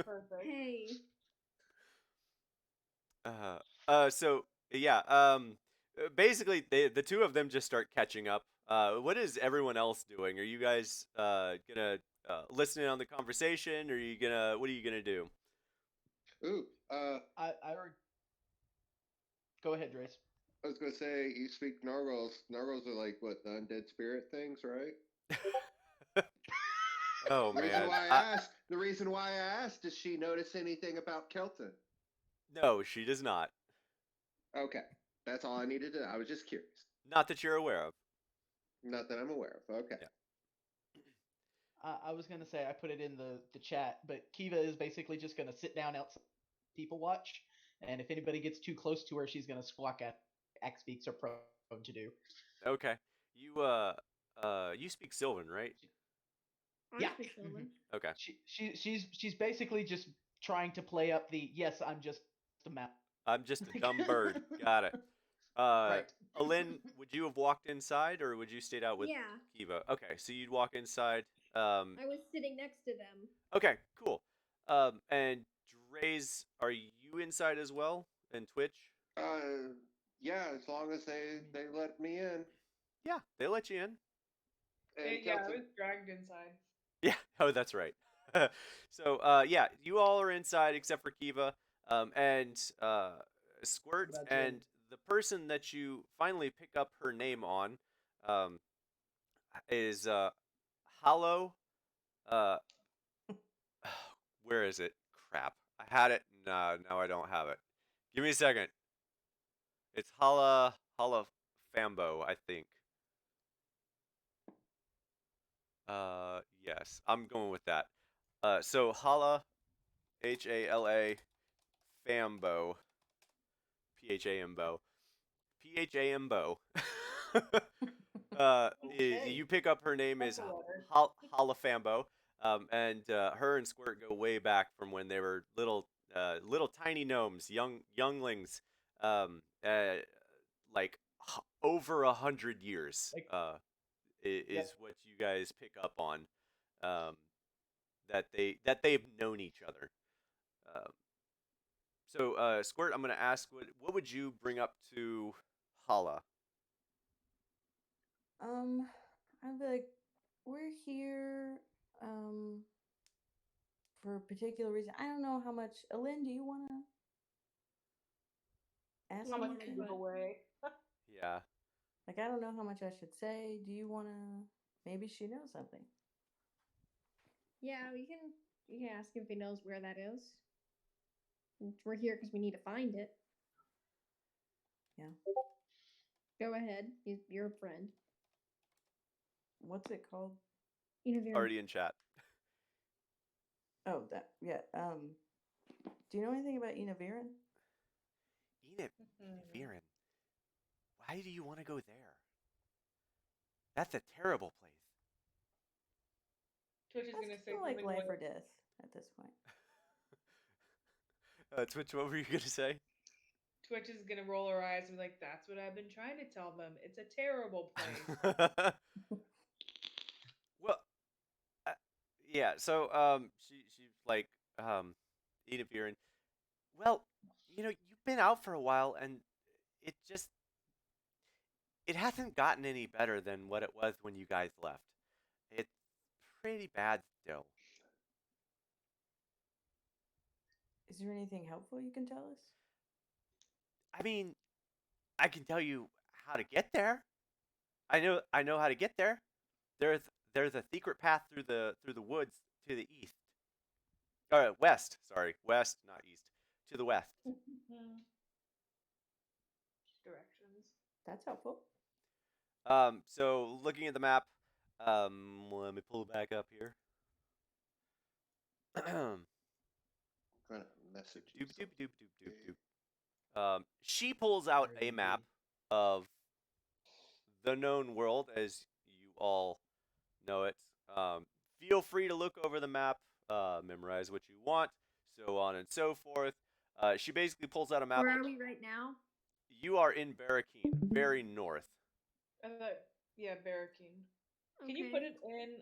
Perfect. Hey. So yeah, basically the two of them just start catching up. What is everyone else doing? Are you guys gonna listen in on the conversation, or what are you gonna do? Ooh, I Go ahead, Drace. I was gonna say you speak Nargles. Nargles are like what, the undead spirit things, right? Oh The reason man. why I asked. The reason why I asked. Does she notice anything about Kelton? No, she does not. Okay, that's all I needed to know. I was just curious. Not that you're aware of. Not that I'm aware of. Okay. Yeah. I was gonna say I put it in the chat, but Kiva is basically just gonna sit down outside, people watch, and if anybody gets too close to her, she's gonna squawk at. Axe speaks are prone to do. Okay. You speak Sylvan, right? Yeah. I speak Sylvan. Okay. She's basically just trying to play up the yes, I'm just a map. I'm just a dumb bird. Got it. Right. Alin, would you have walked inside, or would you stayed out with Yeah. Kiva? Okay, so you'd walk inside. I was sitting next to them. Okay, cool. And Draze, are you inside as well? And Twitch? Yeah, as long as they let me in. Yeah, they let you in. And Yeah, I Kelton, was dragged inside. Yeah. Oh, that's right. So, yeah, you all are inside except for Kiva, and Squirt, What about and Jen? the person that you finally pick up her name on, um, is Hollow. Uh, where is it? Crap. I had it. No, now I don't have it. Give me a second. It's Hala Fambo, I think. Yes, I'm going with that. So Hala, Hala, Fambo, Phambo, Phambo. You pick up her name is That's a letter. Hala Fambo, and her and Squirt go way back from when they were little tiny gnomes, younglings, like over 100 years. Like- Is Yep. what you guys pick up on, that they've known each other. So Squirt, I'm gonna ask, what would you bring up to Hala? I'd be like, we're here, for a particular reason. I don't know how much. Alin, do you want to ask How much me? to give away? Yeah. Like, I don't know how much I should say. Do you want to? Maybe she knows something. Yeah, you can ask him if he knows where that is. We're here because we need to find it. Yeah. Go ahead. You're a friend. What's it called? Already in chat. Oh, that. Yeah. Do you know anything about Enaviran? Viren. Why do you want to go there? That's a terrible place. Twitch is That's gonna say kind of like something life or like, death at this point. Twitch, what were you gonna say? Twitch is gonna roll her eyes and be like, "That's what I've been trying to tell them. It's a terrible place." Well, yeah. So, she's like, Edith Viren. Well, you've been out for a while, and it hasn't gotten any better than what it was when you guys left. It's pretty bad still. Is there anything helpful you can tell us? I mean, I can tell you how to get there. I know how to get there. There's there's a secret path through the woods to the east. West. Sorry, west, not east. To the west. Directions. That's helpful. So looking at the map, let me pull it back up here. I'm gonna message you. Doop, doop, doop, doop, doop, doop. She pulls out a map of the known world as you all know it. Feel free to look over the map, memorize what you want, so on and so forth. She basically pulls out a map. Where are we right now? You are in Barakeen, very north. Yeah, Barrackeen. Can you put it in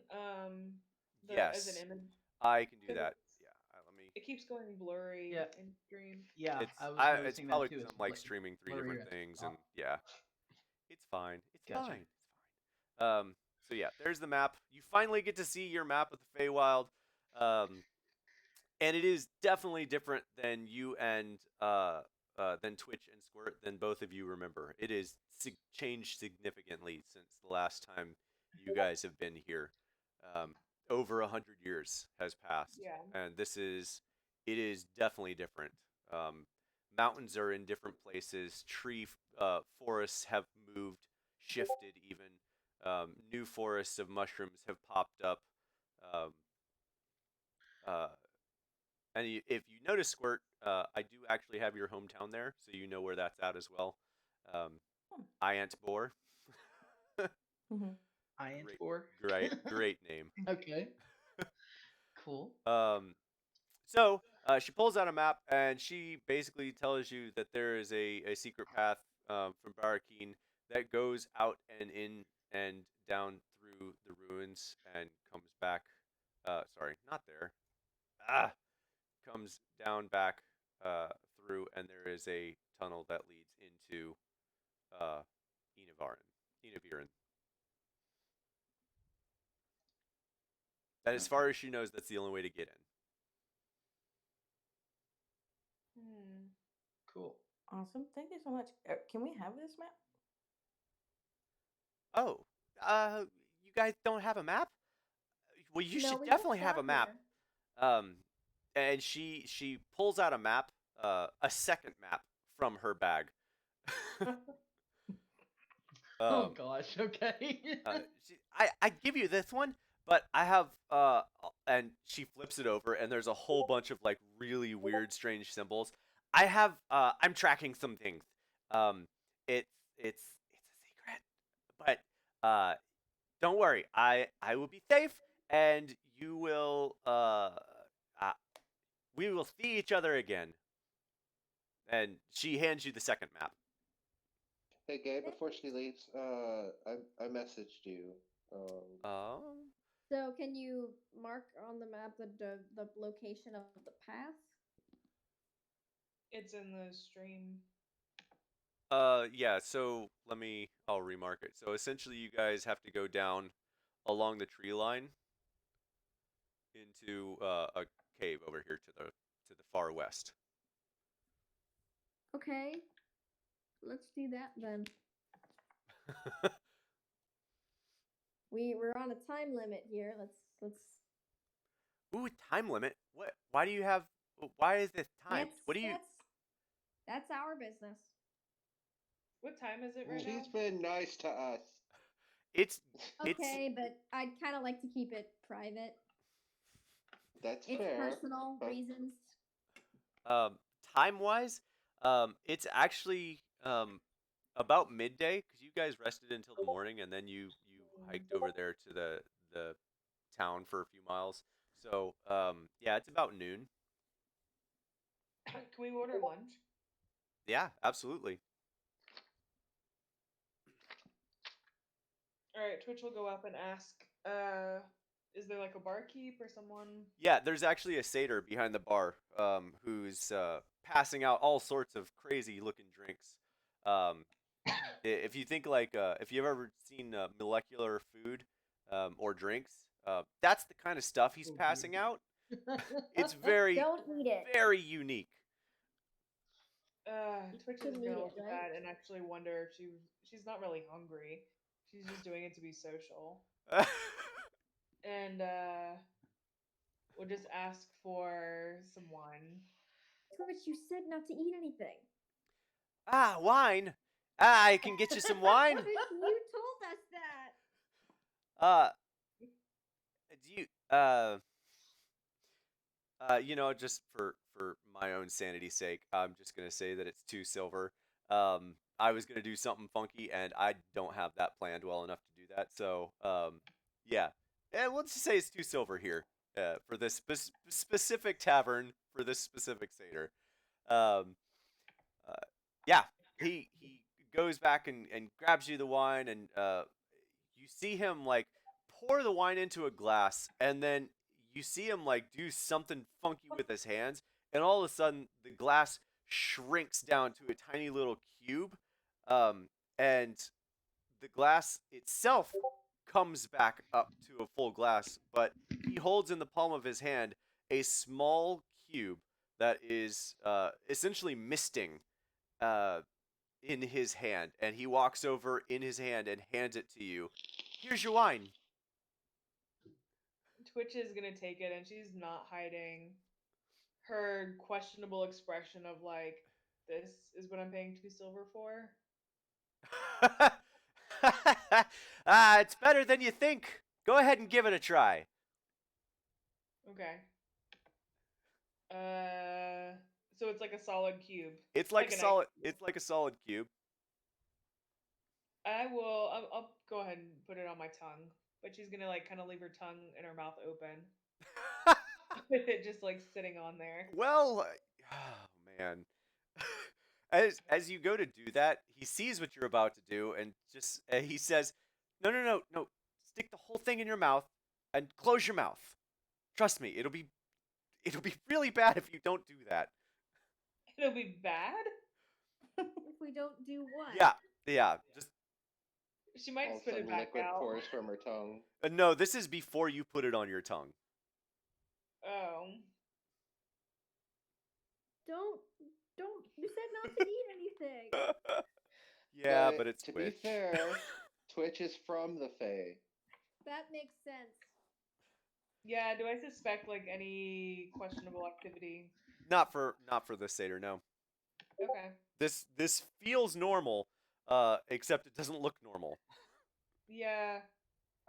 as Yes, an image? I can do 'Cause that. Yeah, let me. It keeps going blurry Yeah. in stream. Yeah, It's I was it's noticing probably that too. because I'm like streaming 3 blurry different at the things, top. and yeah, it's fine. It's Gotcha. fine. It's fine. So yeah, there's the map. You finally get to see your map of the Feywild, and it is definitely different than you and than Twitch and Squirt than both of you remember. It is changed significantly since the last time you guys have been here. Over 100 years has passed, Yeah. and it is definitely different. Mountains are in different places. Forests have moved, shifted even. New forests of mushrooms have popped up. Um, and if you notice, Squirt, I do actually have your hometown there, so you know where that's at as well. Iant Boar. Mm-hmm. Great name. Okay. Cool. So she pulls out a map and she basically tells you that there is a secret path from Barakeen that goes out and in and down through the ruins and comes back. Sorry, not there. Comes down back through, and there is a tunnel that leads into Eneviren. And as far as she knows, that's the only way to get in. Cool. Awesome. Thank you so much. Can we have this map? Oh, you guys don't have a map? Well, you No, should we just definitely have a got map. here. And she pulls out a map, a second map from her bag. Oh gosh. Okay. I give you this one, but I have and she flips it over, and there's a whole bunch of like really weird, strange symbols. I'm tracking some things. It's a secret, but don't worry. I will be safe, and you will we will see each other again. And she hands you the second map. Hey, Gabe, before she leaves, I messaged you. So can you mark on the map the location of the path? It's in the stream. Yeah, so I'll remark it. So essentially you guys have to go down along the tree line into a cave over here to the far west. Okay. Let's do that then. We're on a time limit here. Let's Ooh, time limit. What? Why is this timed? What do you That's our business. What time is it right She's now? been nice to us. It's Okay, but I'd kind of like to keep it private. That's It's fair. personal reasons. time-wise, it's actually about midday because you guys rested until the morning and then you hiked over there to the town for a few miles. So yeah, it's about noon. Can we order lunch? Yeah, absolutely. All right, Twitch will go up and ask, is there like a barkeep or someone? Yeah, there's actually a satyr behind the bar who's passing out all sorts of crazy looking drinks. If you think like if you've ever seen molecular food or drinks, that's the kind of stuff he's passing out. It's very, Don't eat it. very unique. Twitch can is eat gonna it, look at right? that and actually wonder if she's not really hungry. She's just doing it to be social. And we'll just ask for some wine. Twitch, you said not to eat anything. Wine. I can get you some wine. Twitch, you told us that. Do you just for my own sanity's sake, I'm just gonna say that it's 2 silver. I was gonna do something funky, and I don't have that planned well enough to do that. So, yeah, we'll just say it's 2 silver here for this specific tavern for this specific satyr. Um, yeah, he goes back and grabs you the wine, and you see him like pour the wine into a glass, and then you see him like do something funky with his hands, and all of a sudden the glass shrinks down to a tiny little cube, and the glass itself comes back up to a full glass, but he holds in the palm of his hand a small cube that is essentially misting uh, in his hand, and he walks over in his hand and hands it to you. Here's your wine. Twitch is gonna take it, and she's not hiding her questionable expression of like, this is what I'm paying 2 silver for. It's better than you think. Go ahead and give it a try. Okay. So it's like a solid cube. It's like a an solid. ice cube. It's like a solid cube. I'll go ahead and put it on my tongue, but she's gonna like kind of leave her tongue and her mouth open, with it just like sitting on there. Well, oh man. As you go to do that, he sees what you're about to do, and just he says, "No, no, no, no! Stick the whole thing in your mouth and close your mouth. Trust me, it'll be really bad if you don't do that." It'll be bad. If we don't do what? Yeah. Just She might All of a spit it sudden, back liquid out. pours from her tongue. no. This is before you put it on your tongue. Oh. Don't. You said not to eat anything. Yeah, but it's to Twitch. be fair, Twitch is from the Fae. That makes sense. Yeah. Do I suspect like any questionable activity? Not for the satyr. No. Okay. This feels normal, except it doesn't look normal. Yeah.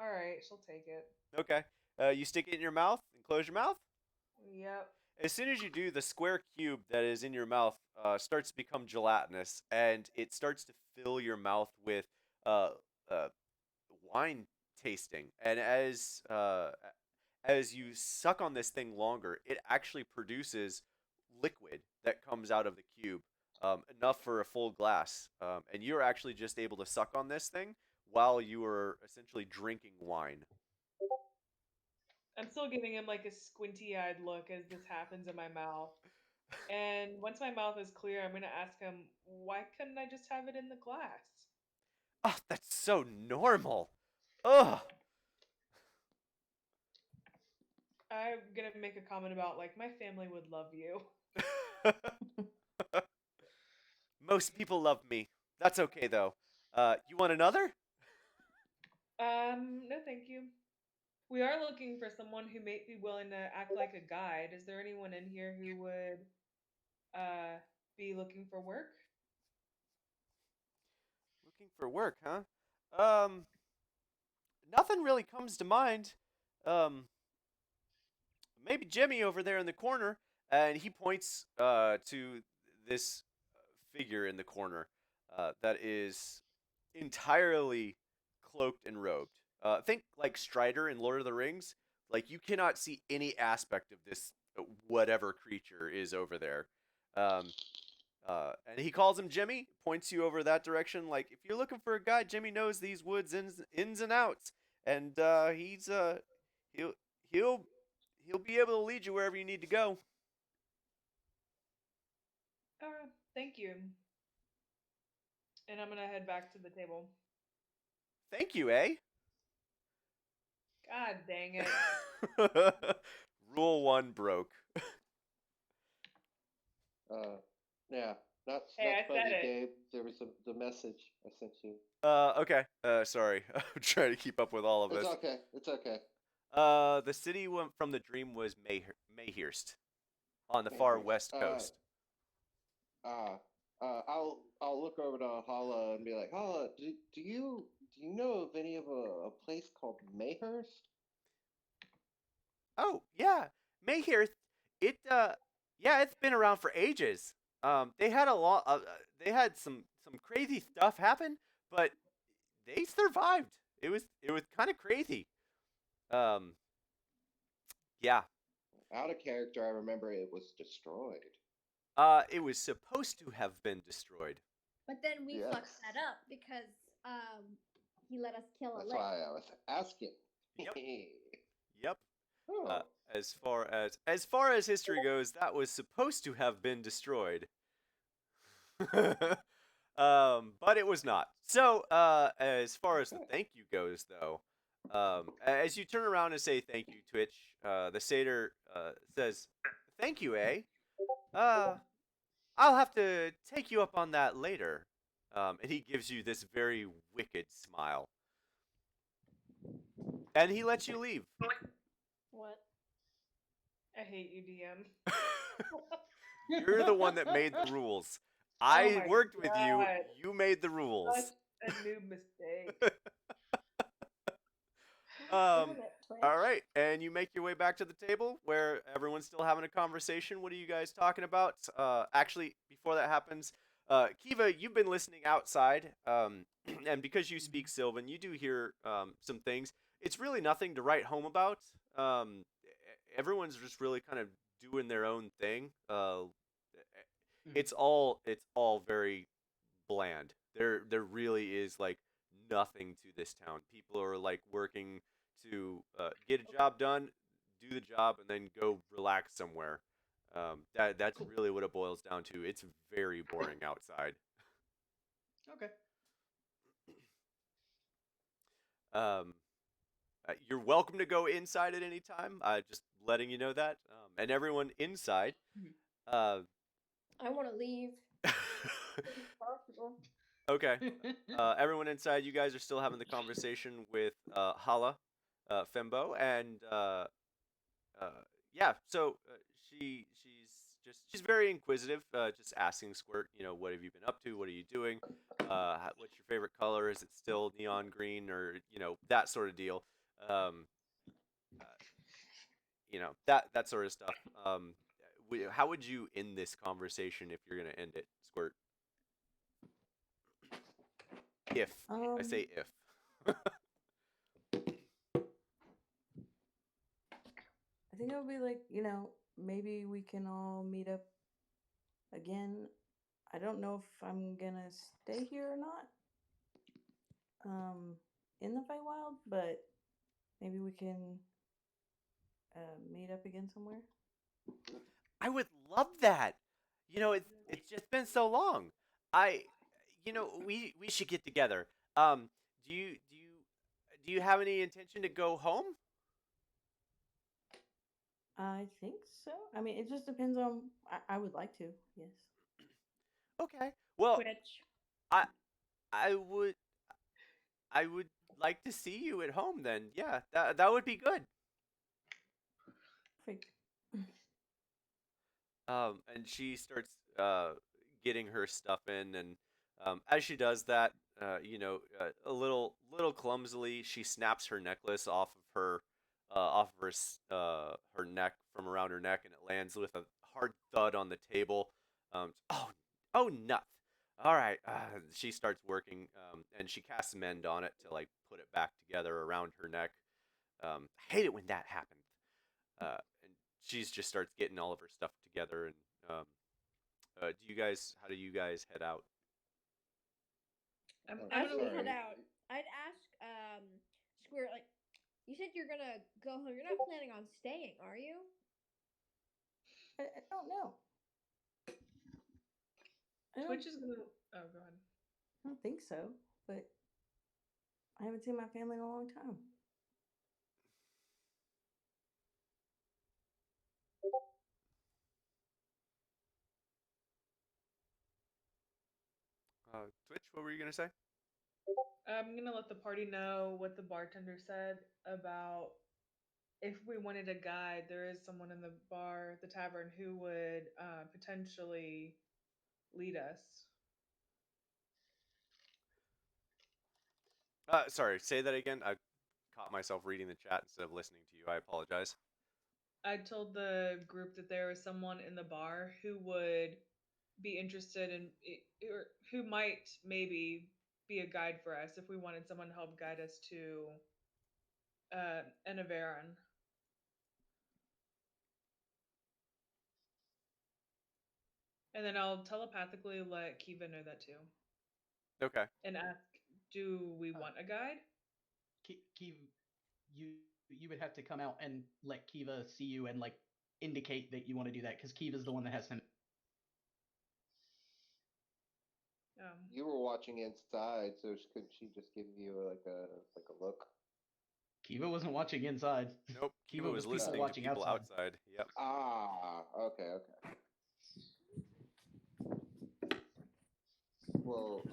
All right. She'll take it. Okay. You stick it in your mouth and close your mouth. Yep. As soon as you do, the square cube that is in your mouth starts to become gelatinous, and it starts to fill your mouth with uh, uh, wine tasting. And as you suck on this thing longer, it actually produces liquid that comes out of the cube, enough for a full glass. And you're actually just able to suck on this thing while you are essentially drinking wine. I'm still giving him like a squinty-eyed look as this happens in my mouth. And once my mouth is clear, I'm gonna ask him, why couldn't I just have it in the glass? Oh, that's so normal. Ugh. I'm gonna make a comment about like my family would love you. Most people love me. That's okay though. You want another? No, thank you. We are looking for someone who may be willing to act like a guide. Is there anyone in here who would be looking for work? Looking for work, huh? Nothing really comes to mind. Maybe Jimmy over there in the corner, and he points to this figure in the corner that is entirely cloaked and robed. Think like Strider in Lord of the Rings. Like you cannot see any aspect of this whatever creature is over there. And he calls him Jimmy, points you over that direction. Like if you're looking for a guide, Jimmy knows these woods ins and outs, and he'll he'll be able to lead you wherever you need to go. Thank you. And I'm gonna head back to the table. Thank you, eh? God dang it. Rule 1 broke. Yeah. Not Hey, I funny, said it. Gabe. There was the message I sent you. Okay. Sorry. I'm trying to keep up with all of It's this. okay. It's okay. The city from the dream was Mayhurst on the far Mayhurst. west coast. I'll look over to Hala and be like, Hala, do you know of any of a place called Mayhurst? Oh, yeah. Mayhurst. Yeah, it's been around for ages. They had a lot they had some crazy stuff happen, but they survived. It was kind of crazy. Um, yeah. Out of character, I remember it was destroyed. It was supposed to have been destroyed. But then we Yes. fucked that up because he let us kill a That's lake. why I was asking. Yep. Yep. Oh. As far as history goes, that was supposed to have been destroyed. But it was not. So, as far as the thank you goes, though, as you turn around and say thank you, Twitch, the satyr says, "Thank you, eh? I'll have to take you up on that later." And he gives you this very wicked smile, and he lets you leave. What? I hate you, DM. You're the one that made the rules. Oh I my worked with you. God. You made the rules. Such a new mistake. All right, and you make your way back to the table where everyone's still having a conversation. What are you guys talking about? Actually, before that happens, Kiva, you've been listening outside, and because you speak Sylvan, you do hear some things. It's really nothing to write home about. Everyone's just really kind of doing their own thing. It's all very bland. There really is like nothing to this town. People are like working to get a job done, do the job, and then go relax somewhere. That's really what it boils down to. It's very boring outside. Okay. You're welcome to go inside at any time. Just letting you know that. And everyone inside. I want to leave. If possible. Okay. Everyone inside, you guys are still having the conversation with Hala, Fembo, and yeah. So she's very inquisitive, just asking Squirt, what have you been up to? What are you doing? What's your favorite color? Is it still neon green or that sort of deal? That sort of stuff. How would you end this conversation if you're gonna end it, Squirt? If I say if. I think it'll be like, maybe we can all meet up again. I don't know if I'm gonna stay here or not. In the Feywild, but maybe we can meet up again somewhere. I would love that. It's just been so long. We should get together. Do you have any intention to go home? I think so. I mean, it just depends on. I would like to. Yes. Okay. Well, Twitch. I would like to see you at home then. Yeah, that would be good. Perfect. And she starts getting her stuff in, and as she does that, a little clumsily, she snaps her necklace off of her neck, from around her neck, and it lands with a hard thud on the table. Oh, nuts! All right, she starts working, and she casts mend on it to like put it back together around her neck. I hate it when that happens. And she just starts getting all of her stuff together. And how do you guys head out? How do we sorry. head out? I'd ask Squirt, like, you said you're gonna go home. You're not planning on staying, are you? I don't know. Twitch is gonna. Oh, go ahead. I don't think so, but I haven't seen my family in a long time. Twitch, what were you gonna say? I'm gonna let the party know what the bartender said about if we wanted a guide. There is someone in the bar, the tavern, who would potentially lead us. Sorry, say that again. I caught myself reading the chat instead of listening to you. I apologize. I told the group that there was someone in the bar who would be interested in, or who might maybe be a guide for us if we wanted someone to help guide us to Enaveran. And then I'll telepathically let Kiva know that too, Okay. and ask, do we want a guide? Kiva, you would have to come out and let Kiva see you and like indicate that you want to do that because Kiva's the one that has him. You were watching inside, so couldn't she just give you like a look? Kiva wasn't watching inside. Nope. Kiva was people listening to watching people outside. Yep. Ah, okay. Well,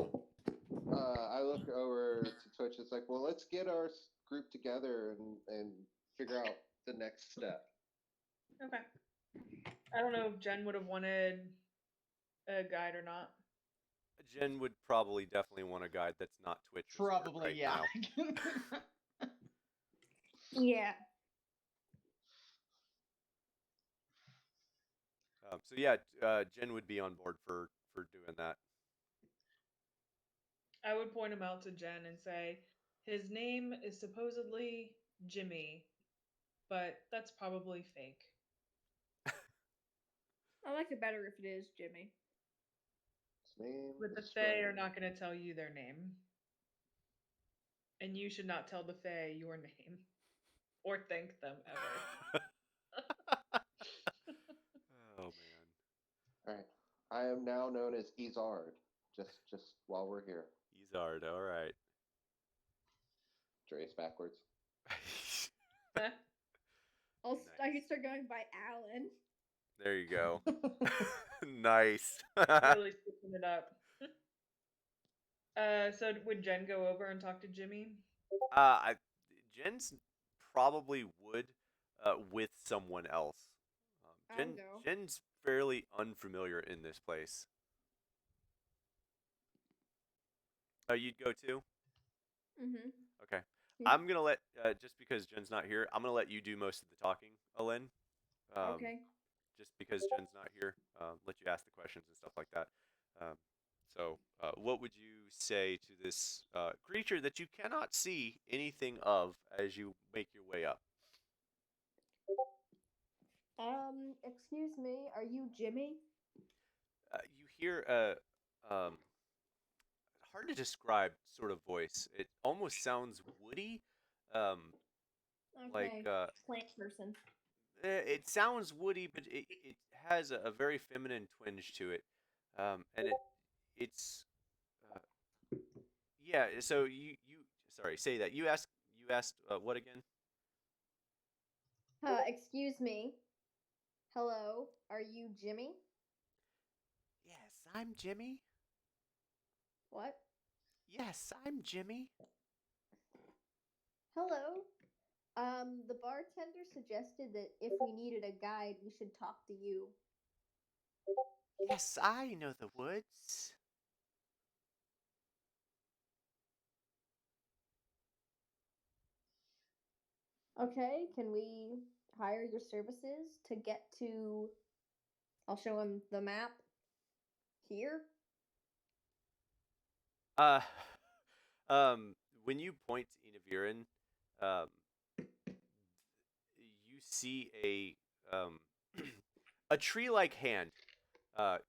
I look over to Twitch. It's like, well, let's get our group together and figure out the next step. Okay. I don't know if Jen would have wanted a guide or not. Jen would probably definitely want a guide that's not Twitch. Or Squirt Probably, right yeah. now. Yeah. So yeah, Jen would be on board for doing that. I would point him out to Jen and say, his name is supposedly Jimmy, but that's probably fake. I like it better if it is Jimmy. His name But the is Fae are Ryan. not going to tell you their name. And you should not tell the Fae your name. Or thank them ever. Oh man. All right. I am now known as Izard. Just while we're here. Izard, all right. Trace backwards. I can start going by Alan. There you go. Nice. Really switching it up. So would Jen go over and talk to Jimmy? Jen's probably would with someone else. I'll go. Jen's fairly unfamiliar in this place. You'd go too? Mm-hmm. Okay. Yeah. I'm gonna let just because Jen's not here, I'm gonna let you do most of the talking, Alen. Okay. Just because Jen's not here, let you ask the questions and stuff like that. So, what would you say to this creature that you cannot see anything of as you make your way up? Excuse me, are you Jimmy? You hear a hard to describe sort of voice. It almost sounds woody, like Okay. Plant person. it sounds woody, but it has a very feminine twinge to it, and it's yeah. So you sorry, say that you asked what again? Excuse me. Hello, are you Jimmy? Yes, I'm Jimmy. What? Yes, I'm Jimmy. Hello. The bartender suggested that if we needed a guide, we should talk to you. Yes, I know the woods. Okay, can we hire your services to get to... I'll show him the map. Here? Uh, when you point to Inaviran, um, you see a tree-like hand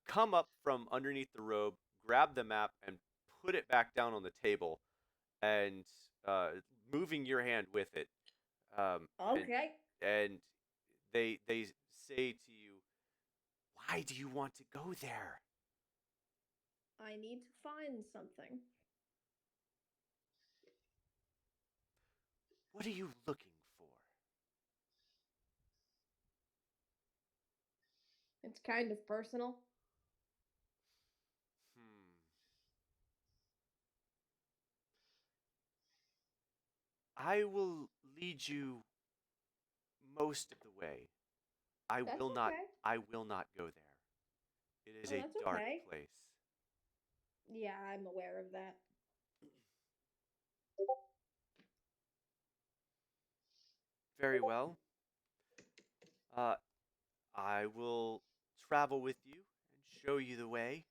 come up from underneath the robe, grab the map, and put it back down on the table, and moving your hand with it. Okay. And they say to you, "Why do you want to go there?" I need to find something. What are you looking for? It's kind of personal. I will lead you most of the way. I That's will not. okay. I will not go there. It is Oh, a that's dark okay. place. Yeah, I'm aware of that. Very well. Uh, I will travel with you and show you the way.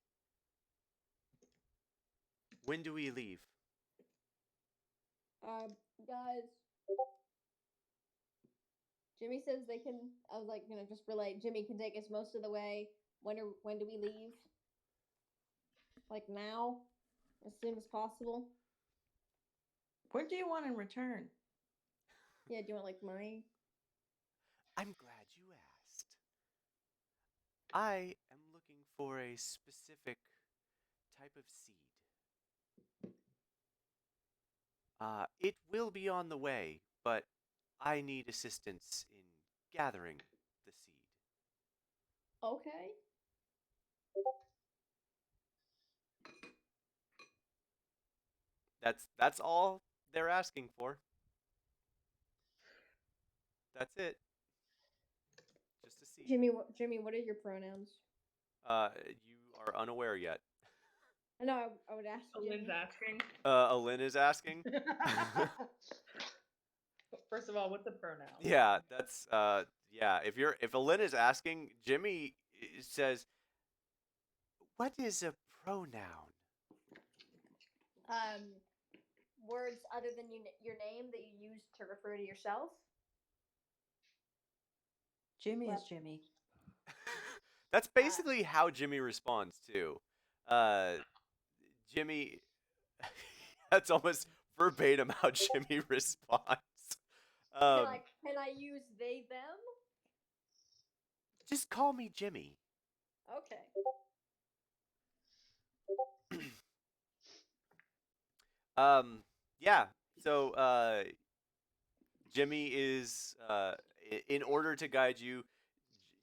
When do we leave? Guys, Jimmy says they can. I was like, just relay. Jimmy can take us most of the way. When do we leave? Like now, as soon as possible. What do you want in return? Yeah, do you want like money? I'm glad you asked. I am looking for a specific type of seed. It will be on the way, but I need assistance in gathering the seed. Okay. That's all they're asking for. That's it. Just a seed. Jimmy, what are your pronouns? You are unaware yet. No, I would ask Jimmy. Lynn's asking. Alin is asking. First of all, what's a pronoun? Yeah, that's yeah. If Alin is asking, Jimmy says, "What is a pronoun?" Words other than your name that you use to refer to yourself. Jimmy Well- is Jimmy. That's basically how Jimmy responds too. Jimmy, that's almost verbatim how Jimmy responds. Can I use they them? Just call me Jimmy. Okay. Yeah. So, Jimmy is, in order to guide you,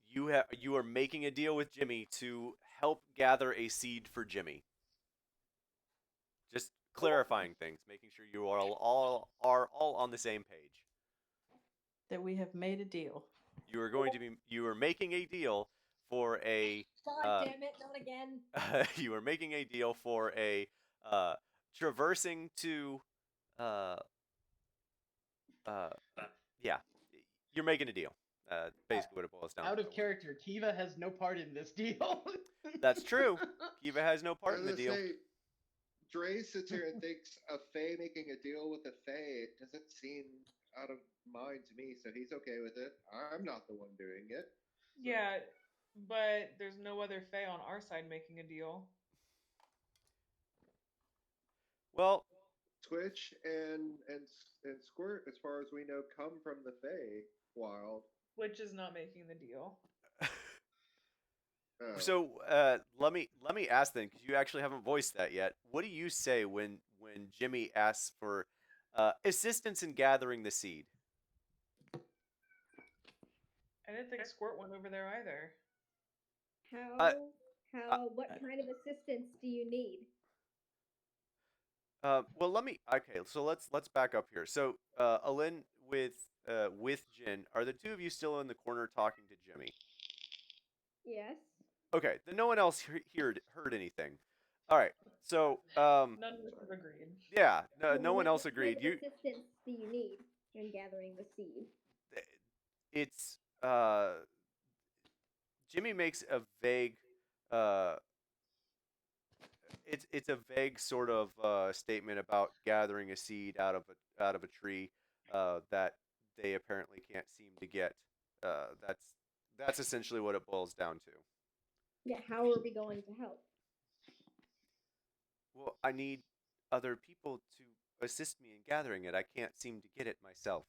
you are making a deal with Jimmy to help gather a seed for Jimmy. Just clarifying things, making sure you are all on the same page. That we have made a deal. You are making a deal for a. God damn it! Not again. You are making a deal for a traversing to. Uh, yeah, you're making a deal. Basically, what it boils down Out to. of character, Kiva has no part in this deal. That's true. Kiva has no I part was in the gonna deal. say, Dre sits here and thinks a Fae making a deal with a Fae. It doesn't seem out of mind to me, so he's okay with it. I'm not the one doing it. Yeah, but there's no other Fae on our side making a deal. Well, Twitch and Squirt, as far as we know, come from the Fae Wild. Which is not making the deal. Oh. so let me ask then, because you actually haven't voiced that yet. What do you say when Jimmy asks for assistance in gathering the seed? I didn't think Squirt went over there either. What kind of assistance do you need? Well, okay. So let's back up here. So, Alin with Jin, are the two of you still in the corner talking to Jimmy? Yes. Okay, then no one else heard anything. All right. So, None of us have agreed. yeah, no one else agreed. What kind of assistance do you need in gathering the seed? It's Jimmy makes a vague it's a vague sort of statement about gathering a seed out of a tree that they apparently can't seem to get. That's essentially what it boils down to. Yeah, how are we going to help? Well, I need other people to assist me in gathering it. I can't seem to get it myself.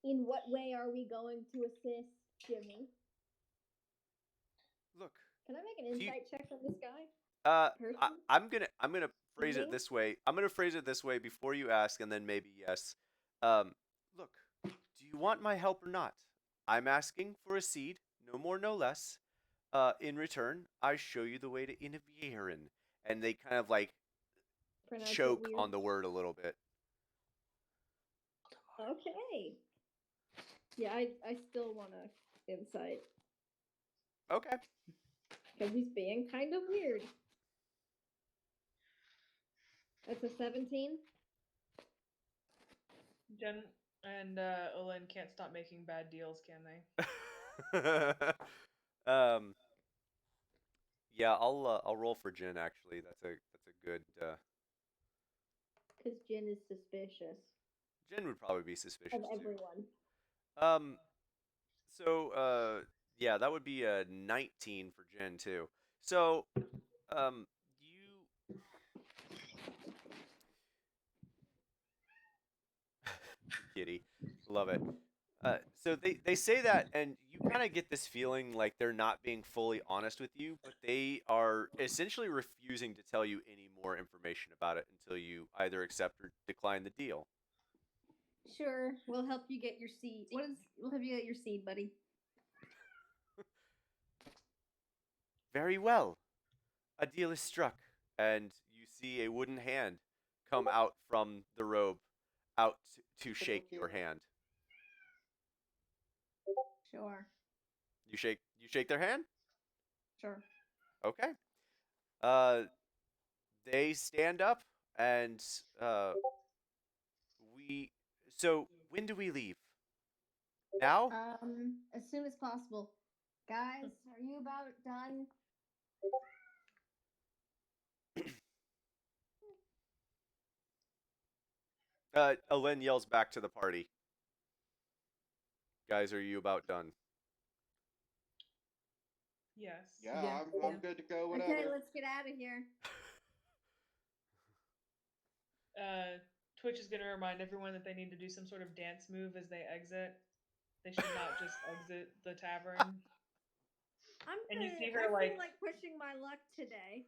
In what way are we going to assist Jimmy? Look, Can I make an insight check on this guy? I'm gonna phrase it Jimmy? this way. I'm gonna phrase it this way before you ask, and then maybe yes. Look, do you want my help or not? I'm asking for a seed, no more, no less. In return, I show you the way to Inaviarin, and they kind of like Pronounce it choke weird. on the word a little bit. Okay. Yeah, I still want to insight Okay. because he's being kind of weird. That's a 17. Jen and Olin can't stop making bad deals, can they? um. Yeah, I'll roll for Jin. Actually, that's a good. Because Jin is suspicious Jin would probably be suspicious of too. everyone. So yeah, that would be a 19 for Jin too. So you kitty, love it. So they say that, and you kind of get this feeling like they're not being fully honest with you, but they are essentially refusing to tell you any more information about it until you either accept or decline the deal. Sure, we'll help you get your seed. We'll help you get your seed, buddy. Very well. A deal is struck, and you see a wooden hand come out from the robe, out to shake your hand. Sure. You shake their hand? Sure. Okay. They stand up, and we. So when do we leave? Now? As soon as possible. Guys, are you about done? Alen yells back to the party. Guys, are you about done? Yes. Yeah, Yeah. I'm good to go. Whatever. Okay, let's get out of here. Twitch is going to remind everyone that they need to do some sort of dance move as they exit. They should not just exit the tavern. And you see her, I like- feel like pushing my luck today.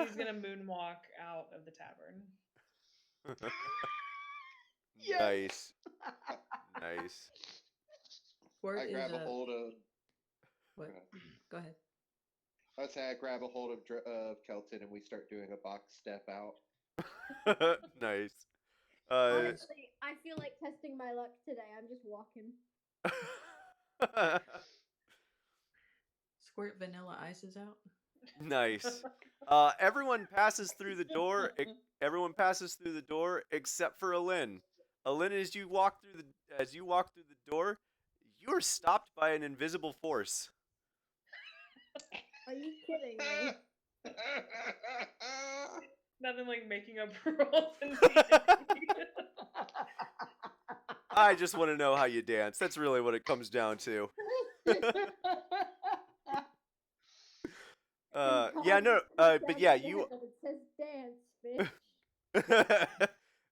She's going to moonwalk out of the tavern. Nice. Nice. Squirt I is grab a hold of. What? Go ahead. Let's say I grab a hold of Kelton and we start doing a box step out. Nice. Honestly, I feel like testing my luck today. I'm just walking. Squirt vanilla ices out. Nice. Everyone passes through the door. Everyone passes through the door except for Alin. Alin, as you walk through the door, you are stopped by an invisible force. Are you kidding me? Nothing like making up rules and I just want to know how you dance. That's really what it comes down to. Yeah, no, but yeah, you. It says dance, bitch.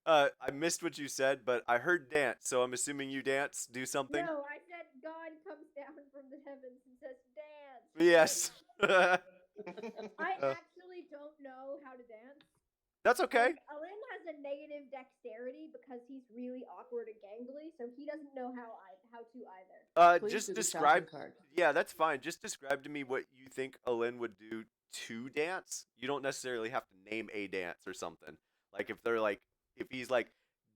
I missed what you said, but I heard dance, so I'm assuming you dance, do something. No, I said God comes down from the heavens and says dance. Yes. I actually don't know how to dance. That's okay. Alin has a negative dexterity because he's really awkward and gangly, so he doesn't know how to either. Please Just do the describe. shopping cart. Yeah, that's fine. Just describe to me what you think Alin would do to dance. You don't necessarily have to name a dance or something. Like if he's like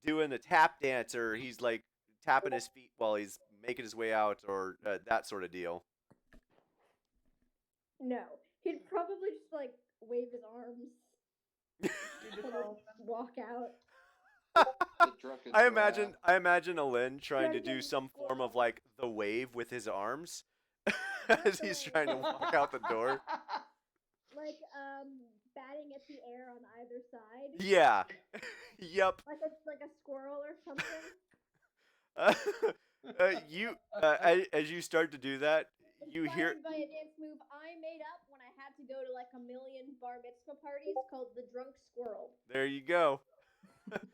doing a tap dance, or he's like tapping his feet while he's making his way out, or that sort of deal. No, he'd probably just like wave his arms and walk out. The drunken I giraffe. imagine Alin trying to do Drunken some form of squirrel. like the wave with his arms as he's trying to walk out the door. Like batting at the air on either side. Yeah. Yep. Like a squirrel or something. As you start to do that, you hear. Inspired by a dance move I made up when I had to go to like a million bar mitzvah parties called the Drunk Squirrel. There you go.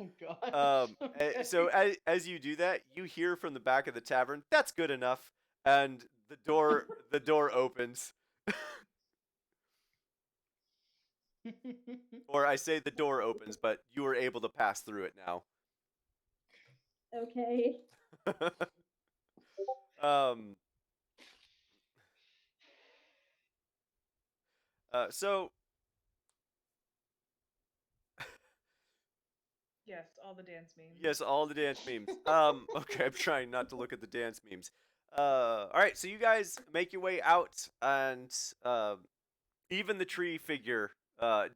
Oh God. So as you do that, you hear from the back of the tavern, "That's good enough," and the door opens. Or I say the door opens, but you were able to pass through it now. Okay. So Yes, all the dance memes. Yes, all the dance memes. Okay, I'm trying not to look at the dance memes. All right, so you guys make your way out, and even the tree figure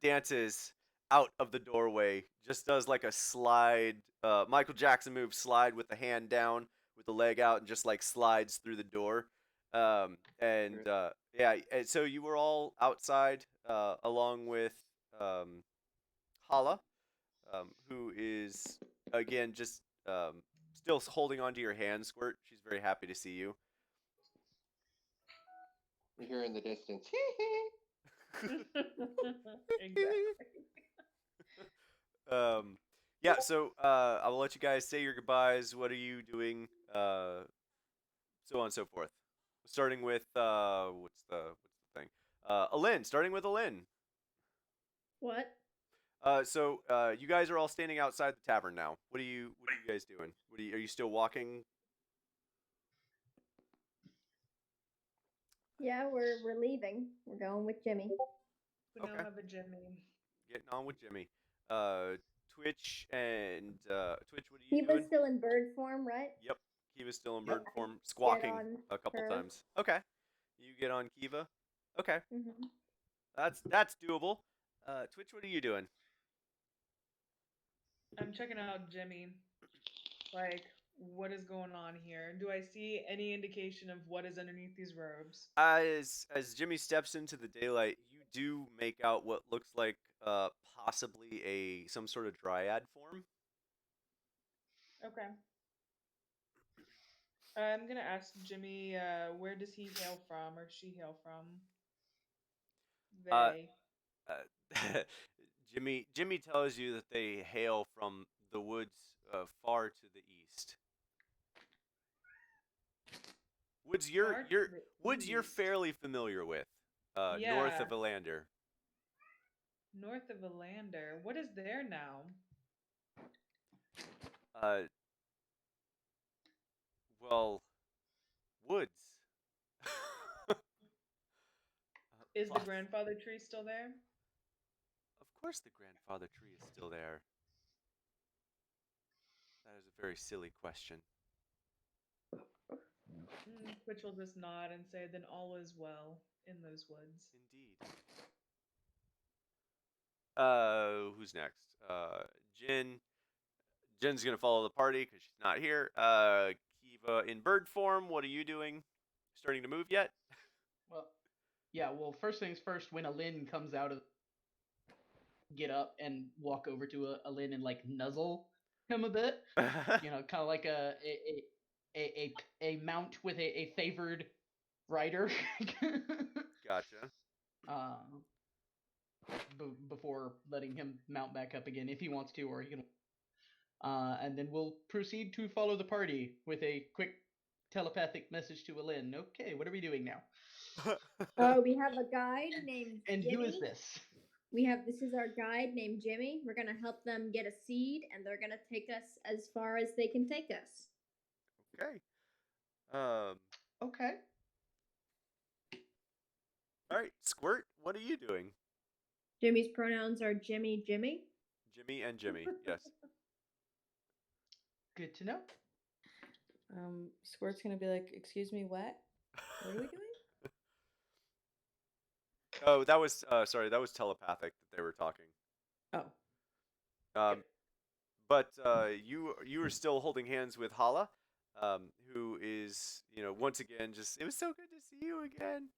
dances out of the doorway. Just does like a slide, Michael Jackson move, slide with the hand down, with the leg out, and just like slides through the door. And yeah, and so you were all outside, along with um, Hala, who is again just still holding onto your hand, Squirt. She's very happy to see you. We hear in the distance. Exactly. Yeah, so I will let you guys say your goodbyes. What are you doing? So on and so forth. Starting with what's the thing? Alin. Starting with Alin. What? So you guys are all standing outside the tavern now. What are you guys doing? Are you still walking? Yeah, we're leaving. We're going with Jimmy. We now Okay. have a Jimmy. Getting on with Jimmy. Twitch and Twitch. What are He you was doing? still in bird form, right? Yep. Kiva's still in Yep. bird form, Get squawking on a couple her. times. Okay. You get on Kiva. Okay. Mm-hmm. That's doable. Twitch, what are you doing? I'm checking out Jimmy. Like, what is going on here? Do I see any indication of what is underneath these robes? As Jimmy steps into the daylight, you do make out what looks like possibly some sort of dryad form. Okay. I'm gonna ask Jimmy, where does he hail from or she hail from? Uh, They. Jimmy tells you that they hail from the woods far to the east. Woods Far to the woods you're east. fairly familiar with. North Yeah. of Elander. North of Elander. What is there now? Uh, well, woods. Is the Lots. grandfather tree still there? Of course, the grandfather tree is still there. That is a very silly question. Twitch will just nod and say, then all is well in those woods. Indeed. Who's next? Jin. Jin's gonna follow the party because she's not here. Kiva in bird form. What are you doing? Starting to move yet? Well, yeah. Well, first things first. When Alin comes out of, get up and walk over to Alin and like nuzzle him a bit. You know, kind of like a mount with a favored rider. Gotcha. uh, before letting him mount back up again if he wants to, or he can. And then we'll proceed to follow the party with a quick telepathic message to Alin. Okay, what are we doing now? Oh, we have a guide named And Jimmy. who is this? This is our guide named Jimmy. We're gonna help them get a seed, and they're gonna take us as far as they can take us. Okay. Um. Okay. All right, Squirt. What are you doing? Jimmy's pronouns are Jimmy, Jimmy. Jimmy and Jimmy. Yes. Good to know. Squirt's gonna be like, "Excuse me, what? What are we doing?" Oh, that was sorry. That was telepathic that they were talking. Oh, But you were still holding hands with Hala, who is once again just it was so good to see you again,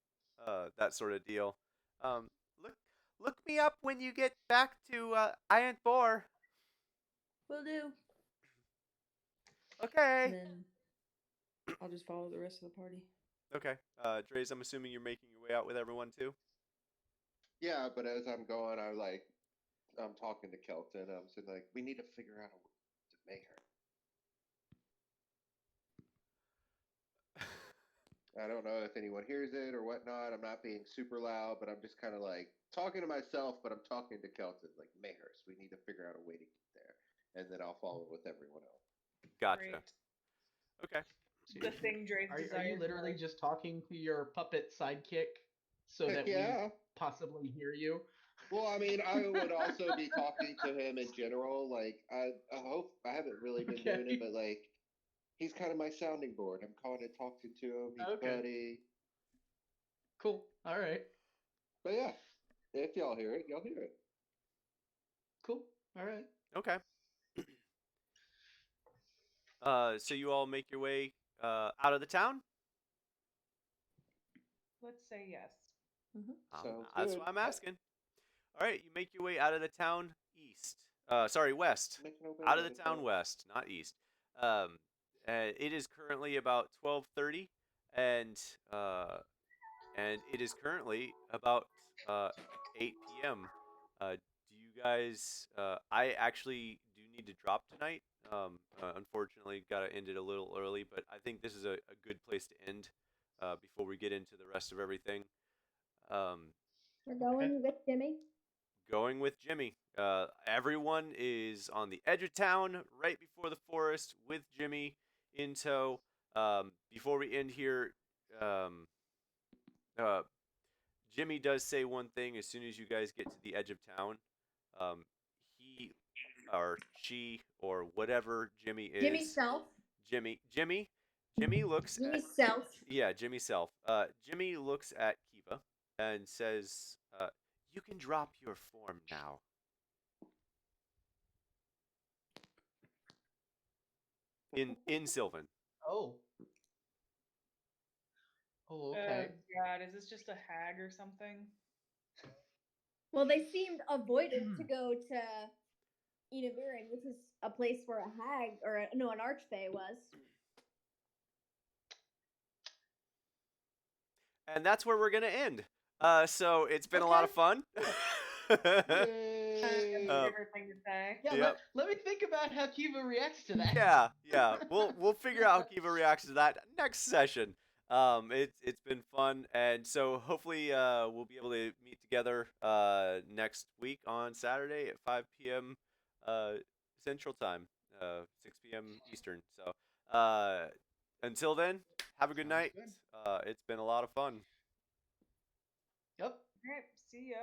that sort of deal. Um, look me up when you get back to Iron Bor. will do. Okay. And then I'll just follow the rest of the party. Okay. Dre's, I'm assuming you're making your way out with everyone too. Yeah, but as I'm going, I'm talking to Kelton. I'm saying like, we need to figure out a way to make her. I don't know if anyone hears it or whatnot. I'm not being super loud, but I'm just kind of like talking to myself, but I'm talking to Kelton, like Mayhurst. We need to figure out a way to get there, and then I'll follow with everyone else. Gotcha. Great. Okay. The thing Dre's Are you desired literally more. just talking to your puppet sidekick so Heck that yeah. possibly hear you. Well, I mean, I would also be talking to him in general. Like, I hope I haven't really been doing it, Okay. but like, he's kind of my sounding board. I'm kind of talking to him. He's Okay. buddy. Cool. All right. But yeah, if y'all hear it, y'all hear it. Cool. All right. Okay. So you all make your way out of the town. Let's say yes. Sounds That's good. what I'm asking. All right, you make your way out of the town east. West. Making our way Out of the town west, not east. It is currently about 12:30, and it is currently about 8 p.m. Do you guys? I actually do need to drop tonight. Unfortunately, got to end it a little early, but I think this is a good place to end before we get into the rest of everything. We're going with Jimmy. Going with Jimmy. Everyone is on the edge of town, right before the forest, with Jimmy in tow. Before we end here, Jimmy does say one thing as soon as you guys get to the edge of town. He or she or whatever Jimmy is. Jimmy self. Jimmy looks Jimmy at self. Jimmy self. Jimmy looks at Kiva and says, "You can drop your form now." In Sylvan. Oh. Oh, okay. Oh God, is this just a hag or something? Well, they seemed avoidant to go to Enavirin, which is a place where a hag or an archfey was. And that's where we're gonna end. So it's been a lot of fun. That's my favorite thing to say. Yeah, Yep. let me think about how Kiva reacts to that. Yeah. We'll figure out how Kiva reacts to that next session. It's been fun, and so hopefully we'll be able to meet together next week on Saturday at 5 p.m. Central Time, 6 p.m. Eastern. So until then, have a good night. good. It's been a lot of fun. Yep. All right, see ya.